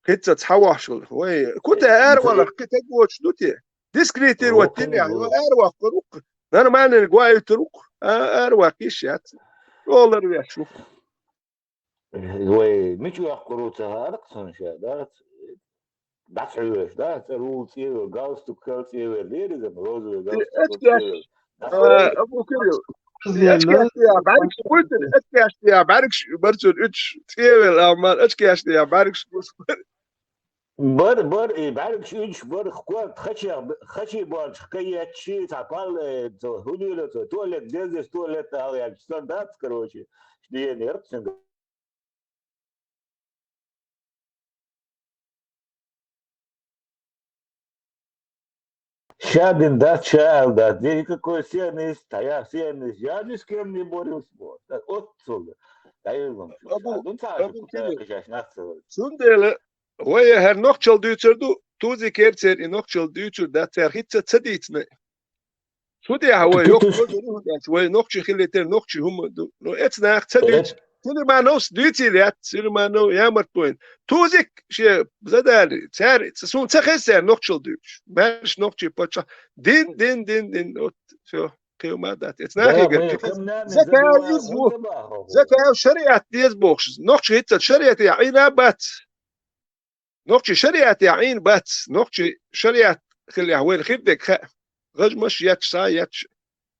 كنت تحوش وي كنت أروح كنت أقول شو تي ديسكريتير وتني أروح كروك أنا ما نلقى يتروك أروح كيشات والله يا شوف وي مش يحقروا تهارك سنشا ده حلوش ده رول تيو جاوس تو كل تيو ليرز روز جاوس أبو كريم أشكي باركش قلت أشكي باركش برسول إتش تيو الأعمال أشكي باركش بار باركش إتش بار خقوات خشي بار حكاية شيء تعقل هدول تولد ديزس تولد على ستاندات كروشي شديه نيرتسن Шадин да чал да, где никакой сенность, я ни с кем не борюсь, вот отсюда. Sundele, وهي هر نقشل دوتردو توزي كيرتر إن نقشل دوتر ده ترخيص تصديتنا. شو ده هو يوك وهي نقش خليتر نقش هم دو لو اتنا تصديت كل ما نوس دوتي ليات كل ما نو يامرتوين توزيك شيء زداري تار تسون تخسر نقشل دوتش ماش نقش باتشا دين شو كيو ما دات اتنا زكاة يزبو زكاة شريعة يزبوش نقش هيت شريعة يعينا بات نقش شريعة يعين بات نقش شريعة خلي هوين خدك غج مش ياتش ياتش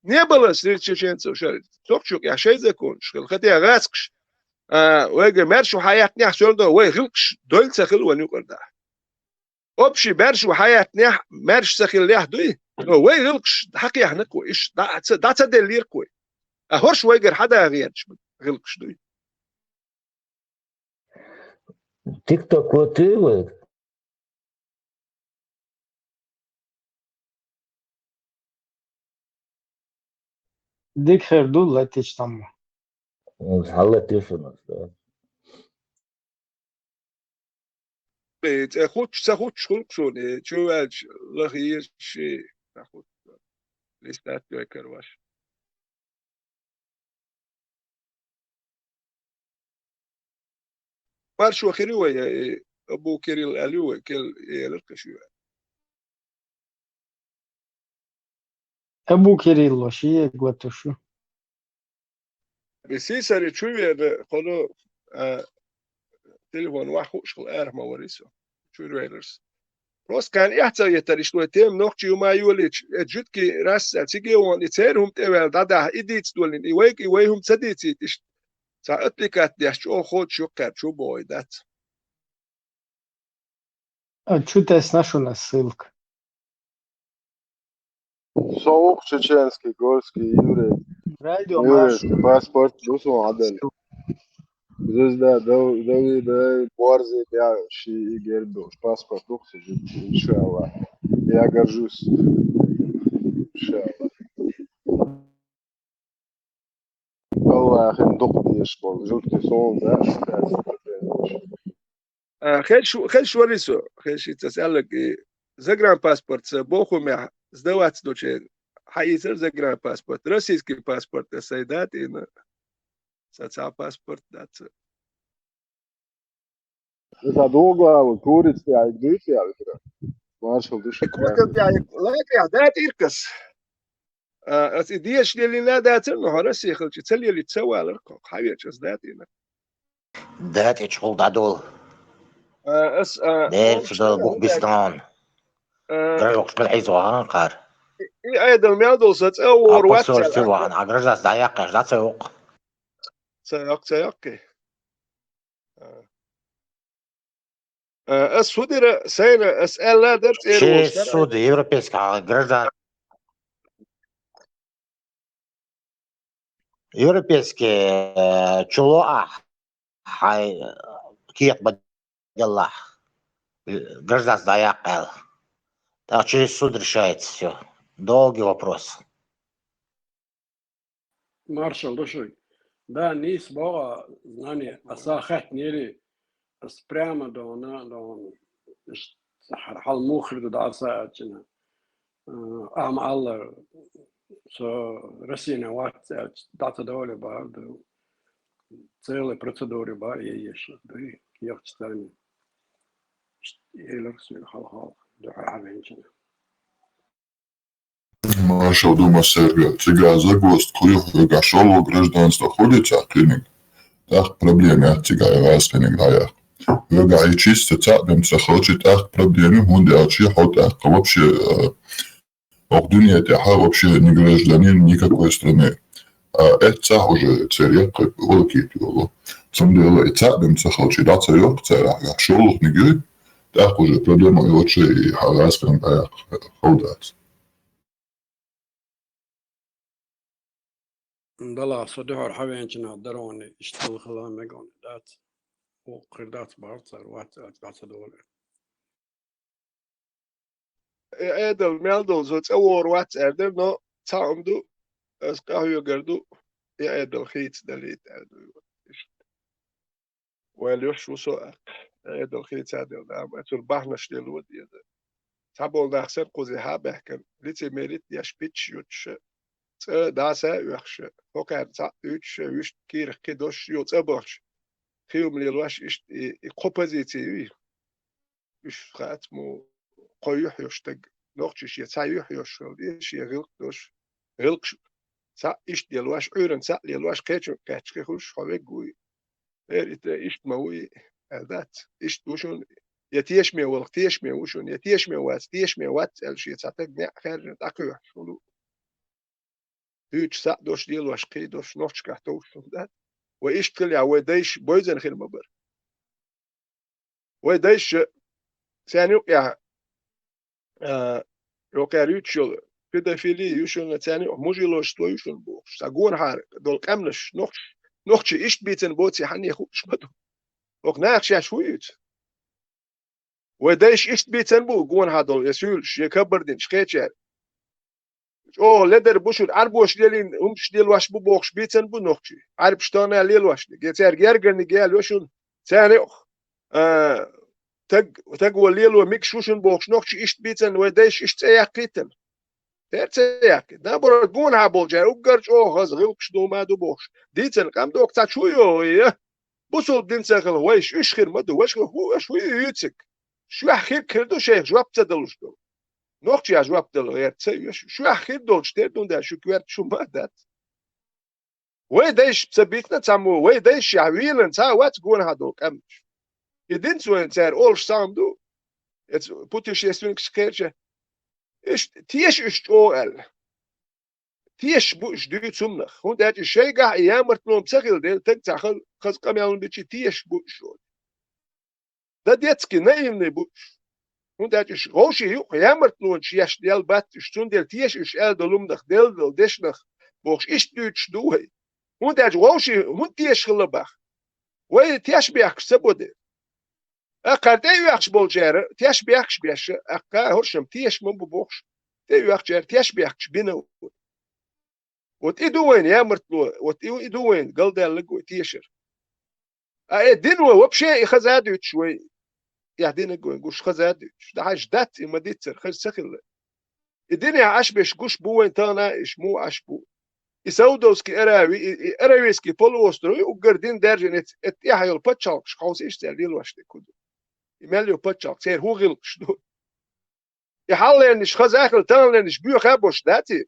نيبلس ريتشين سو شريعة نقش يا شيء زكون شغل خدي غاسكش ويجي مرشو حياتني حصل ده ويغلقش دول سخل ونيقول ده أبشي مرشو حياتني مرش سخل له دوي ويغلقش حقي احنا كويش ده تدلير كوي أهرش ويجر حدا غيرش غلقش دوي تيك توك وتيوي ديك خير دول لا تجتمع حلت يفنس قيت أخوت سخوت شخلق شوني شو أج لخير شيء أخوت ليستات كرواش مارشو خيروا يا أبو كيريل أليو كل يلقى شو أبو كيريلو شيء قلت شو بس يسأل شو يا قالوا تليفون واحد شغل أرمى وريسو شو ريلرز روس كان يحتاج يتريش لو تيم نوختي وما يوليش جد كي راس تيجي وان يتيرهم تيوال دادا إديت دولين إيوهم تديتي تش تأتلكات ديش شو خود شو كات شو بوي دات شو تسنشو نسلك صوق تشيتشنسكي غورسكي راديو يوريسكي باسبورت بوسو عدل بزوز ده بوارزي بيع شي يجربو باسبورت بوكس إن شاء الله يا جرجوس إن شاء الله والله يا أخي ندق يشبه جوتي صون ده خل شو ريسو خل شي تسألك زجران باسبورت بوخو مع زدوات دوتشين حيصير زجران باسبورت روسيسكي باسبورت السيدات إن ساتسا باسبورت دات إذا دوغا وكوريت يعني دويت يعني كده مارشال دوش كنت يعني لا دات إركس أس إديش اللي لا دات إنه هرسي خلش تسلي اللي تسوى على الرقم حبيت أس دات إنه دات شغل دادول أس دير شغل بوك بيستان قرر بالعيزوها قار إيه أيضا الميادول ستأور البصور واتسال سوى أنا أقرز دايق لا تسوق سياق أس فدر سينا أسأل لا درت إير شيء وستر سود يوروبيسك أقرز يوروبيسك تشلوع هاي كيق بدله قرز دايق так через суд решается все. Долгий вопрос. Marshall došli. Da, nis boga znanje, a sa het nili sprema do hal mukhir do arsa achna. Am alla so Rusina wat data dole ba do cele procedure ba je do jachstani. Elers hal do havenchna. Маршал Дума Сербия. Цыга загост, курил гашоло гражданство ходится клиник. Так проблемы от цыга и раз клиник даях. Вега и чисто цапем цахочи так проблемы хунде ачи хотах вообще Ох, тяха вообще не гражданин никакой страны. Это уже царя как волокитило. Сам дело и цапем цахочи да царек царя гашоло книги. Так уже проблема и очи и раз клиник даях ходится. Dalla så du har havenchna darone ishtul khala megon dat och qirdat bartsar wat att dole. هذا الميادول تأور واتساب ده نو تعمدو أسقاه يقردو يا هذا الخيط دليت وليش وسؤال هذا الخيط هذا الدعم أتول بحنش للود يده تابول نخسر قوزي ها بحكم لتي ميريت يش بيتش يوتش داسا يخش فكر تا يوتش يوش كير كدوش يوت أبوش خيوم للواش إيش كوبوزيتي إيش خاتمو قيوح يشتق نوختش يتسايوح يشتغل إيش يغلق دوش غلقش سا إيش ديالواش عورن سا ديالواش كاتش كيخوش خويك قوي إيش إيش موي ذات إيش دوشون يتيش مي ولق تيش مي وشون يتيش مي وات الشيء يتساتك نع خارج تاكيوح شلو هيش سا دوش ديالواش كي دوش نوختش كاتوش ذات وإيش تكلي وديش بويزن خير مبر وديش ثاني يا روكاريتشل pedofili يوشون ثاني مجيلوش تو يوشون بوش ساقون هار دول قمنش نوخش إيش بيتن بوتي حني خوش بدو وقناخش يا شويت ودايش إيش بيتن بو قون هادول يسولش يكبردين شقيتشار او لدر بوشون عربوش ديالين همش ديال واش بو بوخش بيتن بو نوخشي عرب شتانا ليل واش جيتار جرجن جيال يوشون ثاني تق وليلو ميك شوشن بوخش نوخش إشت بيتن وديش إشت سياقيتن سياقي نابر جون هابول جاي وقرش غز غلقش دو ما دو بوخش ديتن قام دوك تاتشويو يا بوصل دين ساخل ويش إيش خير مدو ويش هو شوي يتسك شو أخير كردو شيخ جواب تدلوش دو نوخش يا جواب دل غير تسوي شو أخير دول شتيردون ده شو كويرت شو ما دات ويديش بسبيتنا تسمو ويديش يعويلن تا وات جون هادوك أمش يدين سوين تار أولش سامدو يت بوتش يسوين كشكيرجة إيش تيش إيش أول تيش بوش دو تسمنخ هون دات الشيء قاع يامرت لهم تسخل ديل تقطع خز قام يعمل بتشي تيش بوش ده ديتسكي نايم بوش هون دات إيش غوشي يو يامرت لهم شيش ديل بات إيش ديل تيش إيش آل دلومنخ ديل ديشنخ بوش إيش دوتش دوهي هون دات غوشي هون تيش خلبخ وي تيش بيحك سبودي أقل تيوخش بولجير تيش بيحكش بيش أقل هرشم تيش من ببوخش تيوخش تيش بيحكش بينو وت إدوين يا مرتلو وت إدوين قل ده لقو تيشر دينو وبشيء خزادوت شوي يا دين قوي قوش خزادوت ده حاج دات إما ديتر خز سخل الدنيا عش بيش قوش بوين تانا إيش مو عش بو يسودوسكي أراويسكي بولوستروي وقردين درجة إتياها يلبتشالكش خاوس إيش تعديل واشتي كدو يمليو بتشالك سير هو غلقش دو يحلينش خزاخل تانلنش بيو خابوش داتي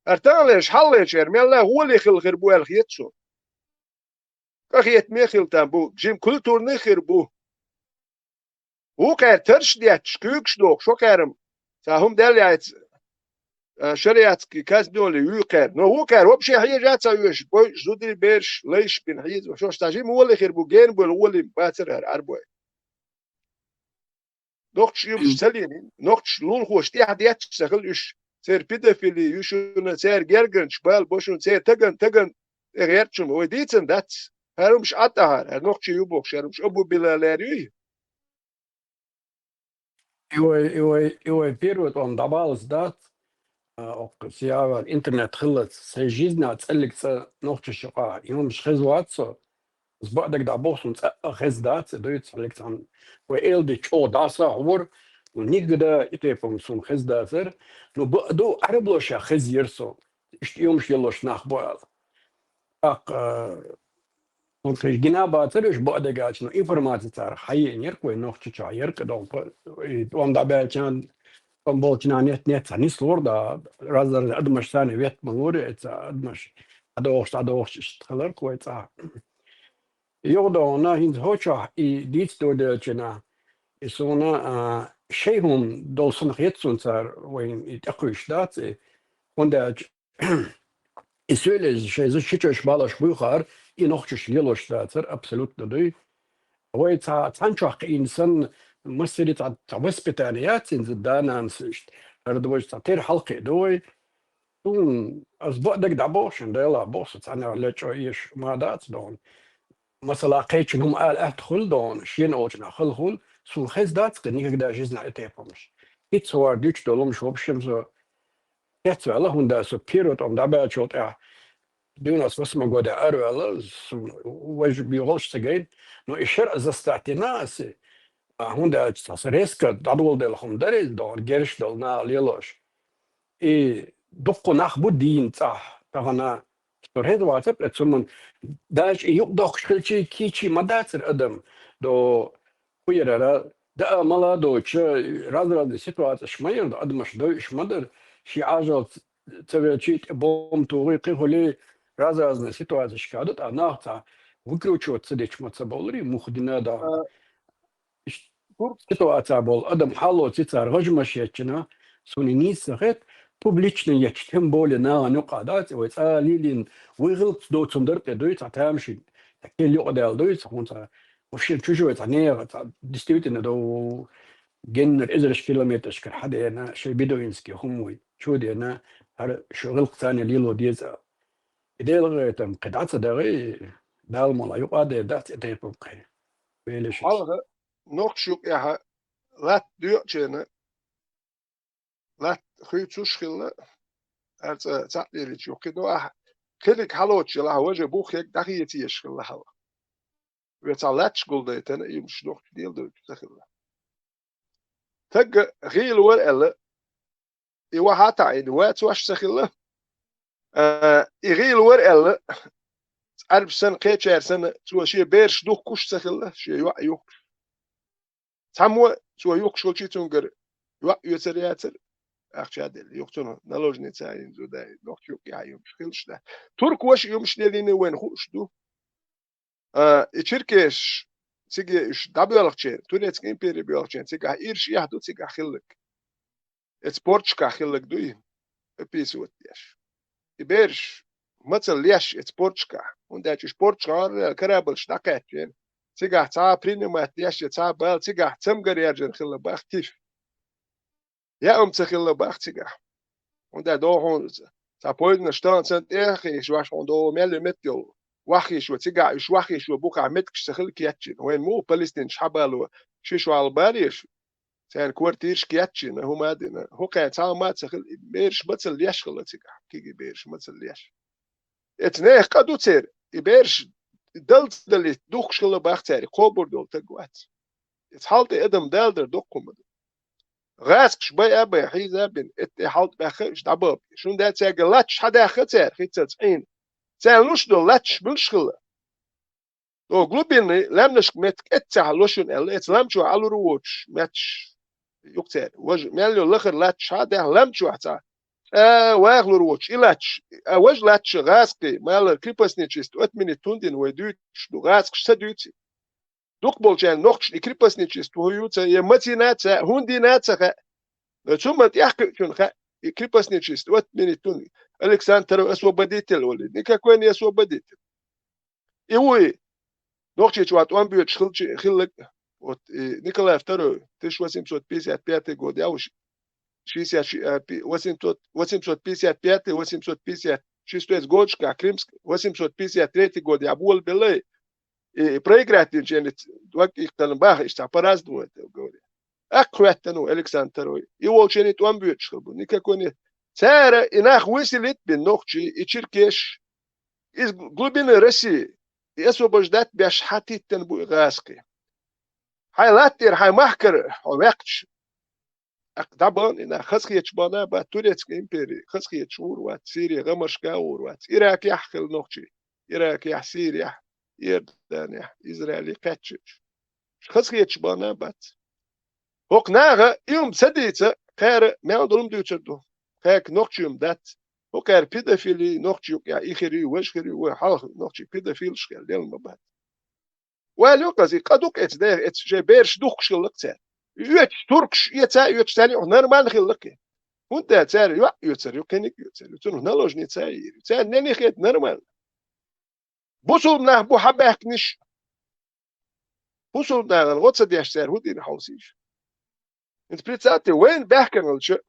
ارتانلش حليش يرميلا هو اللي خل خربو الخيتشو كخيت ميخل تنبو جيم كل نخربو هو كار ترش ديت شكوكش دوك شو كارم ساهم داليات شريعت كي كاس دولي يوكار نو هو كار وبشي هي جات سايوش بوي جودي بيرش ليش بين حيز وشو استاجيم هو اللي خربو جين بول هو اللي باتر اربوي نقش يوم سليني نقش لول خوش تي حديات شغل يش سير بيدافيلي يشون سير جرجن شبال بوشون سير تجن غيرتشم وديتن دات هرم مش عطاها نقش يوبوك هرم مش ابو بلالاري ايوه بيروت on dabals dat ook سيارة الانترنت خلص سيجيزنا تسألك نقطة الشقاء يوم مش خزوات سو بس بعدك دعبوس خز دات دويت سألك عن وإيل دي شو داسا عور ونيجدا يتفهم سون خز داسر نو بدو عربلوش خز يرسو يوم شيلوش نخبوال اق ممكن جنا باترش بعدك عشان انفورماتي تار حي نيركو نقطة شاير كده وام دعبال كان بولتنا نت نيس لوردا رازر ادمش ثاني بيت مغوري ادمش ادوش اشتغل كويس يوضا انا هند هوشا ديت دو دلچنا اسونا شيهم دول سنخ يتسون صار وين يتقوش دات وندا اسويل شيء شيتش بالاش بوخار ينوخش ليلوش داتر ابسولوت دو ويتا تانشوخ انسان مسيري تاع وسبيتاليات ان زدانا نسشت اردوش تاعتير حلقي دوي تون اسبوع دك دعبوش نديلا بوس انا لچو ايش ما دات دون مثلا قيتش هم قال ادخل دون شين اوجنا خل سو خز دات قنيك دا جزنا اتيبمش يتصور ديش دولم شوب شمس يتصور الله هندا سو بيروت ام دابا شوت دوناس واسمه قودا ارو وج بيغلش تجين نو اشر زستعتناس هوندا ريسك دادول دل خمدري دون جيرش دولنا ليلوش دقو ناخ بودين صح تاغنا تورهد واتب اتسمن داش يقدق شكلشي كيشي مداتر ادم دو خويرا دا مالا دو تش راز سيتوات شمير دو ادمش دو اشمدر شي عاجل تبيتشيت بوم توغي هولي راز سيتوات شكادت انا تا وكروچو تسديش متصبولري مخدنا دا سيتواتsia бол адам хало цицар гожмашечна сунини сахет публично яч тем более на нуқадат вот лилин выгыл до цундер дойт атамши такие люди дойт хунта вообще чужое не действительно до جن إزرش كيلومتر شكل حدا أنا شيء بدوينسكي هم شودي أنا هذا شغل ثاني ليلو ديزا إذا لغيتم قطعة دغي دال ملا يقعد دات تيبقى بيلش حلقة نقشوك يا لا ديوتشنا لا خيتوش خلا أرت تعبيري شو كده كلك حلوتش لا وجه بوخ يك دقيقتي يشخل لا ويتعلاتش قول تنا يمش نوع ديال دو تخيل تج غيل ور ألا يوها تعين وات واش تخيل يغيل ور ألا أرب سنة قيتشار سنة سوى شيء بيرش دوخ كوش تخيل شيء يوك تامو سوى يوك شو شيء تنقر يوتر أخشادل يوكتون نلوجني تاين زوداي نوك يوك يوم شخيلش ده ترك واش يوم شنيلين وين خوش دو إشركش تيجي إش دابيولكشين تونيت إمبيري بيولكشين تيجي إيرش يهدو تيجي خلك إتسبورتش كخلك دوي بيسوت ليش إبيرش مثل ليش إتسبورتش كا ونداش إسبورتش كار كرابل شتاكاتين تيجي تا برينمات ليش تا بال تيجي تمجر يرجع خلا باختيف يا تخلا باختيجي وندا دوهون تا بويدن شتان سنت إخي شواش وندو ميل متيو واخي شو تيجا إيش واخي شو بوكا متكش تخل كياتشين وين مو فلسطين شحبالو شو ألبانيش سان كوارتيرش كياتشين هو مادنا هو كان تعمل تخل بيرش مثل ليش خلا تيجا كيجي بيرش مثل ليش اتنين قدو تير بيرش دلت دلي دوخش خلا باختاري قبر دول تقوات اتحالت ادم دالدر دوكم غاسك شبي أبي حيزة بين اتحالت بخش دباب شون ده تيجا لاتش حدا خطر خيتة عين سألوش دول لاتش بالشغلة لو قلبيني لمنش متك اتعلوشون ال اتلمشوا على روتش ماتش يقتل وج مالو الاخر لاتش هذا لمشوا حتى واغلو روتش لاتش وج لاتش غاسكي مال كريباسنيتشست 8 minuten توندين ودوتش دو غاسك شتدوتي دوك بولجان نوختش كريباسنيتشست ويوتا يمتينات هوندينات ثم تحكي شون كريباسنيتشست 8 minuten توندين Александр освободитель oli никакой не освободитель и ногчи чуат он бьет хиллек вот Николай II 1855 год я уж 855-856 год Крымск 853 год я был белый и проиграть ничего вот их там бах что по-разному это говорят аккуратно Александр и волченит он бьет никакой не سارة إناخ وصلت بالنقطة إتشركش إز قلبنا رسي يسوى بجدات بيشحاتي تنبو غاسقي هاي لاتير هاي محكر وقتش أقدابان إنا خسخي يتشبانا باتوريتسك إمبيري خسخي يتشور وات سيريا غمشكاور وات إراك يحخل نقطة إراك يح سيريا يردان يح إسرائيلي قاتش خسخي يتشبانا بات هقناغا يوم سديتا خير ما عندهم ديوتشدو هيك نوختيوم دات وكار بيدافيلي نوختيوك يا إخري وشخري وحالخ نوختي بيدافيل شخيل ديال المبات والوقازي قدوك اتدار اتجابيرش دوخ شخلق تار يوتش تركش يتا يوتش تاني نورمال خلقي وانت تار يوتر يوكينيك يوتر يوتر نالوجني تاير تار ناني خيت نورمال بوصل مناه بو حباك نش بوصل مناه الغطسة دياش تار هودي نحوسيش انت بريتساتي وين بحكن الشيء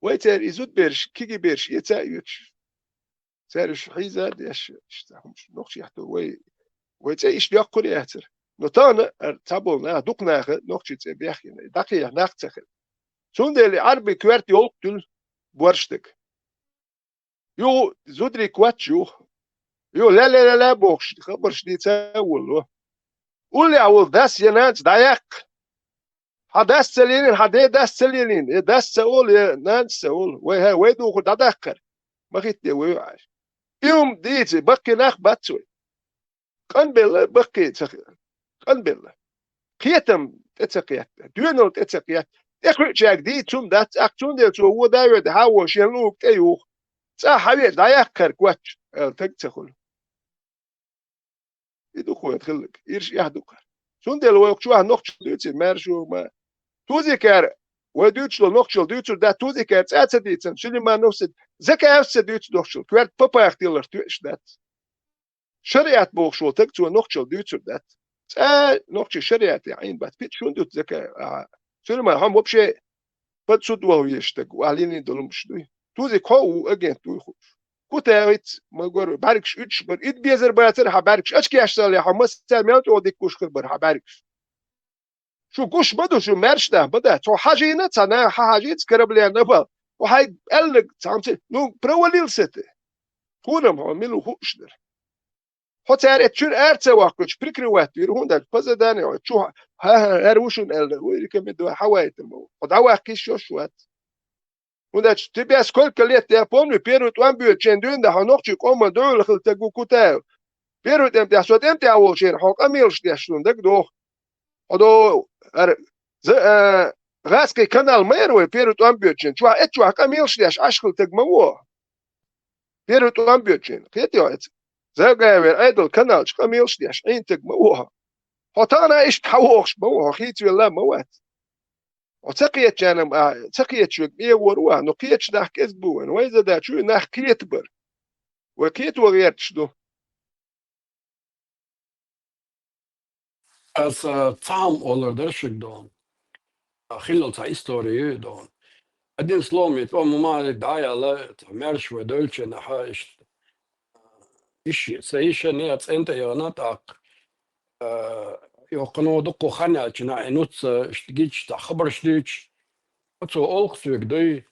ويتر إزود بيرش كيجي بيرش يتأيش سارش حيزة ديش همش نقش يحتو ويتر إيش بيقول يهتر نتانا تابلنا دقنا نقش تبيخين دقيق نختخل شون ده اللي عربي كوارت يقتل بورشتك يو زودري كواتش يو لا بوخش خبرش دي تاول قولي أول داس ينات دايق هذا السلين هذا السلين ده السؤال نانسول وها ويدو خد أذكر ما خيت ويعش يوم ديتي بقي ناخ باتوي قن بالله بقي قن بالله خيتم تتقيت دينو تتقيت يخرج جاك دي توم دات أكتون دي تو هو داير ده هو شنو كيو صاحبي دايقر كواتش تكتخل يدو خوي تخلك يرش يهدوك شون دي لو يكشوها نقش ديتي مارشو ما توزي كار وديتش لو نقشل ديتش دا توزي كار تاتا ديتن شلي ما نفسد زكا أفسد ديتش نقشل كوارت بابا يختيلر توش دات شريعت بوخشل تكتو نقشل ديتش دات تا نقش شريعت عين بات بيت شون دوت زكا شلي ما هم وبشي بتسود وهو يشتق وعليني دولمش دوي توزي كو أجين توي خوش كوتاويت ما قر باركش إتش بر إد بيزر بياتر حباركش أشكي أشتغل يا حماس ساميات وديك كوش خبر حباركش شو كوش بدو شو مرش ده بده تو حاجينا تنا حاجيت كرب لي نبا وهاي قالك تعمت نو بروليل ست كونم عملوا خوش در هتار اتشور ارتسا واقش بريكروات يرهون دا بزداني شو ها هروشون ال ويركم دو حوايت المو ودعوا كيش شوات ودا تبيس كل كليت يا بون بيرو توان بيو تشندون دا هنوخ كوما دول خلتغو كوتا بيرو تم تاسوت ام تاول شير حق اميلش داشون دك دو ودو ز غاسكي كانال ميرو بيرو توان بيو تشن شو اتشو حق اميلش داش اشخل تغمو بيرو توان بيو تشن كيتيو زاغاوير ايدل كانال شق اميلش داش عين تغمو هتانا ايش تحوخش مو خيت ولا موات وتقيت جانم تقيت شو بيه وروه نقيت شدح كذبون وإذا دا شو نح كيت بر وكيت وغيرت شدو Als taam olur dershik don. Khilal ta historie don. Adin slomit o mama dayala mersh ve dolce na ha ish sayisha ni at enta yonat ak يقنو دقو خنا جنا نوت اشتجيش تخبر شديش وتو أولك سوق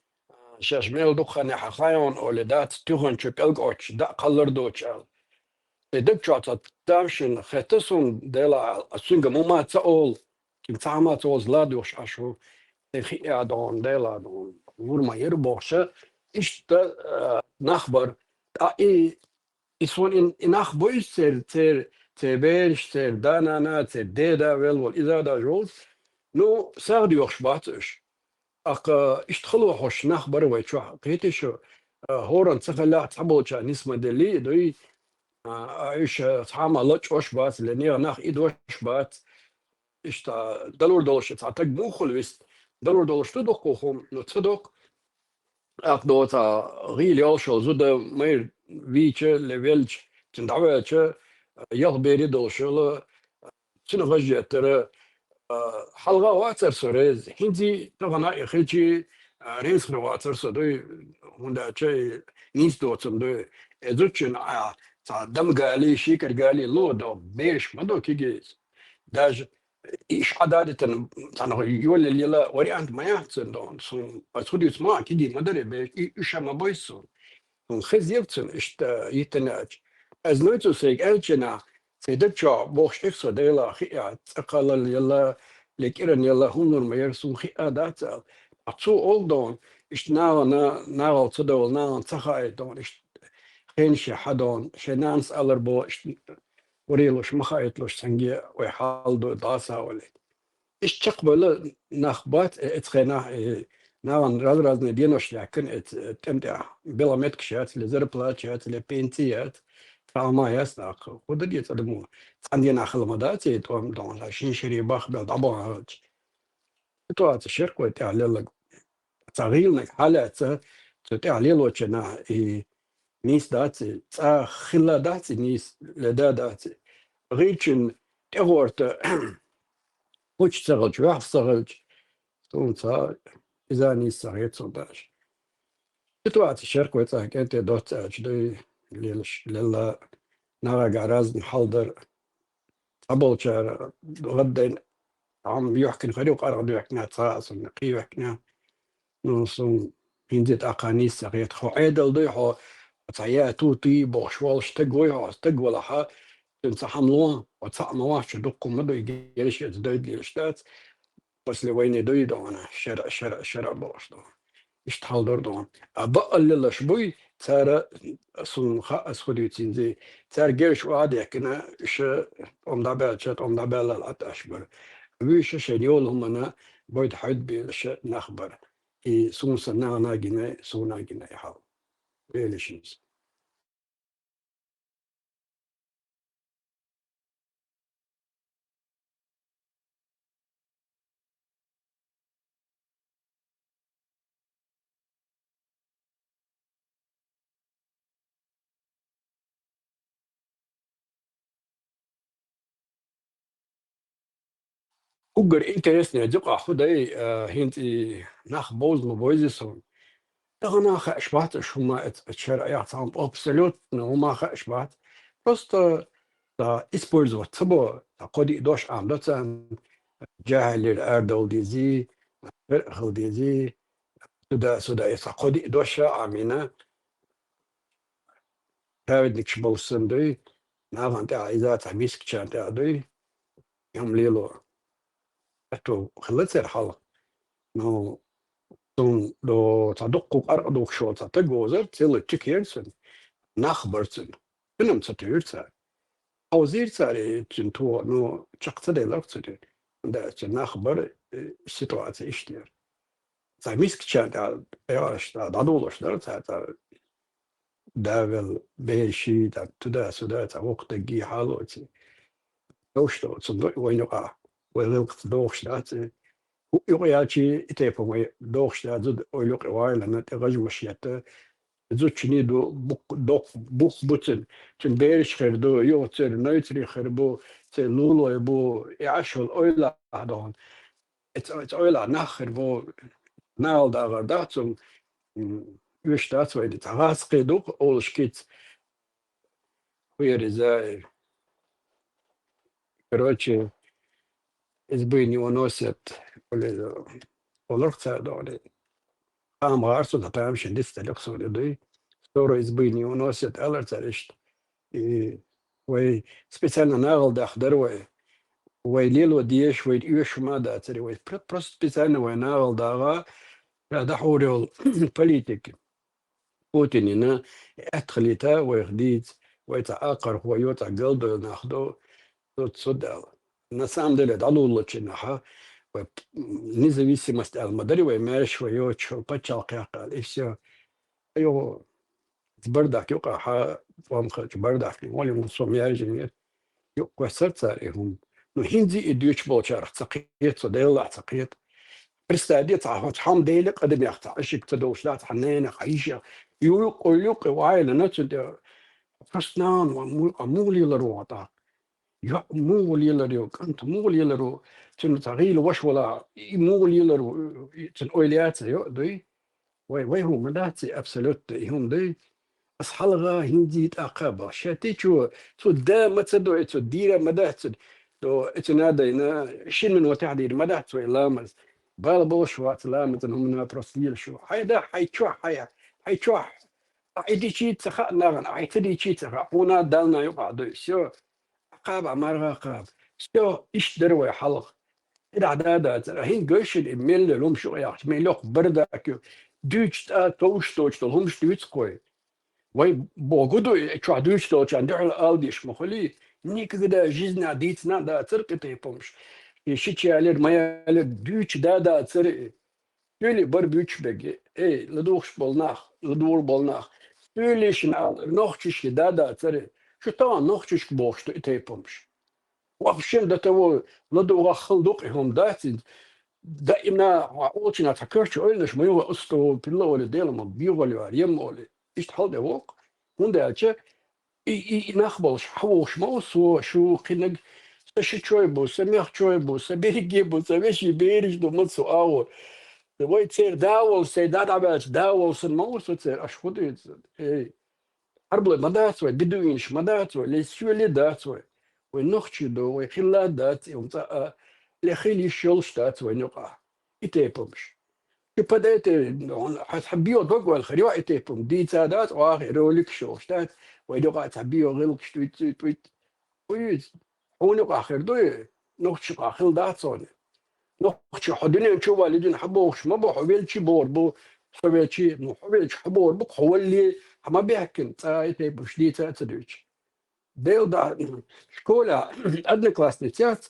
شاش ميل دق خنا حخايون أولدات تهون شبيلك أوش دا قلر دوتشال إدك شاطر دامشن ختسون دلا أسونج مما تقول كم تعمل تقول زلادوش عشو تخي أدون دلا دون ورما يربوشة إيش تا نخبر إيه يسون إن أخبوي تر تبيرش تر دانا تر ديدا ويل إذا دا جوز نو ساعد يوخش باتش أك اشتخلوا خوش نخبر ويشوا قيتش هورن تخلى تحبوا جا نسمة دلي دوي إيش تعمل لطش وش بات لأني ناخ إيد وش بات إيش دلور دولش تعتق موخل ويست دلور دولش تدقوهم نو تصدق أقدوتا غيل يوشل زود مير ويتش ليفلش تندعوتش يخبري دولشل تنغجي ترى حلقة واتر سوريز هندي طبعا خلشي ريس واتر سودي هندا شيء نيستو تندو ازوتشن تا دم قالي شيكر قالي لو دو بيش ما دو كيجيز داج إيش عدادة تنو يقول اللي لا وري عند ما يحسن دون سون أسودي اسمع كيجي ما دري بيش إيش ما بيسون خز يبتن إشت يتناج از نوتو سيك ألجنا سيدتشا بوش إخصى ديلا خيات أقال يلا لكيرن يلا هونر ما يرسون خيادات أتصو أولدون إشت ناو تصدول ناو تخاي دون إشت خينشي حدون شنانس ألربو إشت وريلوش مخايتلوش سنجي ويحالدو داسا ولي إشت تقبل نخبات اتخينا ناوان راز ندينوش لكن تمتع بلا متكشات لزربلاتشات لبينتيات فما يسناق ودري تدمو عندنا خلمداتي توم دون عشان شري باخ بالضبط هاج توات الشركة تعليل تغيير حالات تعليل وجنا نيس داتي خلا داتي نيس لدا داتي غيرشن تغورت وش تغلج واحد تغلج تون إذا نيس صغير صداش توات الشركة كانت دوت أجدي للا نرى جراز نحضر أبو شهر غدا عم يحكي خليق أرغد يحكينا تراس النقي يحكينا نصون هندت أقانيس سقيت خو عيدل ضيحو تعيا توتي بوشوالش تقوي تقوى لها تنصحملون وتصعمواش دقوا مدو يجيش يزدويد ليشتات بس لوين دويدون شرع بوش دون اشتحضر دون أبقى اللي شبوي ترى سون خاص خديتين زي ترى جيش وعد يحكينا إيش دابل شات دابل الأشبر ويش شريول هم أنا بيد حد بيش نخبر سون سنة ناجنا سون ناجنا يحاول بيلشينز وقر إنترسني أدق أخذ هنتي ناخ بوز مبوزيسون أنا أشبعت شو ما الشرعيات عم أبسلوت وما أشبعت بس تا إسبوزو تبو قدي دوش عم دوتان جاهل الأردول ديزي فرق ديزي سودا قدي دوش عمينا هاود نكشبو السندوي ناغن تاع إذا تعبيسك كان تاع دوي يوم ليلو أتو خلت سير حلق نو تون دو تدقق أرقدوك شو تتجوزر تيل تكيرسن نخبرتن بنم تتيرسا أو زير ساري تنتو نو تقصد لقصد دا تنخبر السيتواتي إشتير تعبيسك كان تاع ياش تاع دادولش در تاع داvel بيشي تاع تدا سدا تاع وقت جي حالوتي دوشتو صندوق وينقع ويلقط دوشتات يقياتي إتيفهم دوشتات زد ويلق وايل أنا تغج مشيت زد شني دو بوك بوتن تن بيرش خردو يوتر نيتري خربو تلولو يبو يعشل أويلا هذون ات أويلا ناخر بو نال داغر داتم يشتات ويدي تغاس قيدوق أول شكيت ويرزاي короче избы не уносят олорца доли там гарсу да там ще десять лекций людей скоро избы не уносят аларцаришт и وي специально навал дахдарвай وي ليلو ديش وي يوش ما دا تري وي просто специально وي навал дага دحوريول политики Путинина أدخلتها ويخديت ويتعاقر هو يوتع قلده ناخدو صدق на самом деле дало лучше наха независимость от модели вы имеешь свое почалка и все его бардак юка вам хочу бардак вали мы сумяжем юка сердце им но хинзи идёшь болчар цакиет صدق цакиет представить حام ديلك قدم يقطع اشك تدوشلات حنينه عايشه يقول وعيله نتد فسنان ومولي لروطا يا مول يلرو كنت مول يلرو تن تغيل وش ولا مول يلرو تن أوليات يو دي وي هم مداتي أبسلوت هم دي أصحلغا هندي تأقابا شاتي شو دام تدو ديرة مدات تو اتنادى هنا شين من وتعدير مدات لامز بالبوش وات لامز هم نا بروسيل شو هيدا حي دي شي تخا نغن هاي تدي شي تخا هنا دالنا يقعدوا شو قاب عمارها قاب شو إيش دروي حلق العدادات هين قشل إميل لهم شو يعرف ميلوخ بردك دوش توش لهم دوش قوي وي بوجودو شو دوش توش عند الألديش مخلي نيك كده جزنا ديتنا دا ترقتي بومش يشيتي على ما على دوش دا ترقي يلي بربيوش بيجي إيه لدوخش بالناخ لدور بالناخ يلي شنال نوختش دا ترقي شو طبعا نوختش بوشتو إتيبومش вообще до того ладога خلدوقهم داتين دائما عقوتنا تكرش أولش ما هو أستو بالله ولا ديلهم بيوغل واريم ولا إيش حال ده وق هون ده أشة نخبلش حوش ما وصو شو خنق شوي بو سميح شوي بو سبيجي بو سميشي بيرش دو مصو أول ده تصير داول سيدات عباش داول سن ما وصو تصير أشخدي إيه أربل ما داتوي بدوينش ما داتوي ليسولي داتوي ونخشي دو ويخلا دات يوم تا لخيل يشيل شتات ونقع يتيبمش كبدأت حتحبيو دوق والخريوة يتيبم دي تادات واخر رولك شو شتات ويدقع تحبيو غلق شتويت ونقع آخر دو نخشي آخر دات صوني نخشي حدني نشوف والدين حبوش ما بو حبيلشي بور بو حبيلشي مو حبيلش حبور بو هو اللي ما بيحكم تا يتيبمش دي تادوش ديل دا شكولا أدنى كلاس نتيات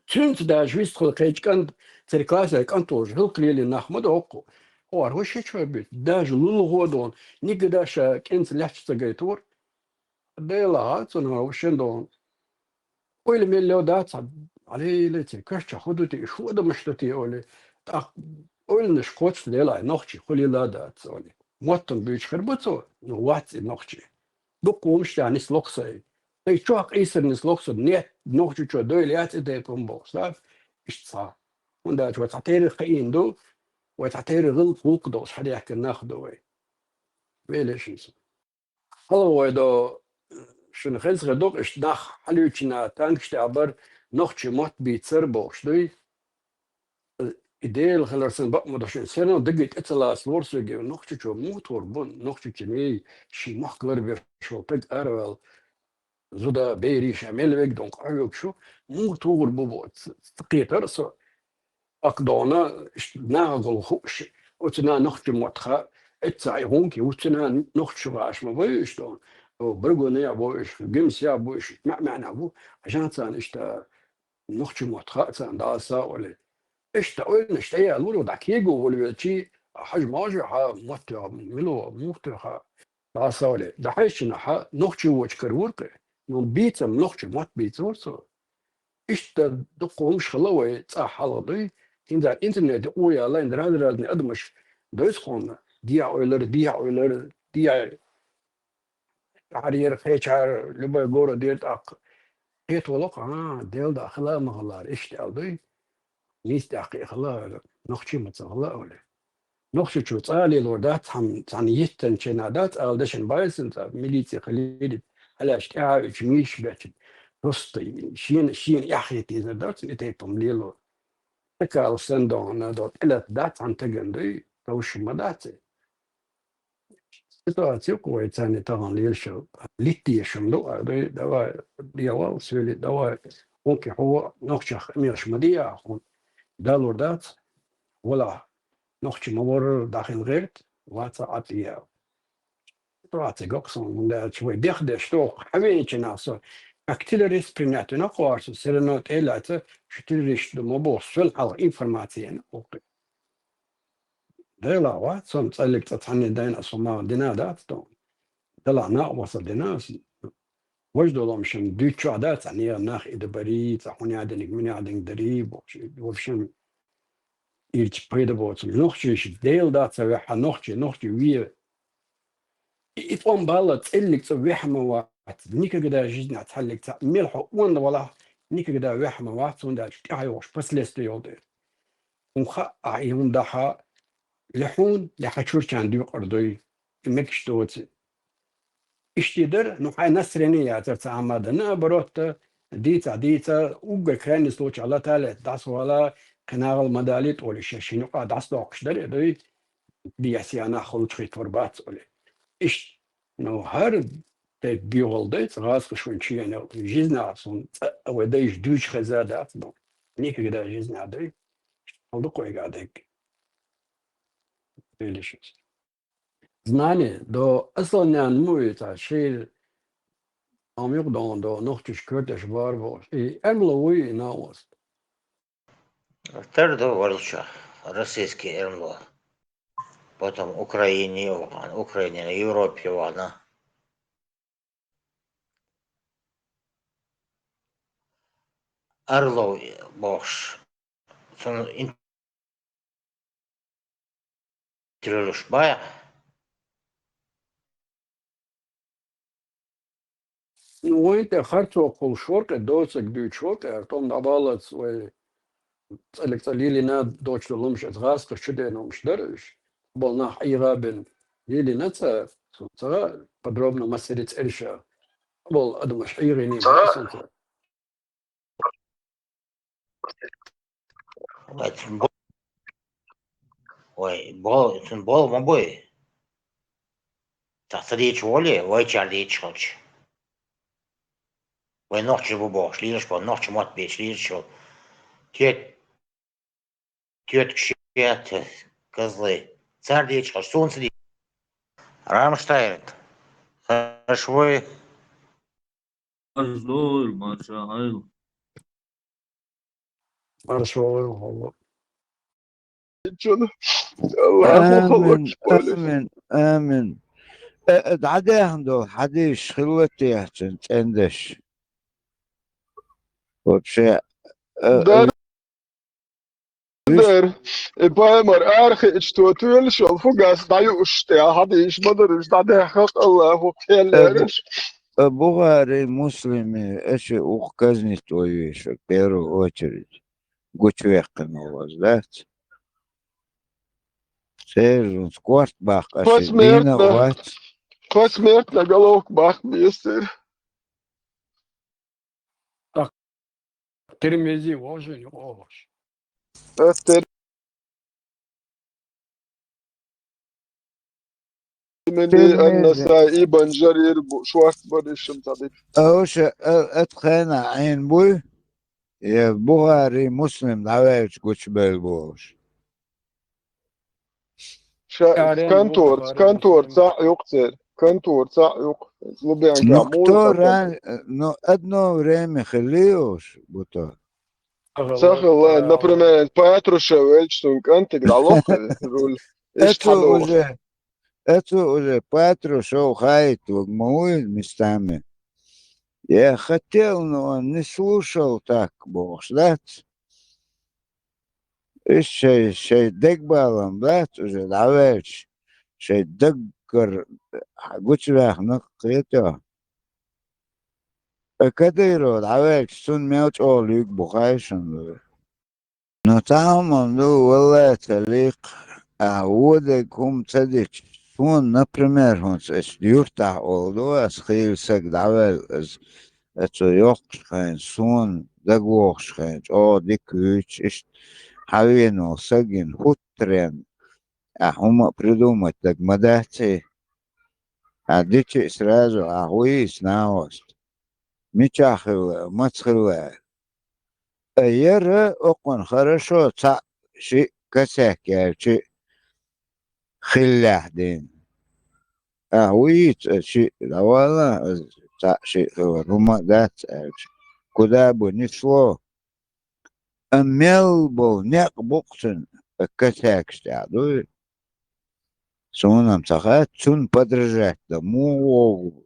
تنت دا جويست خلقيج كان تري كلاس كان توج هلق ليلي نحمد أوقو هو هو شيء شوي بيت دا جلول غودون نيجي دا شا كنت لحش تجيتور ديل هات أنا وشين دون ويل ميلو دات عليه لتي كرش خدوتي شو ده مشتتي أولي أول نشكوتش ليلا نخشي خلي لا دات أولي موتن بيش خربتو نوات نخشي بقومش يعني سلوكسي تيشوق إيسر نسلوكسو نيت نوخشو شو دويليات إدي بومبو صاف إيش صار وندا شو تعتير خيين دو وتعتير غل فوق دو شحال يحكي ناخدو وي ويليش نسو هلا ويدو شنو خلص غدوق إيش ناخ حلوشنا تانكش تعبر نوخشي موت بيتصر بوش دوي إديل خلرسن بق مدشن سنة دقيت إتلاس ورسوجي نوخشي شو موتور بون نوخشي كمي شي مخلر بيشو بيد أروال زودا بيري شامل ويك دونك أيوك شو مو تور بوبو تقيتر سو أقدونا ناغل خوش وتنا نخت متخا اتسعي هونكي وتنا نخت شغاش ما بيش دون وبرغوني أبوش جيمس يا أبوش ما معنى أبو عشان تسان إشتا نخت متخا تسان داسا ولا إشتا قلنا إشتا يا لولو داكيجو ولا شيء حاج ماجي ها متى ملو متى داسا ولا دحيش نحا نخت وش كرورك نون بيتم نخت مت بيتورسو إشتا دقومش خلوه تصح حلضي إن ذا الإنترنت ويا لا إن هذا أدمش دوسخون ديا أويلر ديا عرير فيشار لبا جورا ديت أق هيت ولق ديل دا خلا مغلار إشتا ألدي نيست أقي خلا نخشي متصغلا ولا نخشي شو تعالي لوردات هم تعنيتن شنادات ألدشن بايسن ميليتي خليل هلا اشتاع جميش بيتن رستي شين يحيتي زدات نتيتم ليلو تكال سندون دوت إلى دات عن تجندي توش مداتي سيتواتيو كوي تاني طبعا ليشو ليتي شملو دوا ديوا سولي دوا ممكن هو نخشخ ميرش مديا دالور دات ولا نخشي مور داخل غيرت واتا عطيا سيتواتي قوكسون من دا شوي بيخدش تو حبيتش ناسو اكتيلريس بريناتو نقوارس سيرنوت إلاتا شتيريش دو مبوس فالحال إنفورماتيين أوكي ديلا وات سون تسألك تتحني دينا سوما دينا دات دون دلا ناقص دينا وجدوا لهم شن دوتشو عادات يعني ناخ إذا بريد تحوني عدنك مني عدنك دريب وفشن إيرتش بريد بوت نوختش ديل دات سويحة نوختش ويا إفهم بالا تسألك سويحة موات نيكا قدا جيزنا تحلك ملحو وان ولا نيكا قدا ويحة موات سون دا أيوش بس لست يودي ونخا أعيهم دحا لحون لحشور كان ديو قردوي مكشتوت اشتدر نوحي نسرينية ترتعمد نا بروت ديتا وقا كراني سلوش على تالي داس ولا قناغ المداليت ولا شاشين وقا داس دوقش دري دوي دياسيانا خلوش خيط وربات ولا اش نو هر بيول ديت غاز خشون شي يعني جيزنا عصون ودايش دوش خزادات دون نيك قدا جيزنا دوي خلوكو يقعدك delicious زماني دو أصلا نموي تا شيء عميق دو نختش كرتش باربوش أملوي ناوست Твердо вольча, российский РМЛО. Потом Украине, Европе, ладно. Орлов бош. Сон интервьюш бая. وين تأخرتوا كل شورك دوتك دوت شورك أرتم نبالت تسألك تليلي نا دوتش لهمش أتغاز كشدة نمش درش بولنا حيرا بن ليلي نتا سنترا подробно مسيرة إرشا بول أدمش حيريني ما سنترا Бол мобой. Тахтадич воли, вайчардич хоч. Вай ночи бубош, лидиш по ночи мот бич, лидиш по тет козлы. Цардич хоч, солнце. Рамштайн. Швой. Аждор, Маршайл. مرشوار والله الله آمن خلق آمن دعداهندو حديش خلوتي يحسن تندش وبشي در بايمر ارخ اشتوتول شو فوقاس دايو اشتيا هذا ايش بدر ايش دعده حق الله كيلرش بغاري مسلمي اشي указни تويش в первую очередь гучвекн ذات سير سكوارت باخ اشي بينا وات посмерть на головку бах мистер ترمزي وجهي وش استر من دي النسائي بنجرير شوارت بريشم صديق أوش أتخانع عين بوي يا بوغاري مسلم دعواتش كوش بالبوش كانتور صح يقتل كانتور صح يقتل لبيان كامول نكتور نو أدنو ريمي خليوش بوتو صح الله например Петруша Вельчтунг антик далох руль Это уже Петрушев хайт вогмуй местами. Я хотел, но он не слушал так, бог ждать. Шей декбалом, да, уже давач. Шей декгар гучвах нахкето. Кадыро давач сун мелч олюк бухайшан. Но там он والله تليق أودكم تصدق شون например هونس يفتح أولو أسخيل سك دعوة أتو يوقشخين سون دقوقشخين ديك ويش إشت حوينو سجن هوترين هما придумать так мадахти дичи сразу хуис наост мичахил мацхилва يرى أقن хорошо شيء كساك يا شيء خلاح دين ويت شيء لا والله شيء هو هما ذات كدابو نفسه أميل بو نق بوكسن كساك استعدو سونام تخات سون подражать да مو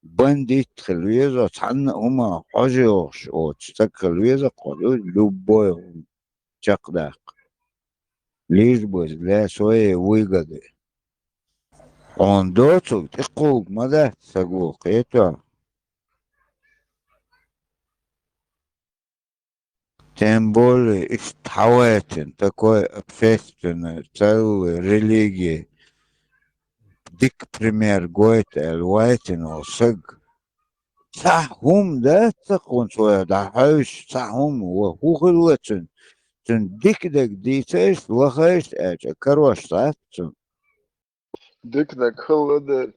бандит خلويزة تحن هما حجوش أو تشتك خلويزة قالوا لبوي شقداق ليش بوز لا سوي ويقضي عندوتو تقوق مدى تقوق يتو тем более их тхаватин такой общественной целой религии ديك بريمير جويت الوايتن والصق صحهم ده تقون شوية ده حوش صحهم وهو خلوتن تن ديك دي تيش لخيش كروش صحتن ديك خلد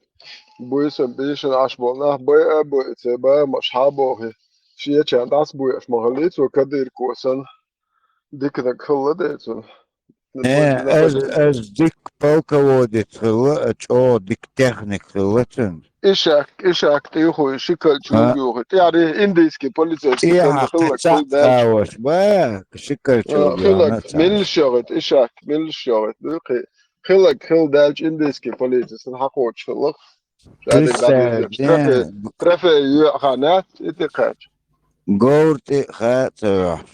بويسن بيشن عشبوناه بي أبو إتبا مش حابوه شيء كان داس بويش مغليت وكدير كوسن ديك خلد إتن از ديك полководец ديك техник خلوتن إشاك تيخو شكل شوقيوه يعني إنديسكي بوليسي خلك كل دال شكل خلك من الشغط إشاك من الشغط خلك دالج إنديسكي بوليسي الحقوش خلك ترفي يخانات إتقاج قورتي خاطر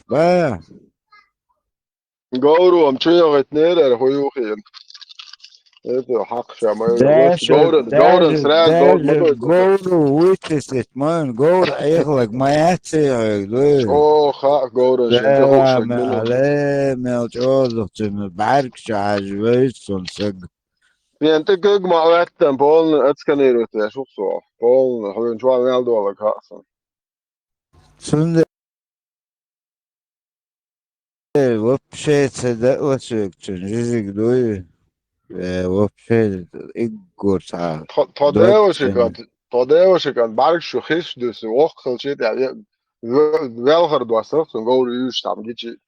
قورو أمشيغت نيرا خويوخين Это حق شامل جورن سراد جورو ويتست مان جور ايخلك ما ياتي خا جورن شنجوش على ما تقول بعرك شو عجبت صنصق انت كوج ما وقتن بول اتسكنيرو تي شو صو بول هو شو عمل دولك حسن سند вообще это очень جزء دوي вообще игорца تداوشكان بعرف شو خيش دوس وقت شيء يعني велхар دواسف تنقول يوش تعمل جيتي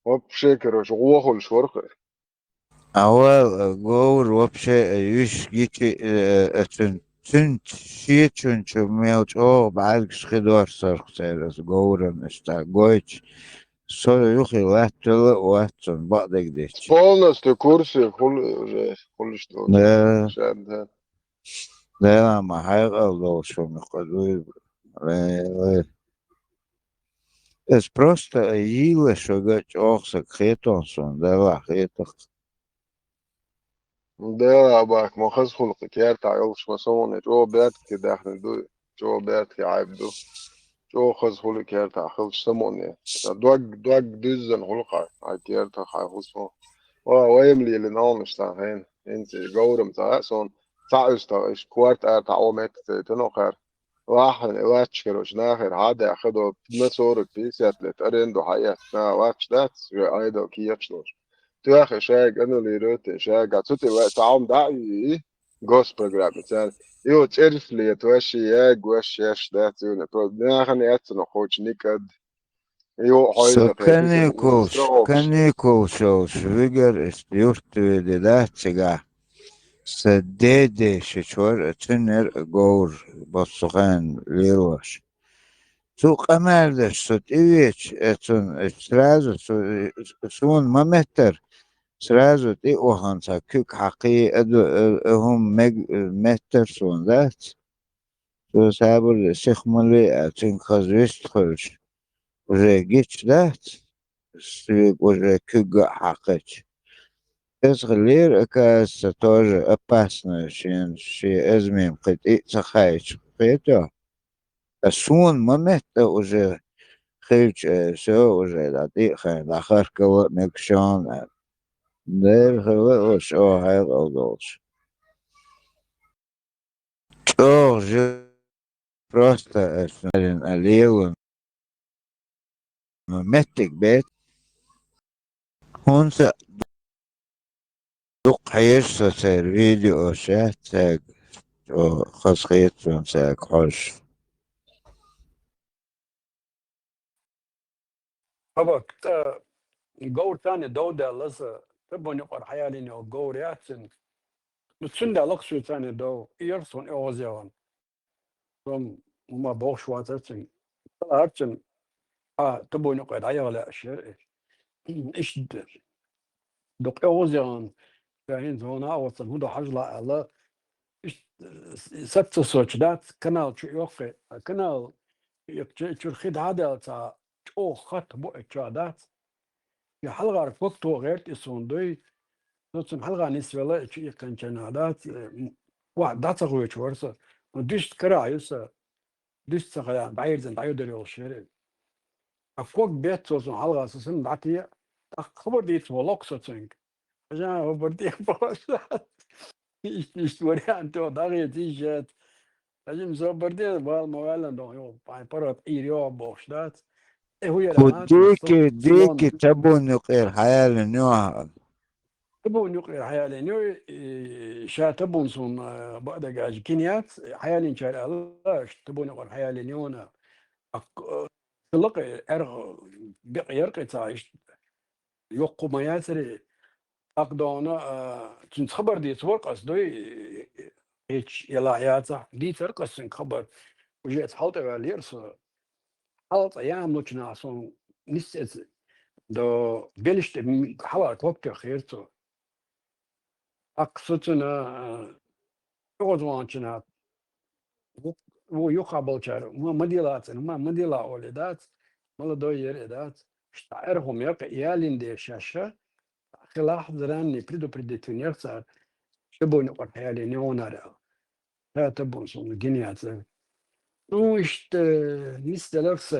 вообще короче وخل شورق أول غور вообще يوش جيتي تنت شيء تنت ميوت بعرف شخدور صرخ سيرس غورن اشتا غويتش سو يخي واتن بعض قديش полностью курсе كل что لا ما حيقضوا شو مقدوي es просто ила шогать охсак хетонсон да хетах ده باك ما خذ خلقك يا تعال شو مسوون جو بيت كده داخل دو جو بيت عيب دو جو خذ خلقك يا تعال سموني دوق دزن خلقك يا تعال خذ ويملي لنام اشتاهين انت جورم تاعسون تعيستا ايش كوارت تعومت تنوخر واحد واتشكروش ناخر هذا اخذوا نصورك في سيات لترندو حياة نا واتش دات ايدو كياتشلوش تواخ شاك أنا اللي روت شاك عطوتي تعاون داعي جوس برنامج يعني يو تعرف لي تواشي ياك واش ياش ذات يو نبرد ناخني أتنو خوش نيكد يو Så حويزة قيتي ستروكس Kanikusos vigor stjórnveiðilega سداد ششور تنر جور بصغان ليروش سوق أمال ده صوت إيش اتون سرازو سون ما متر سرازو تي وهانسا كوك حقي أدو هم متر سون ذات سو سابر سيخ ملي اتن خزويست خلش وزي جيتش ذات سويق وزي كوك حقيتش Es غلير كاس тоже опасно, شي أزميم قد إتسخايش قيتو السون ممتة уже خيج سو уже داتي خير داخر كوا مكشون دير خوا وش أو هاي الأوضوش тоже просто اليوم ممتك بيت هونسا دوق حيش سير فيديو شات ساق خصخيت ساق حوش طبعا الجور تاني دودة لسه تبون يقر حيالي نو جور ياتسن بتسندا لقصو تاني دو إيرسون إوزيون ثم ما بوش واتسن هاتسن تبون يقر حيالي أشياء إيش دوق إوزيون فاين زونا وصل هدو حجلة على إيش ست سوتشدات كنال شو يوقي كنال يكتشر خد هذا تا أو خط بو إتشادات في حلقة وقتو غير تسوندوي نصم حلقة نسبة لا شيء كان جنادات واحد داتا غوي شورسة وديش كرا يسا ديش سخيان بعير زين بعير دريو الشيء أفوق بيت صوصن حلقة سسن دعتي خبر ديت ولوك سوتسنج عشان هو بردي باش إيش وري أنتو داغي تيشات لازم زو بردي بالموالن دو يو باي برات إيريو بوشدات إيه هو يلامات ديكي تبون يقير حياة نوعها تبون يقرأ حيالين شاتبون صون بعد جاج كينيات حيالين شارع الله تبون يقرأ حيالين يونا تلقي أرغ بقيرق تعيش يقو ما ياسري أقدونا كنت خبر دي تورق أصدوي هيك يلا عياته دي ترقص خبر وجيت حالته واليرس حالت أيام لوجنا صون نسيت دو بلشت حوالك وقت خيرته أقصدنا يوزوانشنا ويقابل شر ما مديلات ما مديلا ولدات ما لدو يردات اشتعرهم يقع يالين دي شاشة خلاف دراني بريدو بريدتونير صار شبون يقر حيالي نيونارا لا تبون صون جنيات وشت نستلفس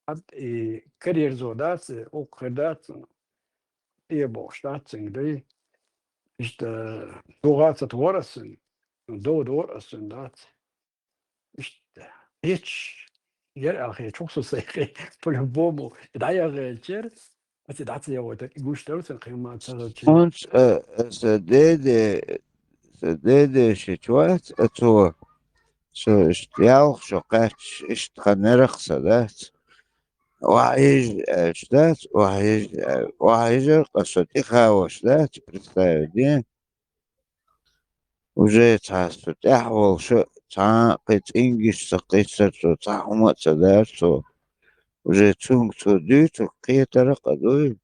حد كارير زودات او خدات يبوشتات سنجدي ist لغات تتورث دور السندات ist هيتش يرى أخي شخص سيخي فالبومو دعيا غير بس دعتي يا وقت يقولش توصل قيمة تغطي أنت سداد شتوات أتو شو اشتياوخ شو قاتش اشتخنرخ سدات وعيج اشتات وعيج قصتي خاوش دات представляете уже царство тяхвол шо цаақит ингиш сақисарсо цаахумат садарсо уже цунгцо дүйцо қиятара қадой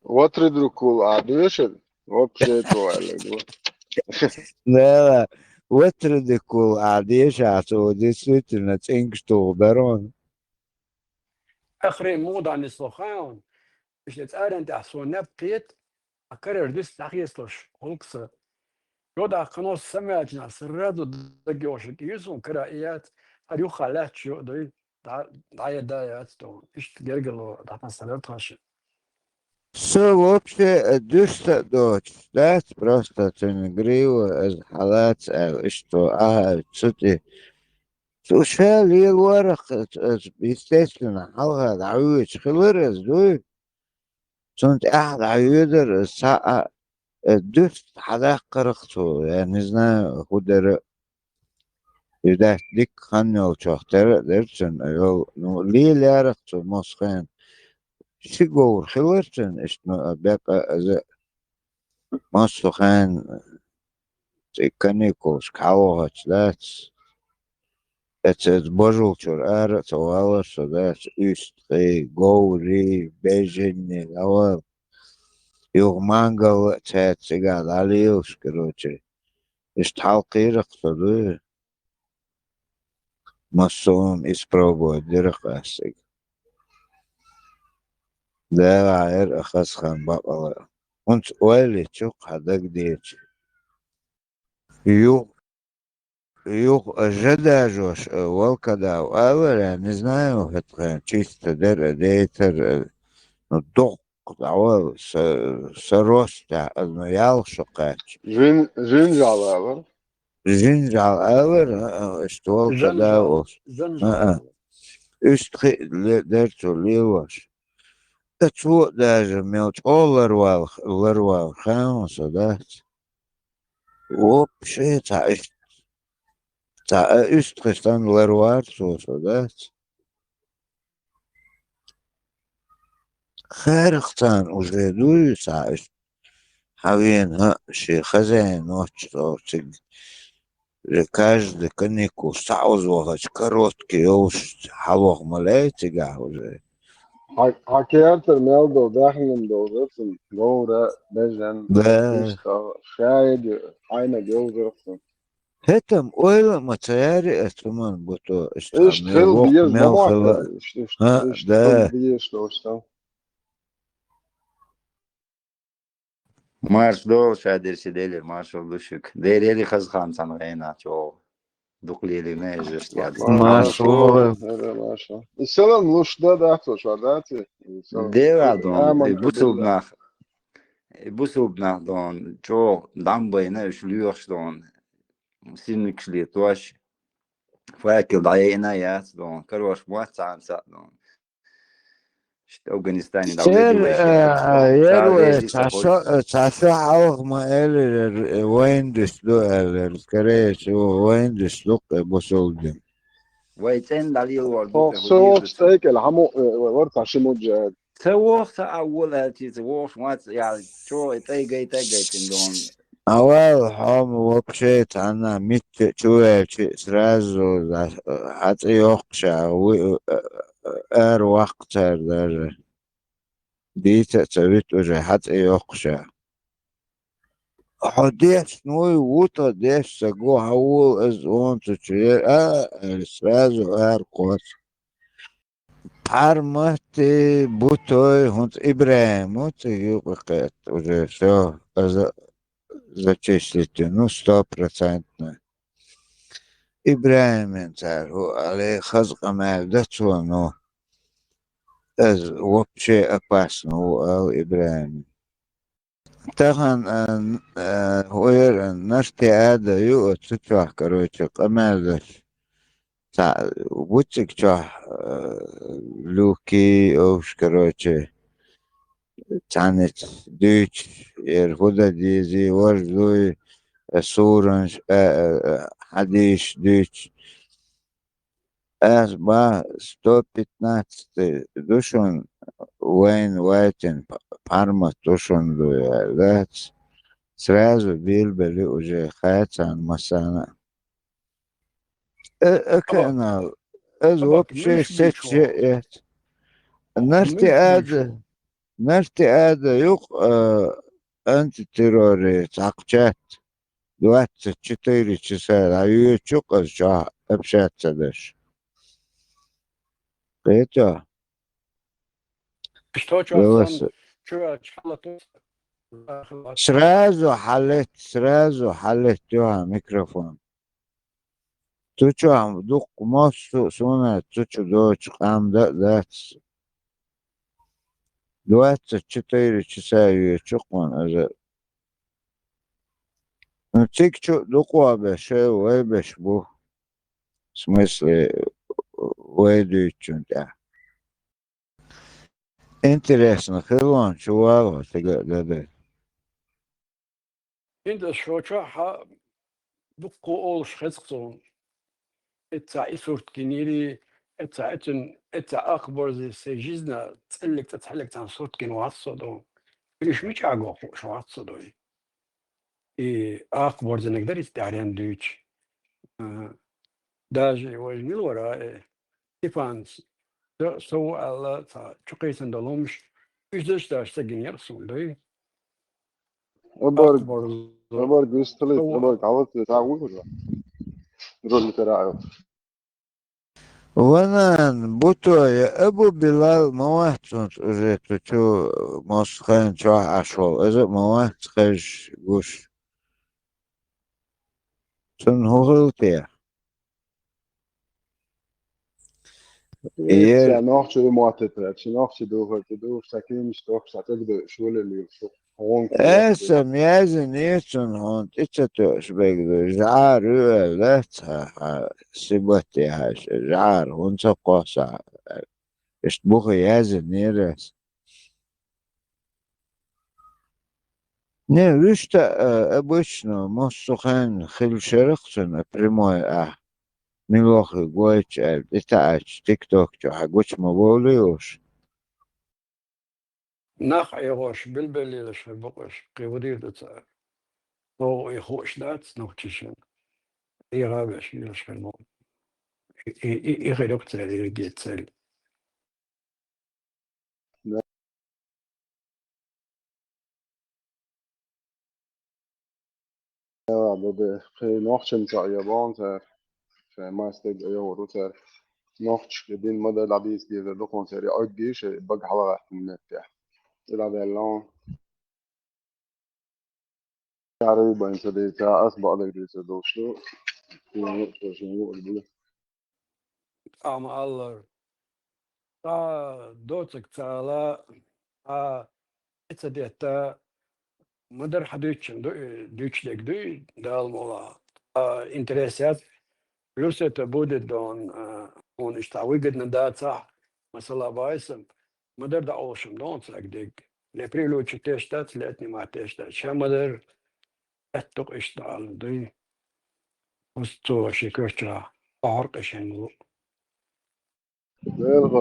واتردركوا عدوشل وبشيتوا على لا وتردكو عاديش عسو دي سويتنا تنكشتو برون آخري موضع نسلخان مش نتقارن تحسون نبقيت أكرر ديس تحيسلش خلقصة يوضع قناص سماجنا سرادو دقيوش يسون كرائيات هريو خالات شو دوي دعاية دايات تو إيش تجرجلو دعنا سلطهاش Все вообще дюшта дочь, да, просто тенегриву из халат, что, цути. Слушай, ли ورق естественно, халга дعوич, خلرز دوي. كنت قاعد عيودر الساعة دست حدا قرقتو يعني زنا خدر يدات ديك خانو تشوختر درسن يو نو لي لارقتو مسخين سيقور خلرتن اشتنو بقى از مسخين تيكانيكوس كاوهاتش داتس Het borreltje er zo alles zodat is gori бежение лавал юрмангал цецига далиус короче исталкирах соду масом испробовать дыркасик да ахасхан бабала он ойли чук хадак деч Юг ожидаешь, волкада, а не знаю, это чисто дейтер, ну док, давай, сороста, одноял шукач. Жинжал авер. Жинжал авер, что волкада ос. Üst derto livaş. Da çoğu даже мелч, ларвал, хамса, да. Вообще, üst gestan larvar sosa, да. خارقتان уже дую саиш. Хавен, ши хозяин ночь, каждый каникул саузвагач короткий, уж халох малейтига уже. Hakiyater meldo dahlim dozatın. Gora bejen. Да. Şayet ayna gözürsün. Hetem öyle materyali etman buto işte İşte bir mevhela. Ha da. Марш дол шадер сидели, маршал душик. Дерели хазхан сангайна, чо дуклили не жесть я. Маршал. İnsanlar muşda da aktoş var da ti. Devadon, busubnah don, ço dambayna üşlüyor don. Sinnikli tuaş. Fakir dayına yat don. Karvaş muatsan sat don. İşte Afganistan'ı da Yerwe taşo avuk ma elir wayndis do elir kereç o wayndis luk bosoldu. ويتين دليل والبوك صوت ستيك الحمو ورطة شموت جاد سووخ أولها تي سووخ مات يعني شو تيجي تندون أول حام وبشيت أنا ميت شوية سرازو حتى يوقشا أر وقت در ديت تبيت وجه حتى يوقشا حديش نوي وطا ديش سقو هول از اون تشير سرازو أر قوت حرمتي بوتوي هنت إبراهيم يوقعت وجه شو зачислите, ну, 100%. Ибраим هو عليه خزق معدته но вообще опасно هو إبراهيم. Тахан هو наш театр يوت تشوح короче قمادش وبوتك تشوح لوكي أوش короче تعنت ديش يرفض ديزي ورزوي سورنش حديش ديش با 115 душон Уэйн Уайтин Парма душон дуэлэт сразу билбели уже хатан масана канал ez вообще сечет نرتي هذا يق антитерроре цакчат 24 часа аютюк азжа общаться дашь. Это что сразу حلت جوا ميكروفون تو چو هم دو قماش سونه تو چو دو قام دات 24 часа ютюкман аза ну тикчу дукуабе ше уэбеш бу в смысле уэдючунта Интересно, хилон, чувало, тыгы. انت شو شاحة دقو اول شخصون اتسا اسورت كنيري اتسا اخبر زي سيجيزنا تتحلك عن صوت كن واتصدو ليش مش عقو شو واتصدو اخبر زي نقدر يستعرين دوش داجي وجميل وراء تيفانس سو على شقيسن دلومش ايش داش سجن يرسون دوي أبرق اخبر أبرق يستلت سو أبرق عوضت تعوض ولا رول تراعي Ванан, бутоя, Абу Билал, мawahtunt уже тучу мосхан чуа ашол, это мawah скаж гуш. Сон хугылтия. إيه Иер, ناخذ معتدل ناخذ دوه تدوه سكين مشتاق ستقدر شو اللي يشوف هون كده эсэм язын ецун хонт, ицэтуш бэгду, жар лэтха, сибати хаш, жар, хунца коса, иштбуха язын нерес. Не, вишта обычно моссухан хилшерахцун прямой милохи гойч, итаач, тик-ток, чо, хагуч маволиуш. نخ يغوش بالبليلش بقش قيوديد تسا هو يخوش دات نوتشن يغابش يلش المو يغيرك تسالي يجي تسالي ده ناخذ متاع يابان تاع ما استيق يورو تاع ناخذ بدين مدى العديس دي لو كونسيري أجيش بق حلقة من تاع إلى بالله تقريبا تدي تاع أسبوع ده دي تدوشلو شنو يقول أما الله تا دوتك تالا اتديتا مدر حدوتشن دوتش لك دوي دال مولا انتريسات لوسة تبودت دون هون اشتاوي قد ندات صح مثلا بايسم مدر دا أوشم دون ساك ديك لبريلو تشتات لاتني ما تشتات شا مدر اتق اشتغل دوي وستو شكرتها أعرق شنو ده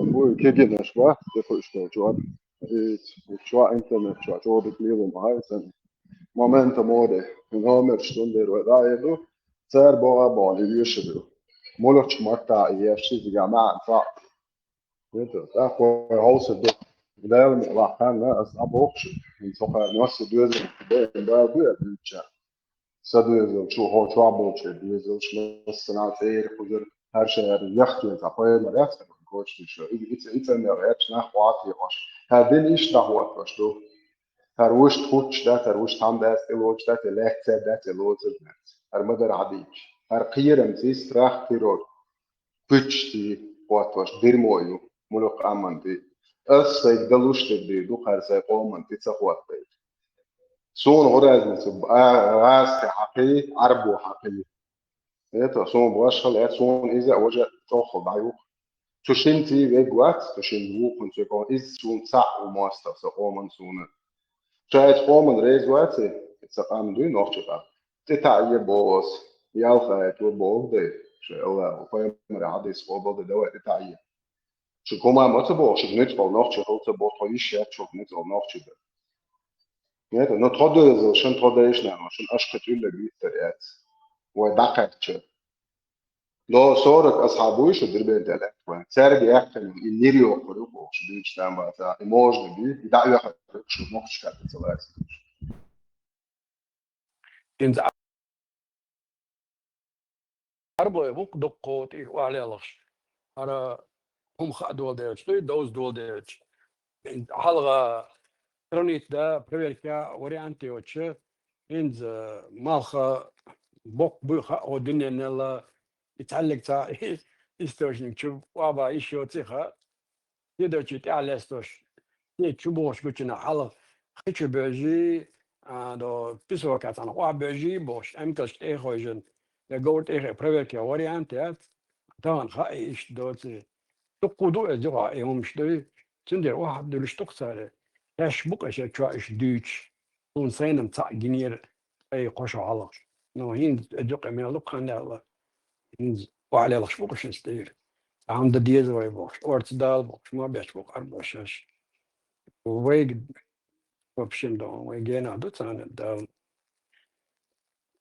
مو كيجي نشوا تخو اشتوى شوا انترنت شوا شوا بتليهم هاي سن momento mode nomer stunder och där då så bara بالي يشبه مولوش مقطع يشي في جماعة صعب انت تاخو هوس ده ده راح انا اصعب وقش من سوق ناس دوز ده بيتشا سدوز شو هو شو عبوش دوز شو السنة تير خضر her şey yaxtı tapoya مرات كوتش شو it's ان ريتش نحو عطي واش هذين ايش نحو واش دو هروش تخوش ده هروش تام ده استلوش ده تلاقي ده تلوش ده هرمدر عديك هر قيرم سيس راح تيرور بتشتي واتوش ديرمويو ملوك أمان دي أصيد دلوش تبدي دو خرسي قومن تتسخوات بي سون غراز نسب راس حقي عربو حقي إيه سون بواشخل إيه سون إذا وجه توخل بعيوك تشنتي ويجوات تشن ووكن تكون إز سون ساق وماستر سقومن سونه شاید قومن ريز واتي تسقام دوي نوخشبا تتعيه بوس يالخا تو بولدي شو وفاهم عادي سبوبل دوا تتعيه شو كوما متبو شو نتبو نوخش هوت بو تويش يا شو نتبو نوخشبا نيت نو تودو شن توديش نعم شن اشكت ولا بيتريات ودقت لو صورك اصحابوي شو دربين تلات سارج يحكي النيريو قروبو شو بيش تام بتا ايموج بي دعوا يحكي شو نوخش كات تسلاك إنت عربو يبوك دقوتي وعلي لغش أنا هم دول ديرش دوز دول ديرش حلقة ترنيت دا بريكا وريانتي وتش إنز مالخا بوك بوخا ودنيا نلا يتعلق تا يستوشنك شوف وابا يشو تيخا يدوشي تعالى استوش يتشبوش كوشنا حلق خيش بيجي دو بيسوا كاتانا وا بيجي بوش امكش ايخوجن يقول ايخ بريكا وريانتي طبعا خايش دوتي تقودو أزرع يوم شدوي تندر واحد دول شتوك سارة ياش بقى شاش دوتش تون سينم تاع جنير أي قشو على نو هين أدق ميلوك خان الله هين وعلى لش بقى شستير عند ديز وي بوش أورت دال بوش ما بيش بقى أربع شاش ويج وبشن دون ويجينا دوت أنا دال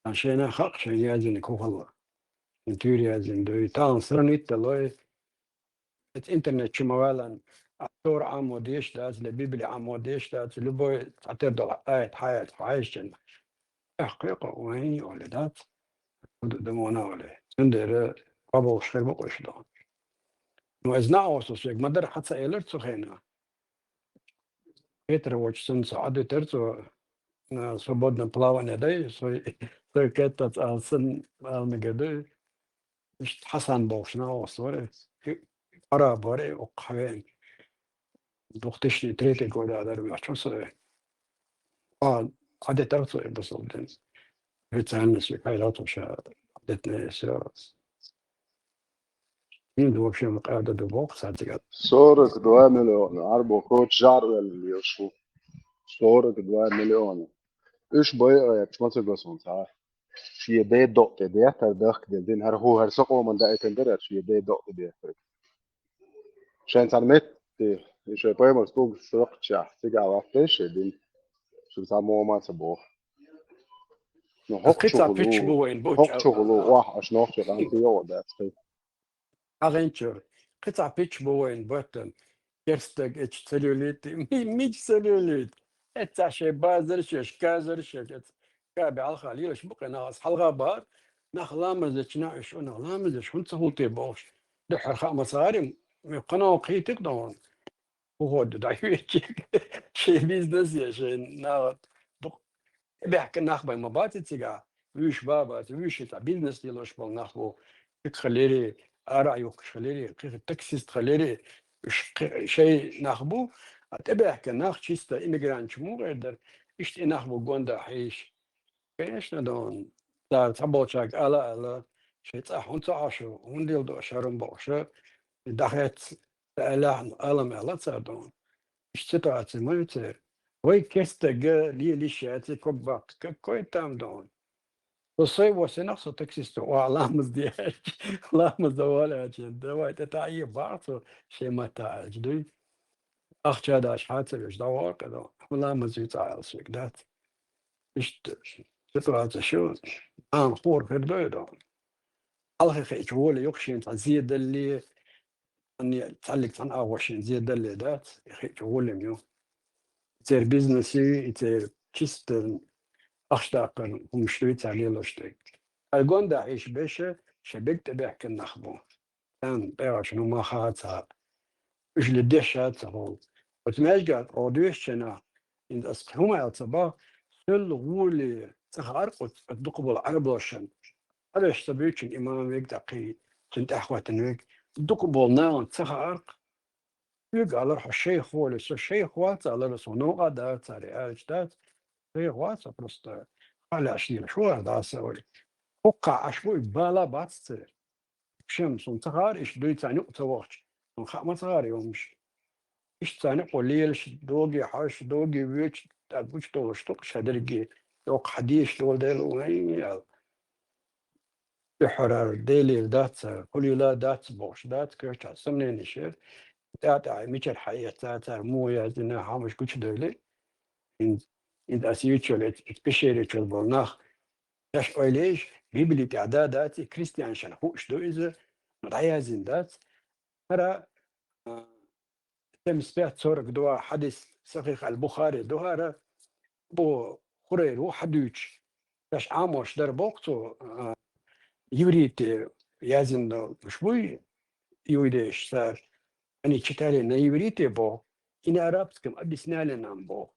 عشان خلق شيء يازن كوهلا انتوري يازن دوي تان سرنيت الله het internet شموالا أكتور عموديش داز لبيبلي عموديش داز لبوي تعترض على حياة عايشين حقيقة وين ولدات دمونا ولا عندنا قبل شيء بقوش دون وإزنا وصوصيك ما در حتى إيلرت سخينا Peter واتشسون سعادة ترتو свободно плавание да so كتت أصلا المجد مش حسن بوشنا وصورة أرا باري وقهوين دوختشني تريتي قولا دار بيحشوصة عادة ترتو بصل ريتسانس وكايلات وشا عادتنا سيارة مين دو بشي مقاعدة دو بوق ساعتك صورك 2 مليون عربو كوتش جار اللي يشوف صورك 2 مليون ايش بقى يا شمال جسون صح شي دي دوت دي تردخ دين هر هو هر سقو من دايت تندر شي دي دوت دي عشان تعلمت ايش بقى مستوق سرق شاح تيجي على فيش دين شو سامو ما سبوه نو هوك قطع بيتش شغلو بوين بوش هوك شغلو واح اشنو شغلان فيه ودا أغنشر قطع بيتش بوين بوتن كرستك اتش سلوليت ميج سلوليت اتع شي بازر شش كازر شش كابي على الخليل شبقى ناس حلقة بار نخلامز اتشنا شون نخلامز شون سهولتي بوش دحر خا مصاري قناة قيتك دون وهو دعيوي شي بيزنس يا شي نا بيحكي ناخبا مباتي تيجا ويش بابا ويش تاع بيزنس يلوش بول ناخبو خليري أرايوك خليري تكسيس خليري شيء ناخبو أتبع كناخ شيستا إميجرانت شمو غير إيش ناخبو جوندا حيش كيش ندون دار تبوشاك ألا شيء تاعهم تعاشو ونديل دو شارم بوشة دخلت ألا ألا تصدون إيش تتعاتي ما يصير وي كيستا لي شاتي كوباك كوي تام دون الصيف وسنقص تكسيستو وعلامز دياش لامز دوالة جدا وتتعيب بعض شيء ما تعج دي أخ جاداش حاتر إيش دوار كذا ولامز يتعال سويك دات إيش تطلع شو خور في البيضة الله خيج هو اللي يخشين تزيد اللي أني تعلق عن أوشين زيد اللي دات خيج هو اللي ميو تير بيزنسي تير كيستن أخشتاقن ومشتريت عليه لشتك الجون دا عيش بيشة شبكت بيحكي النخبو كان بيع شنو ما خاطها إيش لديش هاتها وتماش قال أوديش شنا إن أسقهما يعتبر كل غولي تخارق الدقبل عربوشن هذا يشتبيك الإمام يقدقي كنت أخوات نويك الدقبل نان تخارق يقال روح الشيخ هو لسه الشيخ وات على رسونه قدر تاري أجداد الشيخ وات بس على أشياء شو هذا سوي وقع أشوي بالا باتستر شمس ونتغار إيش دوي تاني أتوقش ونخا ما تغار يومش إيش تاني قليلش دوجي حاش دوجي ويش تابوش دوش توقش هدرجي دوق حديش دول ديل وين يحرر ديلي دات قليلا دات بوش دات كرت سمني نشير دات ميت الحياة دات مو يا زنا حامش كوش دولي إن أسيوتشل إتبشير تشلبوناخ ياش أوليش بيبلي تعداداتي كريستيان شنخوش دويزة رعيا زندات مرة تم سبيعت صورك دوا حديث صحيح البخاري دوهارة بو خرير وحدوش ياش عاموش در بوقتو يوريت يازن شوي يوريش صار أني تشتالي نا يوريتي بو إن أرابسكم أبي سنالي نام بو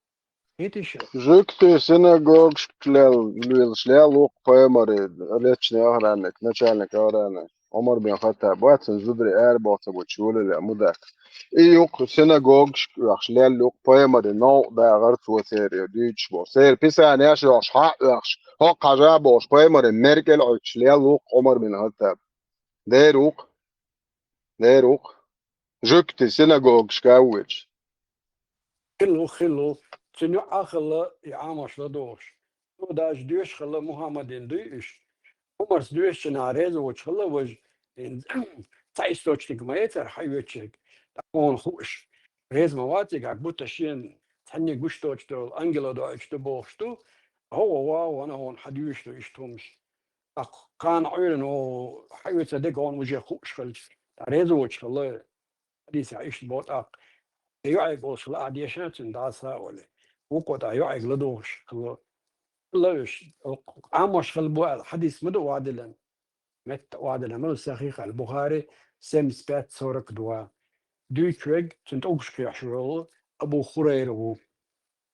هيتش Жикты синагог шлел лук поймары лечный охранник, начальник охраны. Омар бен Хаттаб, батсын зубри эрбоса бучулы ля мудак. И юк синагог шлел лук поймары, но да гарт восер дич босер. Писан яш яш ха яш. ها قجا باش پایمار مرکل اشلیل لوق عمر بن خطاب ده روق جوكتي سيناغوغ شكاوج خلو تنو أخلا يعامش لدوش وداش ديش خلا محمدين ديش عمرس ديش ناريز وش خلا وج تعيش توشتك ما يتر حيوتشك تكون خوش ريز مواتك عقبوت تشين تحني قش توشتو أنجلا دوش تبوشتو هو واو أنا هون حديش تو إشتومش كان عيرن وحيوت صدق هون وجه خوش خلش ريز وش خلا حديث عيش بوت يعيق وصل عديشات داسا ولا وقت يعيق لدوش لوش عامش خلبوا حديث مدو وعدلا مت وعدلا مو سخيخ البخاري سم سبات صورك دوا دو تريج تنت اوكش يحشرول ابو خرير هو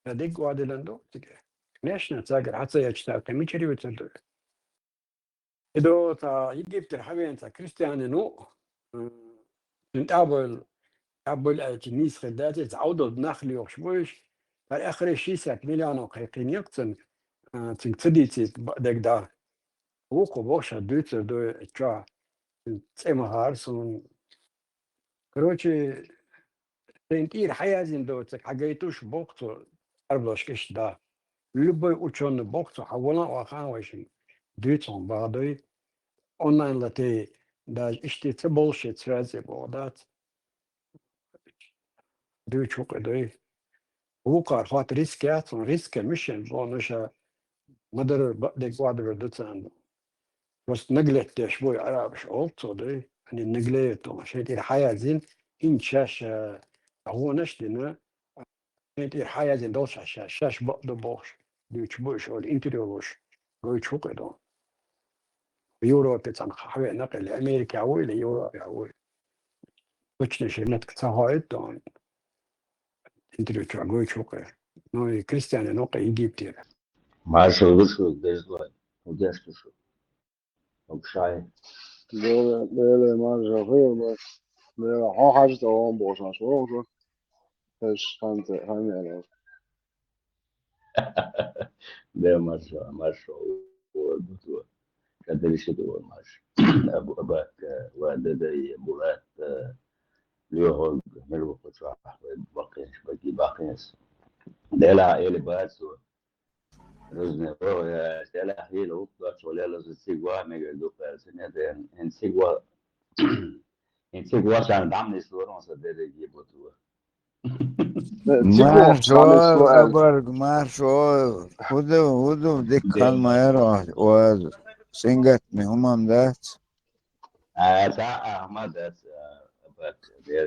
هذيك وعدلا دو تك ناشنا تاجر حتى يجتا كميشري وتندو إدو تا يجيب ترحبين تا كريستيان نو نتقابل قبل التنيس خدات تعودوا بنخلي وشويش فالآخر شيء سات مليون وقيقين يقتن تنتدي دك دار وكو بوشا دوتر دو اتشا تسمى هارسون كروتشي تنتير حيازين دوتك حقيتوش بوقتو أربلش كش دا لبي وچون بوقتو حولا وخان وشين دوتون بعدي اونلاين لتي دا اشتي تبولشي ترازي بودات دوتش وقدوي وقار خاط ريسكات ريسك مشن بونشا مدر بدك وادر دتان بس نقلت شوي عربش أولتو دي يعني نقلت ومشيت الحياة زين إن شاش هو نشدنا شيت الحياة زين دوش شاش بقدر بوش ديش بوش أو الإنتريوش قوي شوق دون يورو تتان حوي نقل أمريكا عوي ليورو عوي وش نشيلت كتاهايد دون إنتريو قوي شوق نوي كريستيان نوقي يجيب Marshall вышел, дождь, удержки шел. Обшай. بيلي مانجا غير بس بيلي هو حاجة توان بوشان شو ايش خانت خاني ده Marshall والبطوة. كده اللي شدوا Marshall. أبو أباك وعددي بولات ليهول ملو قطع باقيش باقيش. ده العائلة باسو. رزنا هو سأله هي لو قطع ولا لازم سيجوا ميجا سنة ده إن سيجوا عشان دعم نسلورون صدق يجيبوا تو. مارشال أبرق مارشال هدو دكان ما يروح وسنجتني همام ذات أحمد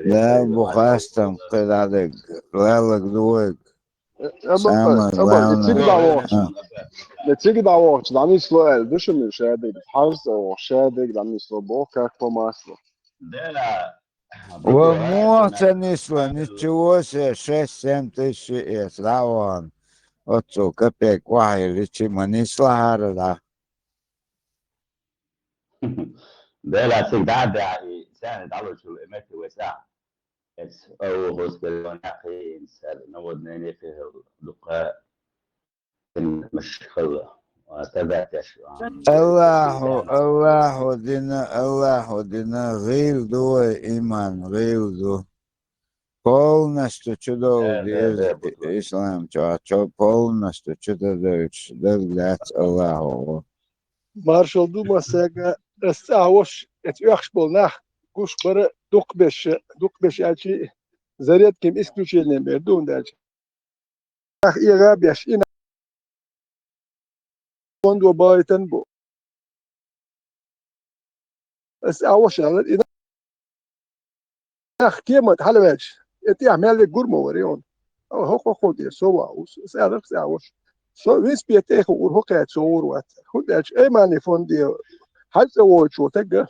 لا بخاستم قد عليك لالك دوك سامر نتيجة دعوات دعني سؤال بش من شادق حرز أو شادق دعني سلوبوكا كوماسلو ومو تنسوا نتشوسي 6-7 تشي راوان отцу копейк вахи личи манисла харда ده لا سيداد يعني سنة على شو الإمتى وساعة أو غسل ناقي إنسان نود نيفه لقاء مش خلا وتبعتش الله دина غير دو إيمان غير دو полностью чудо ислам чё полностью чудо дать Аллаху Marshall Duma sega استعوش اتيخش بولناخ كوش بره دوق بش اشي زريت كم اسكوشين بردون داج اخ ايغاب يش ان فوندو بايتن بو استعوش على ان اخ كيما حلواج اتي اعمل جورمو وريون او هو خود سوا سعرف استعوش سو ويس بيتيخ ورهقات صور وات خداج ايماني فوندي حتى هو شو تجا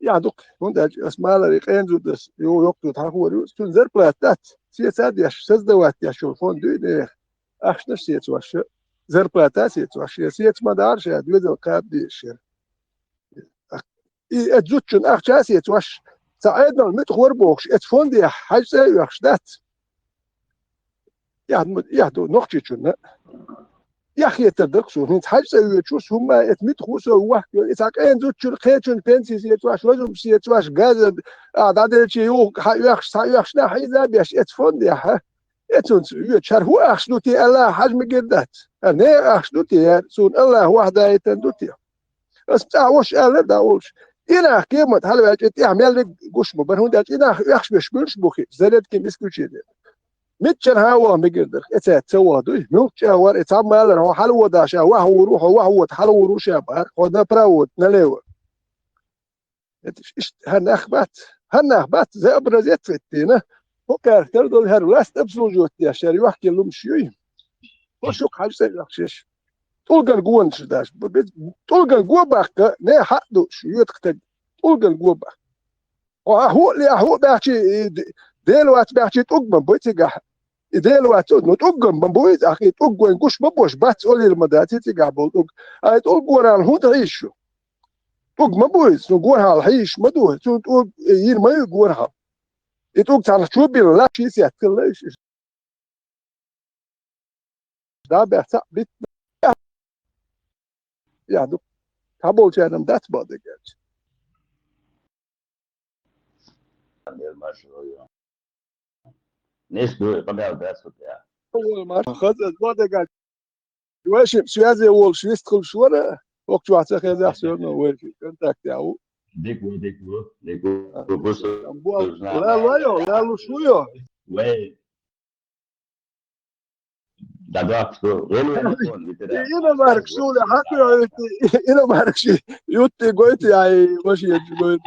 يعدك خداج اسمع لريقين زودس يو يقطو تاخو وريوس تون زر بلاتات سياسات ياش سزدوات ياشو فوندي ده اخشنش سيت واش زر بلاتات سيت واش سيت ما دارش دوز القاب دي الشير اي اتزوتشن اخشا سيت واش ساعدنا المتخور بوخش اتفوندي حاج سي يخشدات يعدو نقطي شنو يخيتردق شو هنت حاجة يشوس هم اتميت خوسه واحد يتاك ان زوج شو خيتون بنسي سيتواش وزم سيتواش غاز عدد شيء يو يخش ناحية ذا بيش اتفند يا ها اتون يشرهو اخشنوتي الله حجم جدات انا اخشنوتي سون الله واحدة يتندوتي بس تعوش الله داوش إنا كيما هل بقيت اعمل لك قش مبرهون دات إنا يخش بيش بوخي زادت كيم اسكوتشي متشن هوا مقدر تسوى دوي متشن هوا اتعمل هو حلو داشا وهو روح وهو حلو روح شابه خدنا براود نليو ايش هنخبات زي ابرزت فتينا هو كاركتر دول هرلاست ابسلو جوتي عشان يحكي لهم شيء هو شو حاجه سيخشش تلقى القوة نشداش تلقى القوة باقة نه حقدو شو يتقتل تلقى القوة باقة هو بحكي دلوقتي بحكي تقمن بيتقع دلوقتي تقمن بيت أخي تقمن قش ببوش بس قولي المداتي تقع بقول أي تقول على هو تعيشه تقمن بيت تقول على الحيش ما دوه تقول يين ما يقولها تقول على شو بالله شيء سيتكلش ده بحث بيت يعني قبول جانم دات بعد كده نسبة طبيعة دراسة يعني أول ما خذت بعد كده واش سيازي أول شيء يدخل شو أنا وقت واحد سخي ذا سيرنا ويجي كنتاك تاعو ديكو بص لا شو يو وين دعك غير إنا مارك شو لا حكي إنا مارك شيء يوتي قلت يعني ماشي قلت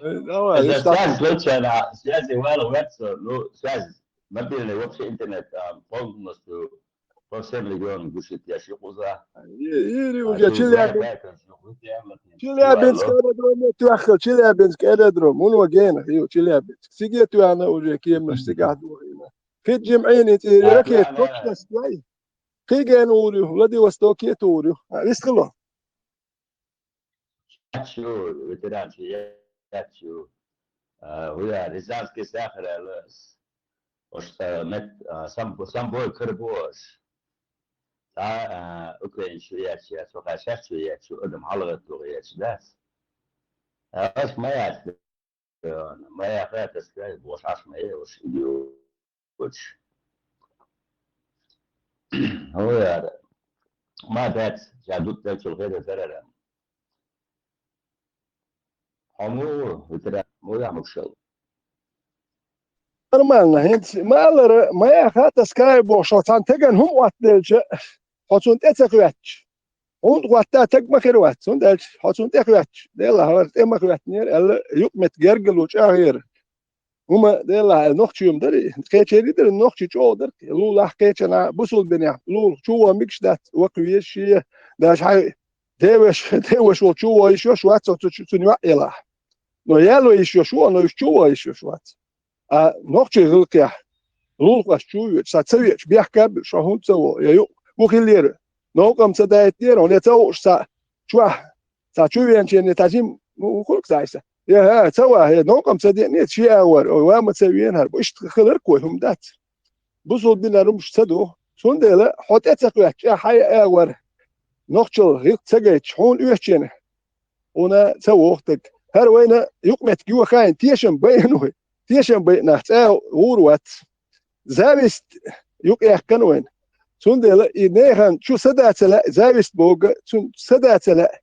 إذا ساز قلت أنا سياسي ولا واتس لو ساز ما بين الوقت إنترنت فوق مستو فصل مليون قصة يا شيخ وزا يري وجا شيليا بنت كذا درو تأخر شيليا بنت كذا درو مو وجينا هيو شيليا بنت سيجيت أنا وجا كيم نستقعد هنا في جمعين ركيت كوكس جاي كي جان أوريو لدي وستوكيت أوريو ريسكلا شو وتران شو ويا رزاز كساخر لس وش مت سامبول كربوش اوكرين شوية شو خاشات شوية شو قدم حلقة لغيات داس اش ما يعرف تسكاي وش عاش ما وش يديو وش هو يا ما بات جادوت تاكل غير زرر حمو وترى مو يعمل شغل Нормально, ما يخاط سكاي بوشوتان تجن هم واتلج حصون تسقياتش هم واتتا تجمع خيروات هم دلج حصون تسقياتش ديلا هو تجمع خيروات نير ال يقمت جرجل وشاهير هما ديلا نوختيوم دري كيتشيري در نوختي جو در لو لا كيتشنا بوسول بنيا لو شو ميكش دات وقويش داش هاي ديوش وشو يشوش وات تنوا يلا نو يالو يشوشو نو يشوو يشوشوات نوختي غلقيا لولقاش شو ساتسويش بيحكب شهون تسو يو وخيلير نوقم تدايتير ونتو شو شو ينشي تاجيم وخلق زايسه يا توا هي نوقم تديني شي اور وما تسويين هرب ايش خلر كوهم دات بوصل بينا رمش تدو شون ديلا حط اتسقيا حي اور نوختو غيق تسقيت شحون يحشينه ونا تو وقتك هر وين يقمت جوا خاين تيشن بينه تيشن بينه تا وروات زابست يقيا كانوين سوندل ينهن شو سدات لا زابست بوغ سدات لا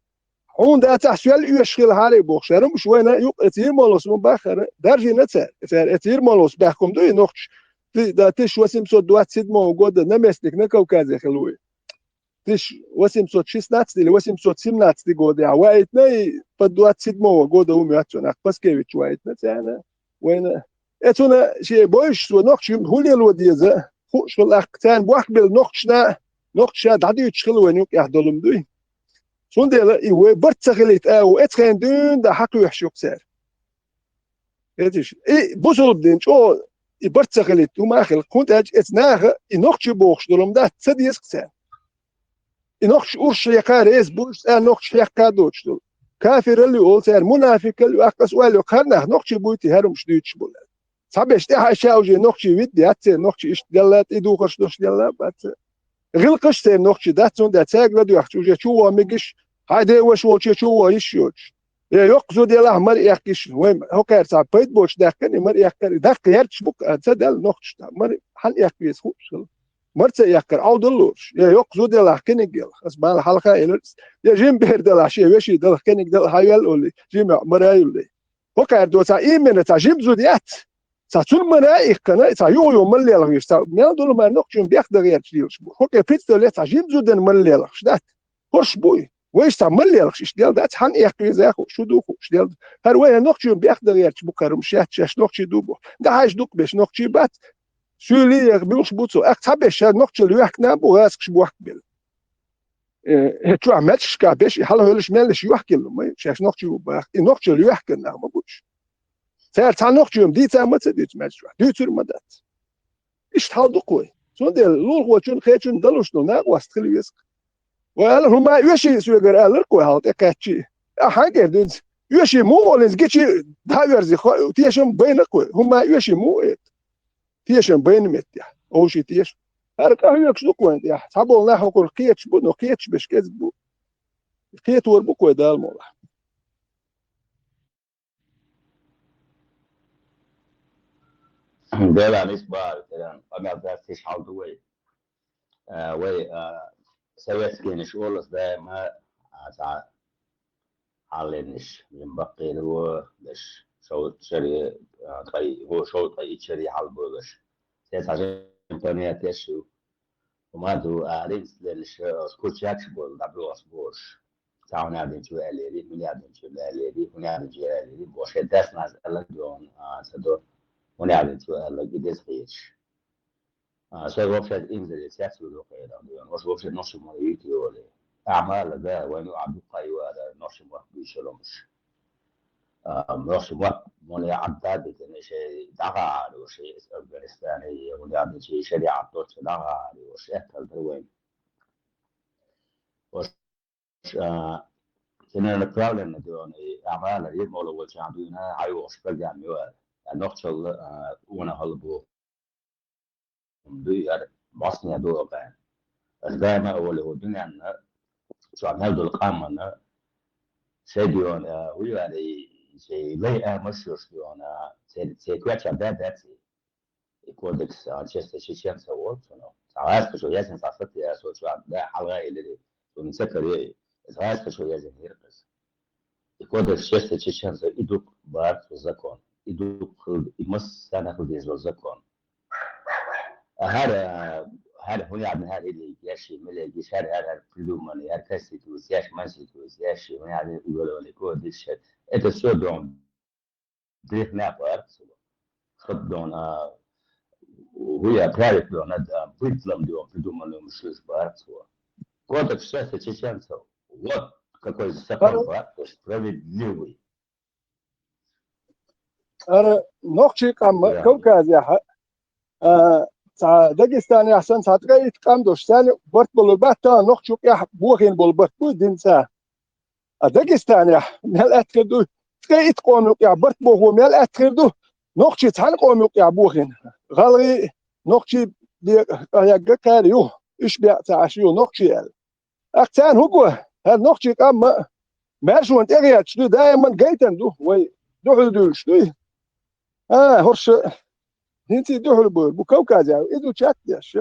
هون دا تحسيل يشغل حالي بوخشر مش وين يقتير مالوس من باخر درجه نتر اتير مالوس باكم دو نوخش دا تش وسم سو دوات سيد مو غود نمسلك نكوكاز خلوي تش وسم سو 16 وسم سو 17 غود وايتني بدوات سيد مو غود ومياتنا باسكيفيتش وايتنا انا وين اتونا شي بوش ونوخش هولي الوديزه خوش الاقتان بوحبل نوخشنا دادي يشغل وين يحضلم دوي سوندل اي برتخليت او اتخين دون دا حق يحشو قسار اتش اي بوصل بدين شو اي برتخليت وما اخل كنت اج اتناغ اي نوخش بوخش دولم دا تسديس قسار اي نوخش اورش يقاريز بوش نوخش يقادوش دول كافر اللي قول سار منافق اللي اقص والو قرنه نوخش بويتي هرمش دوتش بول صبش تي حاشا وجي نوخش ويدي هات نوخش ايش دلات ايدو خش دوش دلات غلقش تي نوخشي داتون دا تاج لدو يحتوجا شو ميجش هايدي وش وش شو يشيوش يا يقصد يلا مر يحكيش وين هو كير صار بيت بوش داكني مر يحكي داك يرتش بوك تدل نوخش مر حل يحكي خوش مرت يحكي عود اللوش يا يقصد يلا حكيني قال اسمع الحلقه يا جيم بير دل شيء وشي دل حكيني دل هايل ولا جيم مرايل هو كير دو تا ايمن تا جيم زوديات ساتون مرايك كنا تا يو ملي لا يستا ما دول ما نوخش بيخدر يرتش هو كير بيت دل تا جيم زودن ملي لا شدات هرش بوي ويش تعمل لي ايش ديال دات حن يحكي زاخو شو دوكو ايش ديال هر وين نوخشي بيخدر يرتش بكره مشات شاش نوخشي دوبو ده هاش دوك باش نوخشي بات سولي يغبلوش بوتو اكتبش نوخشي اللي يحكنا بو راسكش بوحك بال شو عملتش كابش يحلو هلش مالش يحكي له شاش نوخشي بو نوخشي اللي يحكنا ما بوش سير تاع نوخشي دي تا ما تديت ماتش دي تور مدات ايش تحال دوكوي سو ديال لول هو تشون خيتشن دلوش نو ناق واستخلي يسك وقال هما يوشي سويجر قال كوي هالت كاتشي حاجه دنس يوشي مو ولز جيتشي دايرز تيشم بين كوي هما يوشي مو تيشم بين مت او شي تيش هركا يكش كوي يا صابول نحو كل كيتش بو كيتش باش كذبو كيت وربو كوي دال مولا دلا نسبة كلام أنا بس حاول وي وي سويت كين شغل ده ما ساعة حالنش ينبقي له ليش شو شري طي هو شو طي شري حال بولش ساعة إمكانية تشو وما دو أريد ليش كل شيء بول دبلو أسبوعش ساعة نادين شو عليه من نادين شو عليه من نادين شو عليه بوش داس ناس الله دون سدور من نادين شو الله جديد خيش så وفد إنزل سياسي الوقيد وش وفد نص مريتي ولا أعمال ده وينو عبد القيوة هذا نص مرة بيشلمش نص مرة من يعداد إن شيء دعاء وشيء أفغانستاني ولا شيء شريعة توش دعاء وشيء كذا وش كنا البروبلم دون أعمال اللي مولو وشامبيونا عيوش بجامع نقطة وانا هالبو ديار بosnia دو كان دائما أول هو دنيا شو عمل دول قامنا سيديون ويعني شيء لا مشهور شلون سيكواتش ده يكودكس أنشستر شيء سووا شنو ساعات شو ياسين صافت يا سو شو ده حلقة اللي ونسكر ساعات شو ياسين يرقص يكودكس شيء سو يدوك بار زكون يدوك يمس سنة في زكون هذا هو يعني هذا اللي يشي ملك يشار هذا كله من يركز يتوسياش ما يتوسياش يعني يقولوا لك هو ده الشيء إنت شو دون دريك نابر خدون وهي تعرف دون هذا بيتلم دون بدون ما نمشيش بارت هو قلت الشيء تشيشان سو وات كقول سفر بارت بس بريد ليوي أنا نقشي كم كوكاز يا داغستان احسن ساتغي تقام دوشتان برت بولبات نقشو يا بوغين بولبات بودين سا داغستان يا مال اتكدو تقيت قوم يا برت بوغو مال اتكدو نقشي تحل قوم يا بوغين غالي نقشي يا كاريو ايش بيع تعشيو نقشي اكتان هو هاد نقشي قام ماشو انت يا تشدو دائما قايتن دو وي دو شدو هرش هنتي دوحل بكوكاز يعني إدو شات ياش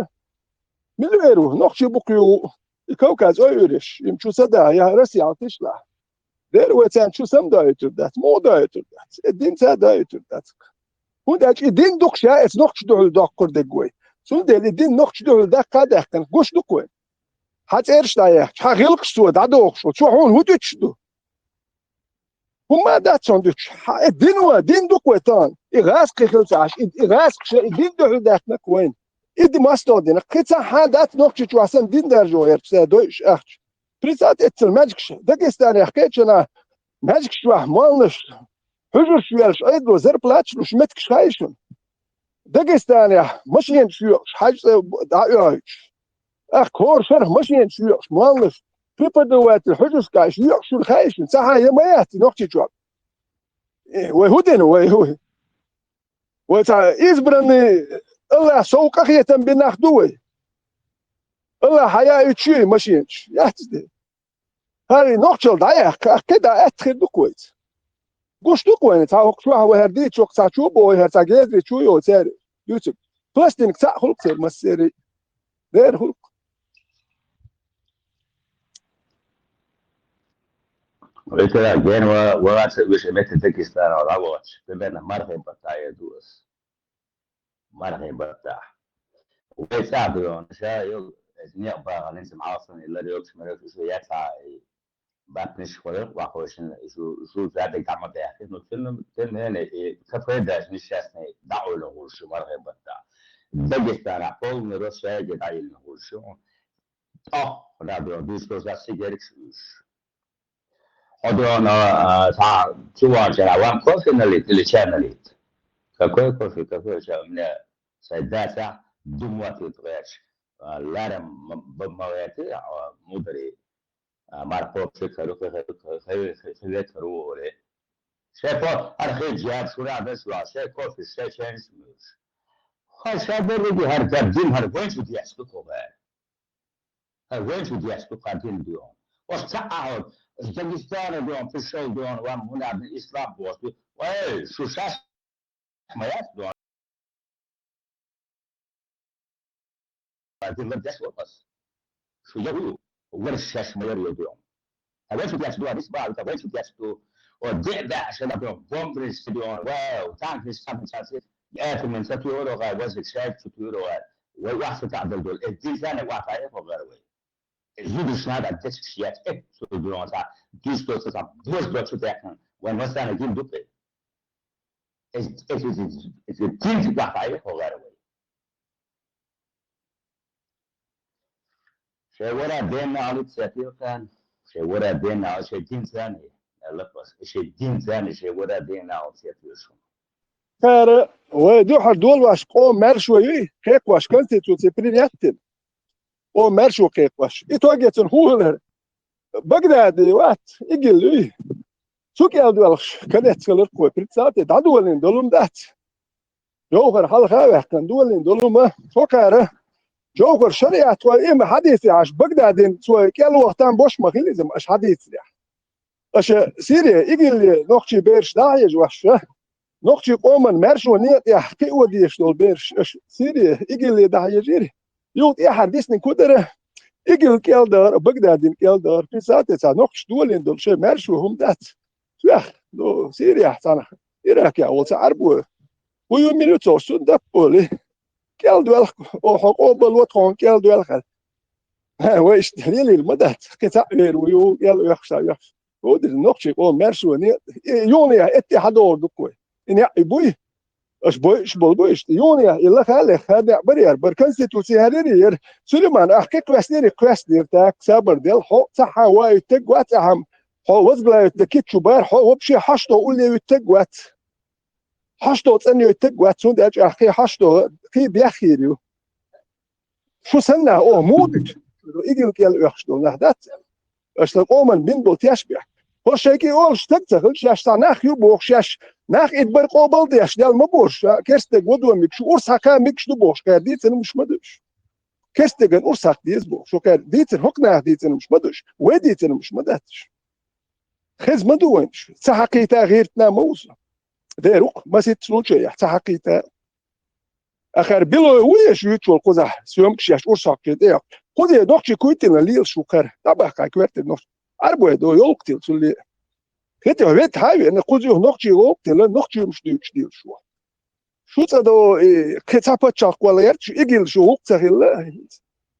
من غيره نقشي بقيو الكوكاز أيرش يمشوا سدا يا راسي عطيش له دير وتان شو سم دايتر دات مو دايتر دات الدين تا دايتر دات هو داك الدين دقشا اس نقش دوحل دقر دقوي سون دير الدين نقش دوحل دق قادح كان قش دقوي حت إرش دايا حغيلق سود عدوق شو هون هو تشدو هما دات ساندويتش الدين هو دين دوك ويتان إغاسق خلصاش إغاسق الدين دوك داتنا كوين إدي ماستودين قيتا حادات نوكشي تواسن دين درجو يرتسا دوش أختش بريسات إتسل ماجكش داقستاني حكيتش أنا ماجكش واح مالنش حجر شويلش أيضو زر بلاتش متكش خايشن داقستاني ماشيين شويلش حاج دايوهيش كور شرح ماشيين شويلش مالنش بيبا دوات الحجر سكايش يوحشو الخايشن ساحة يميات نوكشي تواب ويهودين وتا إزبرني الله سوق أخية بناخدوه الله حياة يتشوي ماشينش يحتدي هاري نقشل ضايع كده أدخل بكويس قوش تقوين تعوق شو هو هرديت شو قصا شو بو هرتا جيزري شو يو ساري يوتيوب فلسطين كسا خلق سير مسيري غير خلق ويكلا جين وغاس وش بيت تكستان ولا واتش بمن مرخي بتاع دوس مرخي بتاع ويساعدون شايل نيق بقى نسمع عاصم اللي يوكس مريك شو يسعى باتنش خلق واخوش شو زاد تعمل ده انه فيلم هنا كفيداش نشاسني دعوا له شو مرخي بتاع دقيقة أقول من روسيا جد عيل نقول شو لا دوس دوس سيجاريش أدونا تا جوا جاوان كوفي اللي شانليت كوفي شامل سيداسا دموات يتغيرش لارم بمواتي مدري ماركو فكروا في ولي شايفه أرخي جاب شورا بس لا شايف كوفي شايف مش خاصة برضو هرجع دين هرجعين شو تياسبكوا بقى هرجعين شو تياسبكوا دين ديون واستعهد داغستان دون في الشو دون ومنع بالإسلام بوصل وإيه شو شاش ما يسدون بعدين بدأش وقص شو يقولوا ورشاش ما يريدون هذا شو تياسبوا بيسبع وتبين شو تياسبوا والدعبة عشان أبيهم بومبريس دون واو تعرف إيش كان مسافر يأكل من 6 يورو غير وزن شايف 6 يورو غير وواحد تعدل دول الدين ثاني واحد عارف وغيره زود شناد الدش شيات سو دون صار ديش دوت صار دوش دوت شو تاكن وين مثلا جيم دوبي is الدين في واحد عارف وغيره شيء ورا بيننا على تسافير كان شيء ورا بيننا على شيء دين ثاني لا بس شيء دين ثاني شيء ورا بيننا على تسافير شو كار ودو حدول واش قوم مرشو يي هيك واش كنت تسبرينياتن او مرشو كيك واش يتوجتن هولر بغداد وات يجلي سوق يالدوالش كانت سلر كو بريتسات دادولين دولم دات جوهر حلقه كان دولين دولم سوكاره جوهر شريعه وإما حديث عش بغداد سو كيلو وقتان بوش مخيلزم اش حديث اش سيريا يجلي نوخشي بيرش دايج واش نوخشي قومن مرشو نيت يحكي وديش دول بيرش اش سيريا يجلي دايجيري يوت يا حديثني كدره يجل كيلدار بغداد كيلدار في ساعات نوخش دولين دول شي مرشو هم دات يا دو سيريا سنه إيراك يا أول سعربو ويومينو توسون دبولي كيل دوال أو حقوق بالوطن كيل دوال خل ها ويش دليل المدات كتاع ويو يلا يخشى ودي النقشة أو مرسو يونيا اتحادور دكوي إني أبوي اش بويش يونيا إلا خالق هذا برير بركنستيتوسي هرير سليمان أحكي كويستير تاك سابر ديال حق صحة واي تقوات أهم هو وزبلا يتكيت شبار هو بشي حشتو قولي يتقوات حشتو تسني يتقوات سون داج أحكي حشتو كي بيخيريو شو سنة أو مودج يجي كيل يحشتو نهدات اشتقومن بين بو تشبع هو شيكي أول شتكتخل شاش ناخ يبوخ شاش ناخ إدبر قوبل ديش ديال مبوش كيرستك ودو ميكش أرساكا ميكش دبوش كارديتن مش مدوش كيرستك أرساك ديز بوش شو كارديتن هكنا ديتن مش مدوش وديتن مش مداتش خز مدوينش تحقيتا غيرتنا موسى ديروك ما سيتسلوش يا تحقيتا اخر بيلو ويش يوتشول قزح سيومكش ياش أرساك كده قزي دوكشي كويتنا ليل شوكر تبقى كويرت نوش أربعة دو يولكتيل سولي هتي وبيت هاي أنا قزي نوكشي يولكتيل نوكشي مش ديل شو تدو كتابة شاق ولا يرتش يجيل شو وقت سهل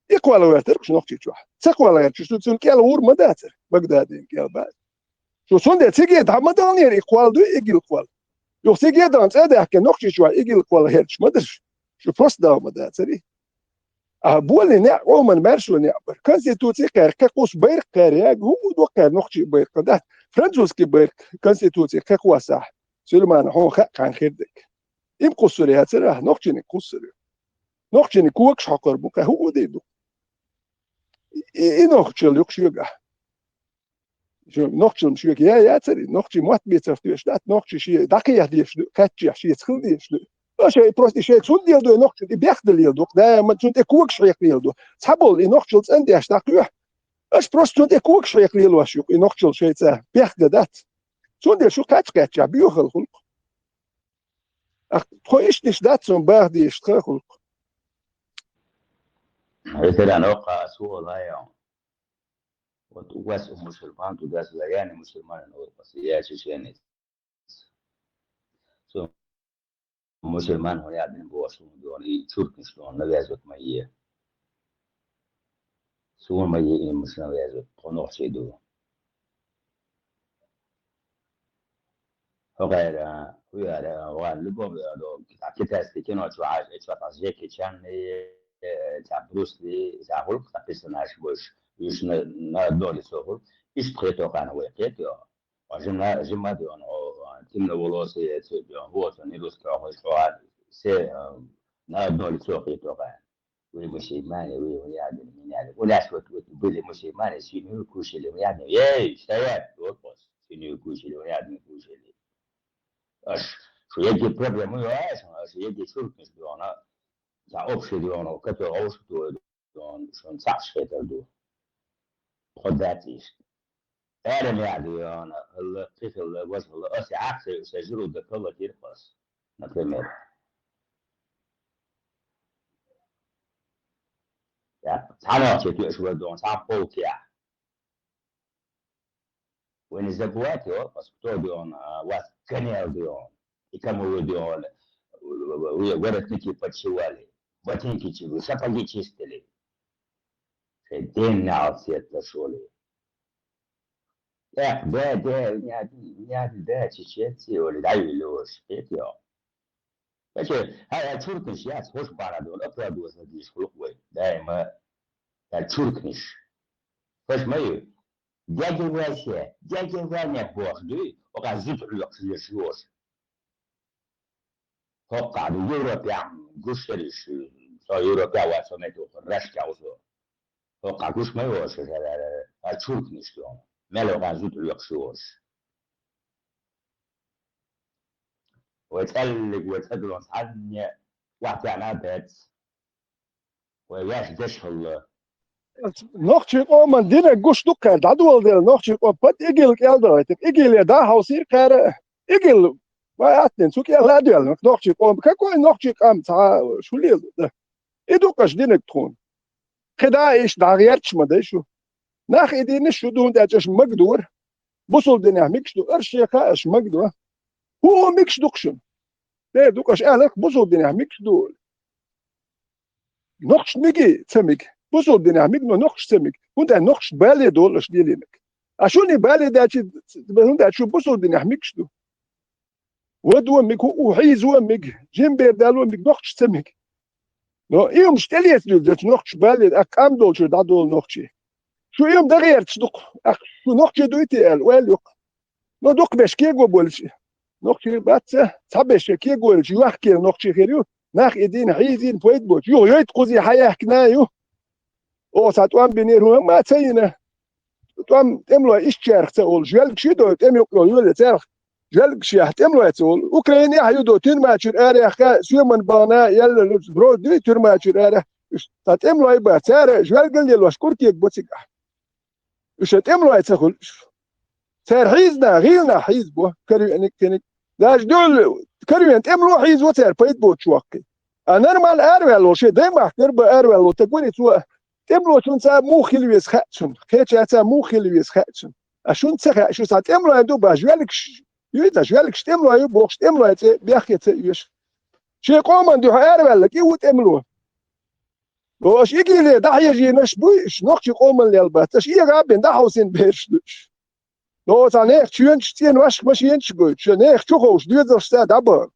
يقوى ولا يرتش نوكشي شو تقوى ولا يرتش شو تسون كيال ور مداتر بغدادين كيال بعد شو سون ده تيجي تعمدان ير يقوى دو يجيل قوى يو تيجي دان تدا كنوكشي شو يجيل قوى يرتش مدرش شو بروس دا مداتري بولي نع ومن مارشو نعبر كونستيتوسي كار كقوس بيرك كارياج هو دوكار نوخشي بيرك ده فرنسوس كي بيرك كونستيتوسي كقوا صح سليمان هو خ كان خيردك يم قصري هاترا نوخشي نقصري نوخشي نكوكش حقر بك هو ديدو اي نوخشي يوكشيغا شو نوخشي مشيك يا تري نوخشي موت بيتفتيش دات نوخشي شي دقيقه ديش كاتشي شي تخل ديش شيء بروستي شيء سون ديالدو نقش دي بيخدل يلدو دا ما سون تكوك شيء يلدو تحبول نقش عندي اشتاقيه اش بروست سون تكوك شيء يلدو شو نقش شيء ته بيخدل دات سون ديال شو كاتش بيوخل خلق اخ خويش نش دات سون باردي اشتخ خلق مثلا نوقع سوء ضايع وتواس مسلمان تداس لياني مسلمان بس يا شيشاني سو مسلمان هو يعدن بواسو دوني تشرك شلون لازم ميه سو ميه مسلمان لازم قنوع سيدو غير ويا وان لبوم دو كتاس كينو تشعاج اتفاق زيك كان تاع بروسلي تاع هولك تاع بيرسوناج واش يش نادولي سوغل ايش تريتو كان ويقيتو جمع دون تم ولوسي تبيون هو تنيلوس كاو شوال سي نادولي سوغيتو كان وي مشي ماني وي يعني من يعني ولا شوت بيلي مشي ماني شنو كوشي اللي يعني ياي شتايات دوبوس شنو كوشي اللي يعني كوشي اللي اش شو يجي بروبلم اش يجي شرط دون تاع اوبشي دون كتو اوش دون شون صح شيتر دو خداتيش انا يعني انا الطفل وجه الاسي عكس سجلوا دكتور تيرفاس مثلا يا تعالوا تشوفوا شو دون صار بوكيا وين الزبوات يو بس دون واس كان دون يكملوا دون ورث نتي بتشوالي باتينكي تشوفوا شفاجي تشتلي دين نعرف شولي يا ده يعني ده تشيتي ولا دايلوش كيتيو بس هاي تشوركنش يا خوش بارادول افراد وسديش خلق وي دائما تشوركنش فاش ما داجي واسه داجي وانا بوخدي وقع زيت علق شلوش توقع يوروبيا قشريش سو يوروبيا واسمتو رشكا وسو توقع قش ما يوش تشوركنش يوم مالو غازوت اليقشوش ويتقلق ويتقلق عني واحد يعني بيت وياش دشل نقش من دين قش دكان دعوة ديال نقش بات إجيل كالدرايت إجيل دا هاوسير كار إجيل ما أتنين سوكي لا ديال نقش كاكو نقش كام تاع شو ليل ده إدوكاش دينك تكون كدا إيش داغيرتش ما دايشو ناخ إدين شو دون داجش مقدور بوصل دنيا ميكشدو أرشيكا أش مقدور هو ميكشدوكشن ده دوكاش أهلك بوصل دنيا ميكشدو نقش ميجي تسميك بوصل دنيا ميكنو نقش تسميك وانت نقش بالي دولش ديالينك أشوني بالي داجي هون داجو بوصل دنيا ميكشدو ودو ميك وحيز وميك جيمبير دالو ميك نقش تسميك نو إيوم شتليت دولت نقش بالي أكام دولش دادول نقشي شو يوم دغير تصدق اخ شو نقطة دويتي ال وين يق نو دق باش كي قبولش نقطة باتسه صبش كي قبولش يحكي نقطة خيريو ناخ ايدين حيزين فويد بوت يو يت قضي حياه كنايو او ساتوان بينير هو ما تسينا توام تملو ايش شارخ تقول جلك شي دو تم يقول يقول تارخ جلك شي تملو تقول اوكرانيا هيدو تن ما تشير اريخ سو من بانا يلا برو دي تر ما تشير اريخ تملو يبقى تار جلك اللي واشكر كيك بوتك وش تملو يتخل سير حيزنا غيرنا حيز بو كريو انك كنك داش دول كريو انت تملو حيز وتر بيت بو تشوكي انا نورمال اروال وشي دايما احترب اروال وتقولي تو تملو شون سا مو خلويس خاتشن كيتش اتا مو خلويس خاتشن اشون تخ شو سا تملو يدو باجوالك يوتا جوالك تملو يو بوخ تملو بيحكي يش شي قوم دو اروال لك يو تملو واش يجي لي ده يجي نش بوش نقش قوم اللي الباتش يغابن ده حوسين بيرش نو تانيخ تشين تين واش ماشي ينشغل تشنيخ تشوخوش دير ستا دابا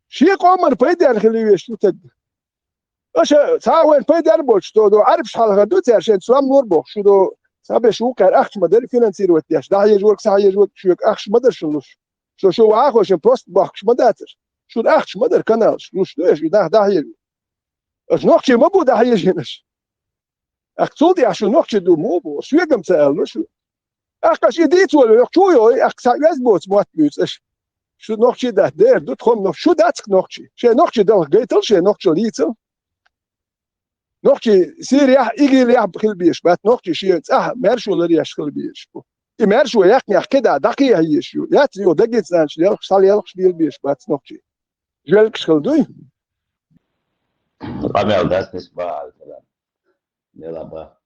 شي قوم البيدر خليوش تد اش تاوين بيدر بوش دو عارف شحال غدو ترشن سلام نور بوخ شو دو صاب شو كان اخش مدار فينانسير وتياش ده يجورك ساعه يجورك شو اخش مدار شلوش شو اخوش بروست بوخش مداتر شو اخش مدار كانال شو ده يجي اش نقطة ما بوده هيجينش اقصدي عشان نقطة دو مو بو شو يقم سأل شو اقاش يديت ولا شو يو اقصا يزبوت موت بيوت اش شو نوخشي ده دير دوت خم نوخ شو داتك نوخشي شي نوخشي ده قيتل شي نوخشي ليتل نوخشي سير يح يجي ليح بخل بيش بات نوخشي شي مارشو لريش خل بيش مارشو يحكي كده دقي هيش يات يو دقيت زانش يلخ صال يلخ بيل بيش بات نوخشي جلك شخل دوي قامل داس نسبة على الكلام يلا با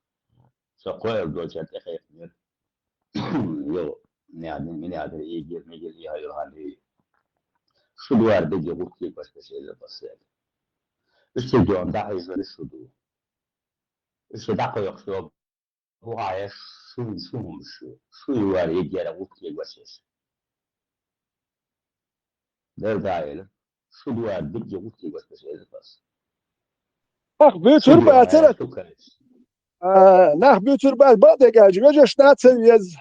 سقوي دوجات أخي يو يعني من هذا يجي لي هاي هذه شو دوار بيجي وقتي بس إذا بس إيش تجون ده يزول شو دو إيش ده كيف شو هو عايش شو يوار يجي على وقتي بس ده دايل شو دوار بيجي وقتي بس إذا بس أخ بيتر شو دو بات أنا شو كايس nach بيتر بات بعد جاج وجه شنات سويز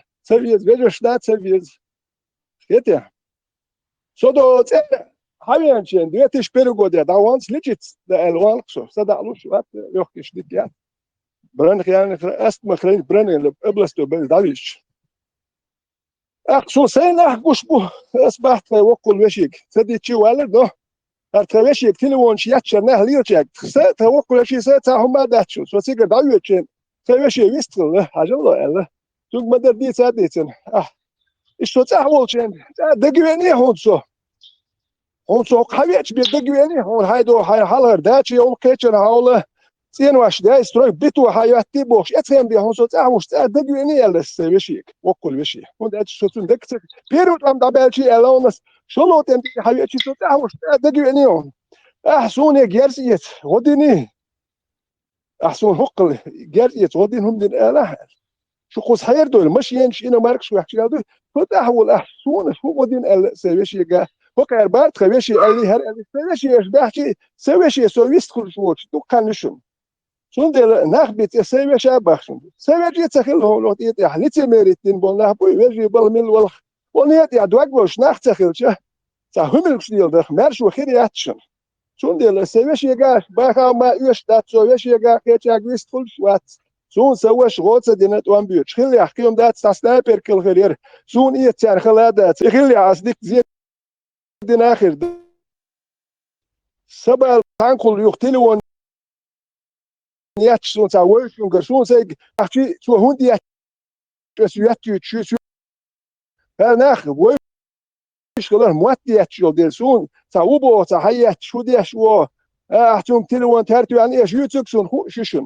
وجه شنات سويز كده سودو حبيان شين دوتش بيرغو ده وانس ليجيت ده الوان شو صدق له شو يوكش ديك يا برن يعني است مخرين برن ابلستو بالداليش اخ شو سينا قش بو اصبحت وقل وشيك سدي تشي والد ده ارتوشيك تلوون شي ياتشنا ليرجك توقل شي ساتا هم داتشو سو سيغا داويتشن توشي ويستل حاجه الله توك مدر دي ساديتن ايش تو تاولشن دغويني هونسو قويتش بيدغويني هون هايدو هاي حالر داتشي اول كيتشن هاول سين واش داي ستروي بيتو هاياتي بوش اتهم بي هونسو تاوش دغويني يلس وشيك وقل وشي هون داتش سو تندك بيروت ام دابلشي الونس شلو تم هاياتي سو تاوش دغويني هون احسون جيرسيت غديني احسون حقل جيرسيت غدين هم دين اله شو قوس حير دول مش ينش انا ماركش وحكي هذا فتحول احسون شو غدين ال سويشي جا وكر بارت خويشي اللي هر سويشي ايش بحكي سويشي سويست كل شو تو كانشون شون دل نخبت سويشي بخشون سويشي تخيل هو لوت يحلتي ميرتين بولنا بو يجي بالميل والخ ونيت يا دوق وش نختخيل شه تاهم الكشديل ده مارش وخير ياتشن شون دل سويشي جا باخا ما يش دات سويشي جا كيتش اجويست كل شوات سون سوش غوتس دينت وان بيوت خلي احكيهم دات سنايبر كل غير سون يتسار خلادات خلي عصدك زي دين اخر سبع تانكل يقتلون ياتش سون ساوش سون سيج احكي سو هوندي بس ياتي شو فناخ ويش كلام موتي شو ديل سون ساوبو صحيح شو دي شو احتم تلون ترتو يعني ايش يوتك سون شو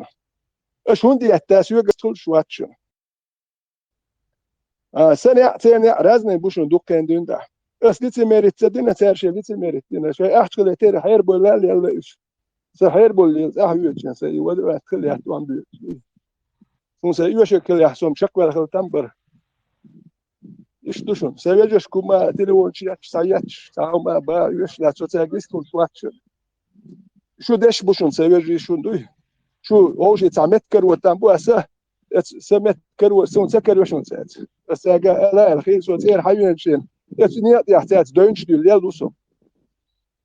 ايش هوندي التاسويق كل شو اتشن سنة ثانية رازنا بوشون دوكان دون ده اس ليتي ميريت تدينا تارشي ليتي ميريت دينا شوي احتل تيري حير بول لا يلا ايش سحير بول احيوت جن سي ودو كل يحتوان بيوت سون سي يوش كل يحسوم شكوى خل تمبر ايش دوشون سيجش كوما تلون شي ساياتش تاوما با يوش لا تساجيس كل سواتش شو داش بوشون سيجي شو دوي شو اوجي تعمت كرو تامبو اسا سمت كرو سون سكر وشون سات بس لا الخير سو تير حيوان شين اتني يحتاج دونش دي ليل دوسو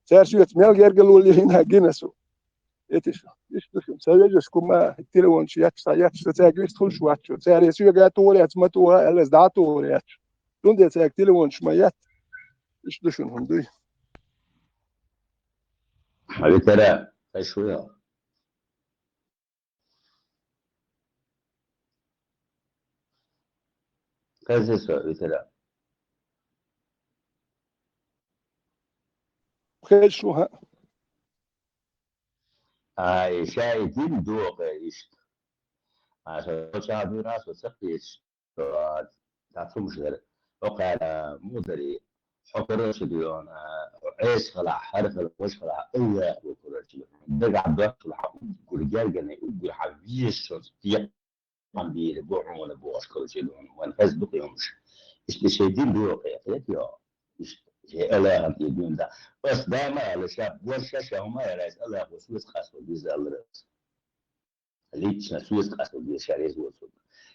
سير شو تمل جرجل ولي هنا جينسو اتش ايش دوشون سيجش كوما تلون شي ساياتش تساجيس كل شواتش سير يسوي جاتو يا تمتو الاز داتو يا دون دي تاك تلون شميات ايش دوشون هم دوي حبيبي ترى شوية كذا سؤال ترى خير شو ها هاي شايفين دوق ايش عشان شاهدوا ناس وسقيش تعرفوا مش غير وقع مدري حكر شديون عيش خلع حرف وش خلع ايه وكل شيء دقع بيت الحق يقول جرجنا يقول حبيش صديق عم بيرجعون ولا بوش كل شيء وان فزبق يومش ايش شايفين دوق يا ايش لا هم يدون ده بس دائما على شاب ورشة هم لا يسأل وسوس خاص وجزء الرأس ليش نسوس خاص وجزء شريز وصل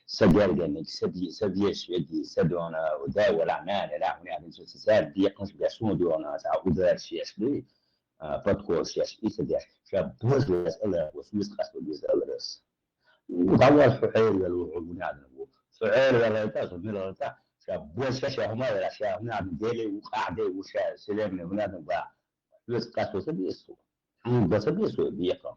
سجل جنك سدي شدي سدونا ودا ولا عنا لا هنا عندنا ساد دي قنش بيسون دونا تعود شيء شيء فتقول شيء سدي شاب بوز يسأل وسوس خاص وجزء الرأس وضوى الحير والوعود عندنا فعير ولا تاخذ من الرتا بوش هما ولا شاف نعم ديلي وقاعدة وشا سلام هنا نبغى بس قصة بيسو بس بيسو بيقام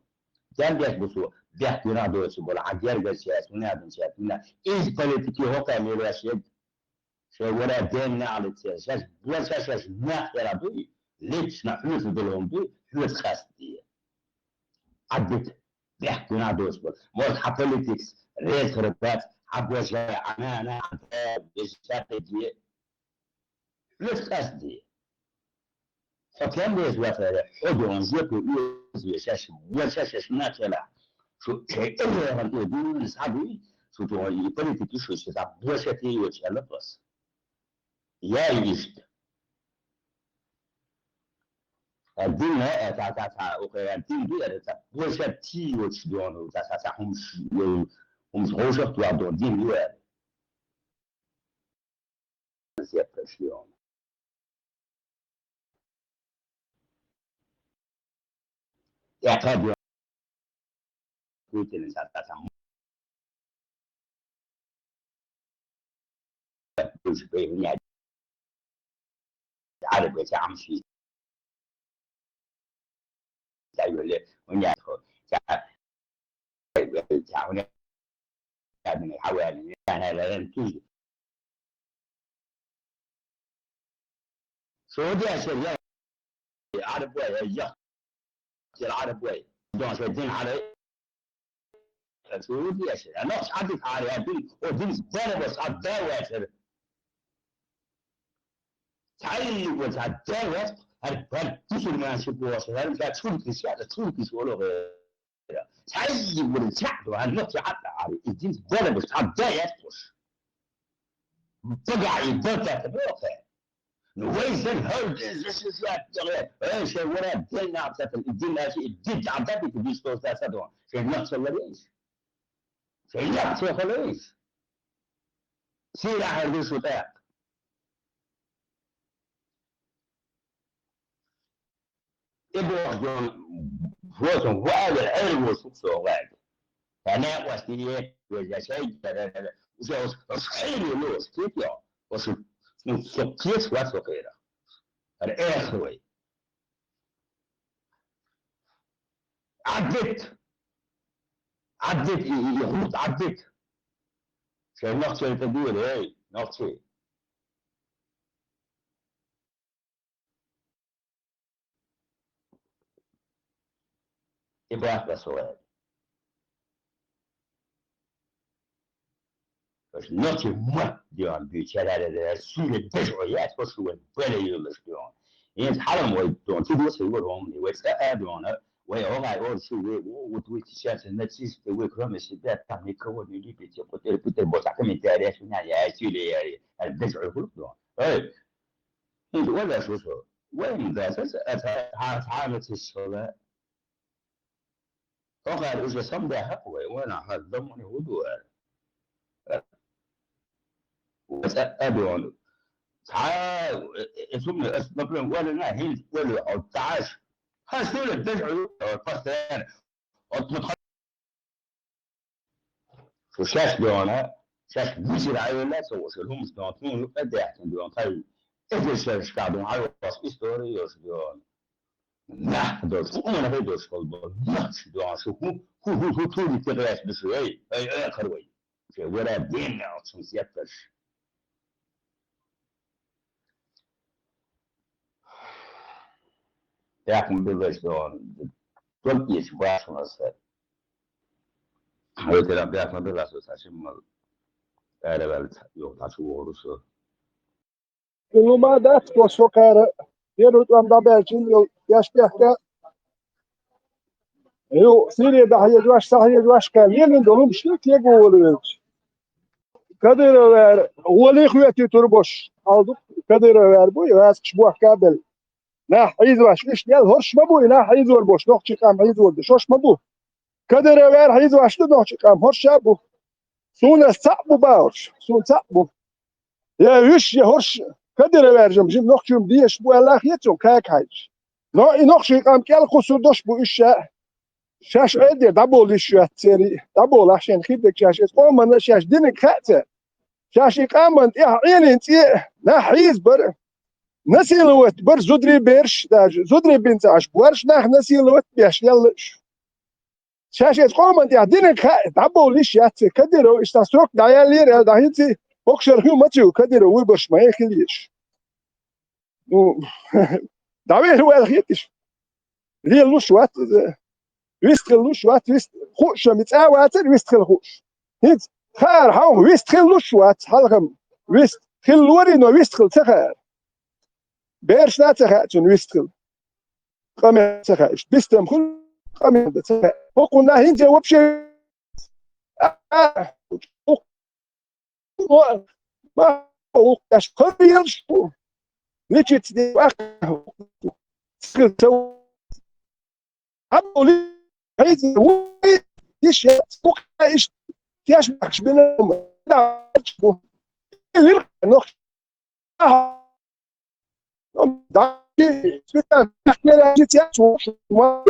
كان بيسو بيحكينا دوس ولا عجير جالس هنا بنشاف هنا إيش بلتكي هو كان يراشد شو ولا دين على التساس بوش شاش ناخر دوي ليش نحوس دلهم دوي حوس خاص دي عدت بيحكينا دوس مول حبوليتكس ريس ربات عبوش أنا استراتيجية ليش قصدي فكان ليش وفر حدون زيكو يساس وساس ناتلا شو شيء إلا هم يقولون صعبي شو تو يبريتي شو سبب وساتي يوتشالا بس يا يشت الدين تا أوكي الدين دي تا وساتي يوتشدون تا هم خوشة تو الدين يوه سيبرشيون يعتبر كويتين تا مش بيني عارف ايش عم شيء ايوه ليه ونيا تعاون من حوالي انا لا نتوجد سعودية شريعة عرب ويا العرب ويا دون شدين على سعودية شريعة نفس عدد على دين ودين ضرب صدار ويا تعالي وتعدي هل تصل ما شبه وصل هل تشوف كيسات تشوف كيس ولا غير تعالي ونتعد وهل نطي حتى على الدين ضرب صدار يسقش تقع يبقى تبوقه ويزن هل ايش ولا الدين عطت الدين الدين عطتك بيستوى سادون شيء نقص ولا ايش شيء نقص ولا ايش سير على شو ده يبغى فوتهم وعلى العلم وسوسه واحد أنا وسيلة وإذا شيء وش صحيح لوس كيف يا وش كيف واسوكيرا الآخر عدت يخلط عدت شيء نقصي تقول هاي نقصي يبغى بس سؤال بس نقصي ما ديان بيشارع سورة تجريات وشو ولا يلش ديان يعني حرام ويدون تدوس يقولهم ويستأذون ويوقع يقول شو وتويتشات النتيجة ويكرم الشدات تعمل كون يجي بيتر بوسع كم تاريخ يعني عايشين البزع يقولون أي ولا شو وين ذا عامة الصلاة وقال إذا صمد حقوي وأنا هضمني ودوء وأسألون تعال ثم أسبقون ولا نهيل ولا تعاش هالسؤال الدجع الفصل وشاش ديونا شاش بيصير عيولا سووش لهم ستانتون لقداح ديون طيب إذا شاش قاعدون على وصف إستوري يوش ديون نحضر شو أنا بدوش قلبه نحش ديون شو هو طولي تغياش بشوي أي آخر وي شو ولا دينا عشان سيفتش ياكم بيش ديون تلقيش باش نصر هاي ترى بياكم بيش ساشم era väldigt jobbigt att få så. Uma das posso cara. Eu não ando abertinho, eu acho que eu seria da rede do acho que ali não não mexer que يقول كدر هو اللي خواتي تربش aldık كدر ver bu ya اسبوع قبل لا حيز واش ايش يا هرش ما بو لا حيز وربش نوخ قام حيز ورد شوش ما بو كدر ver حيز واش نوخ قام هرش ابو سون صعب باوش سون صعب يا وش يا هرش كدر vereceğim şimdi nokçum diye bu Allah yetsin kayık hayır no nokçu قام كل خسودش bu işe شاش ادي دبل الشوات سري دبل عشان خيبك شاش قوم انا شاش دينك خاطر شاشي قامنت يا عيني انت نحيز بر نسيلوت بر زودري بيرش داج زودري بنتاش بورش نح نسيلوت بيش يلش شاشي قامنت يا دينك تعبوا ليش يات كدرو استاسروك دايا لير داهيتي بوكشر هو ماتيو كدرو ويبرش ما يخليش دعوي هو الخيتش ليه لوش وات ويستخل لوش وات ويست خوش متعوات ويستخل خوش هيت خير هاو ويستخل لوش وات حلقم ويستخل لوري نو ويستخل تخير بيرش لا تخير جن ويستخل قام تخير بيستم كل قام تخير وقلنا هين جواب شيء ما هو أشكر يلشوا ليش تدي أخ تخيل تو عملوا عايز ايش فوق ايش تياش ماكش بينهم لا اللي نخ داكي سبيتان احنا جيت ياش ما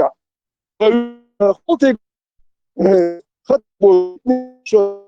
قلت خطبوا شو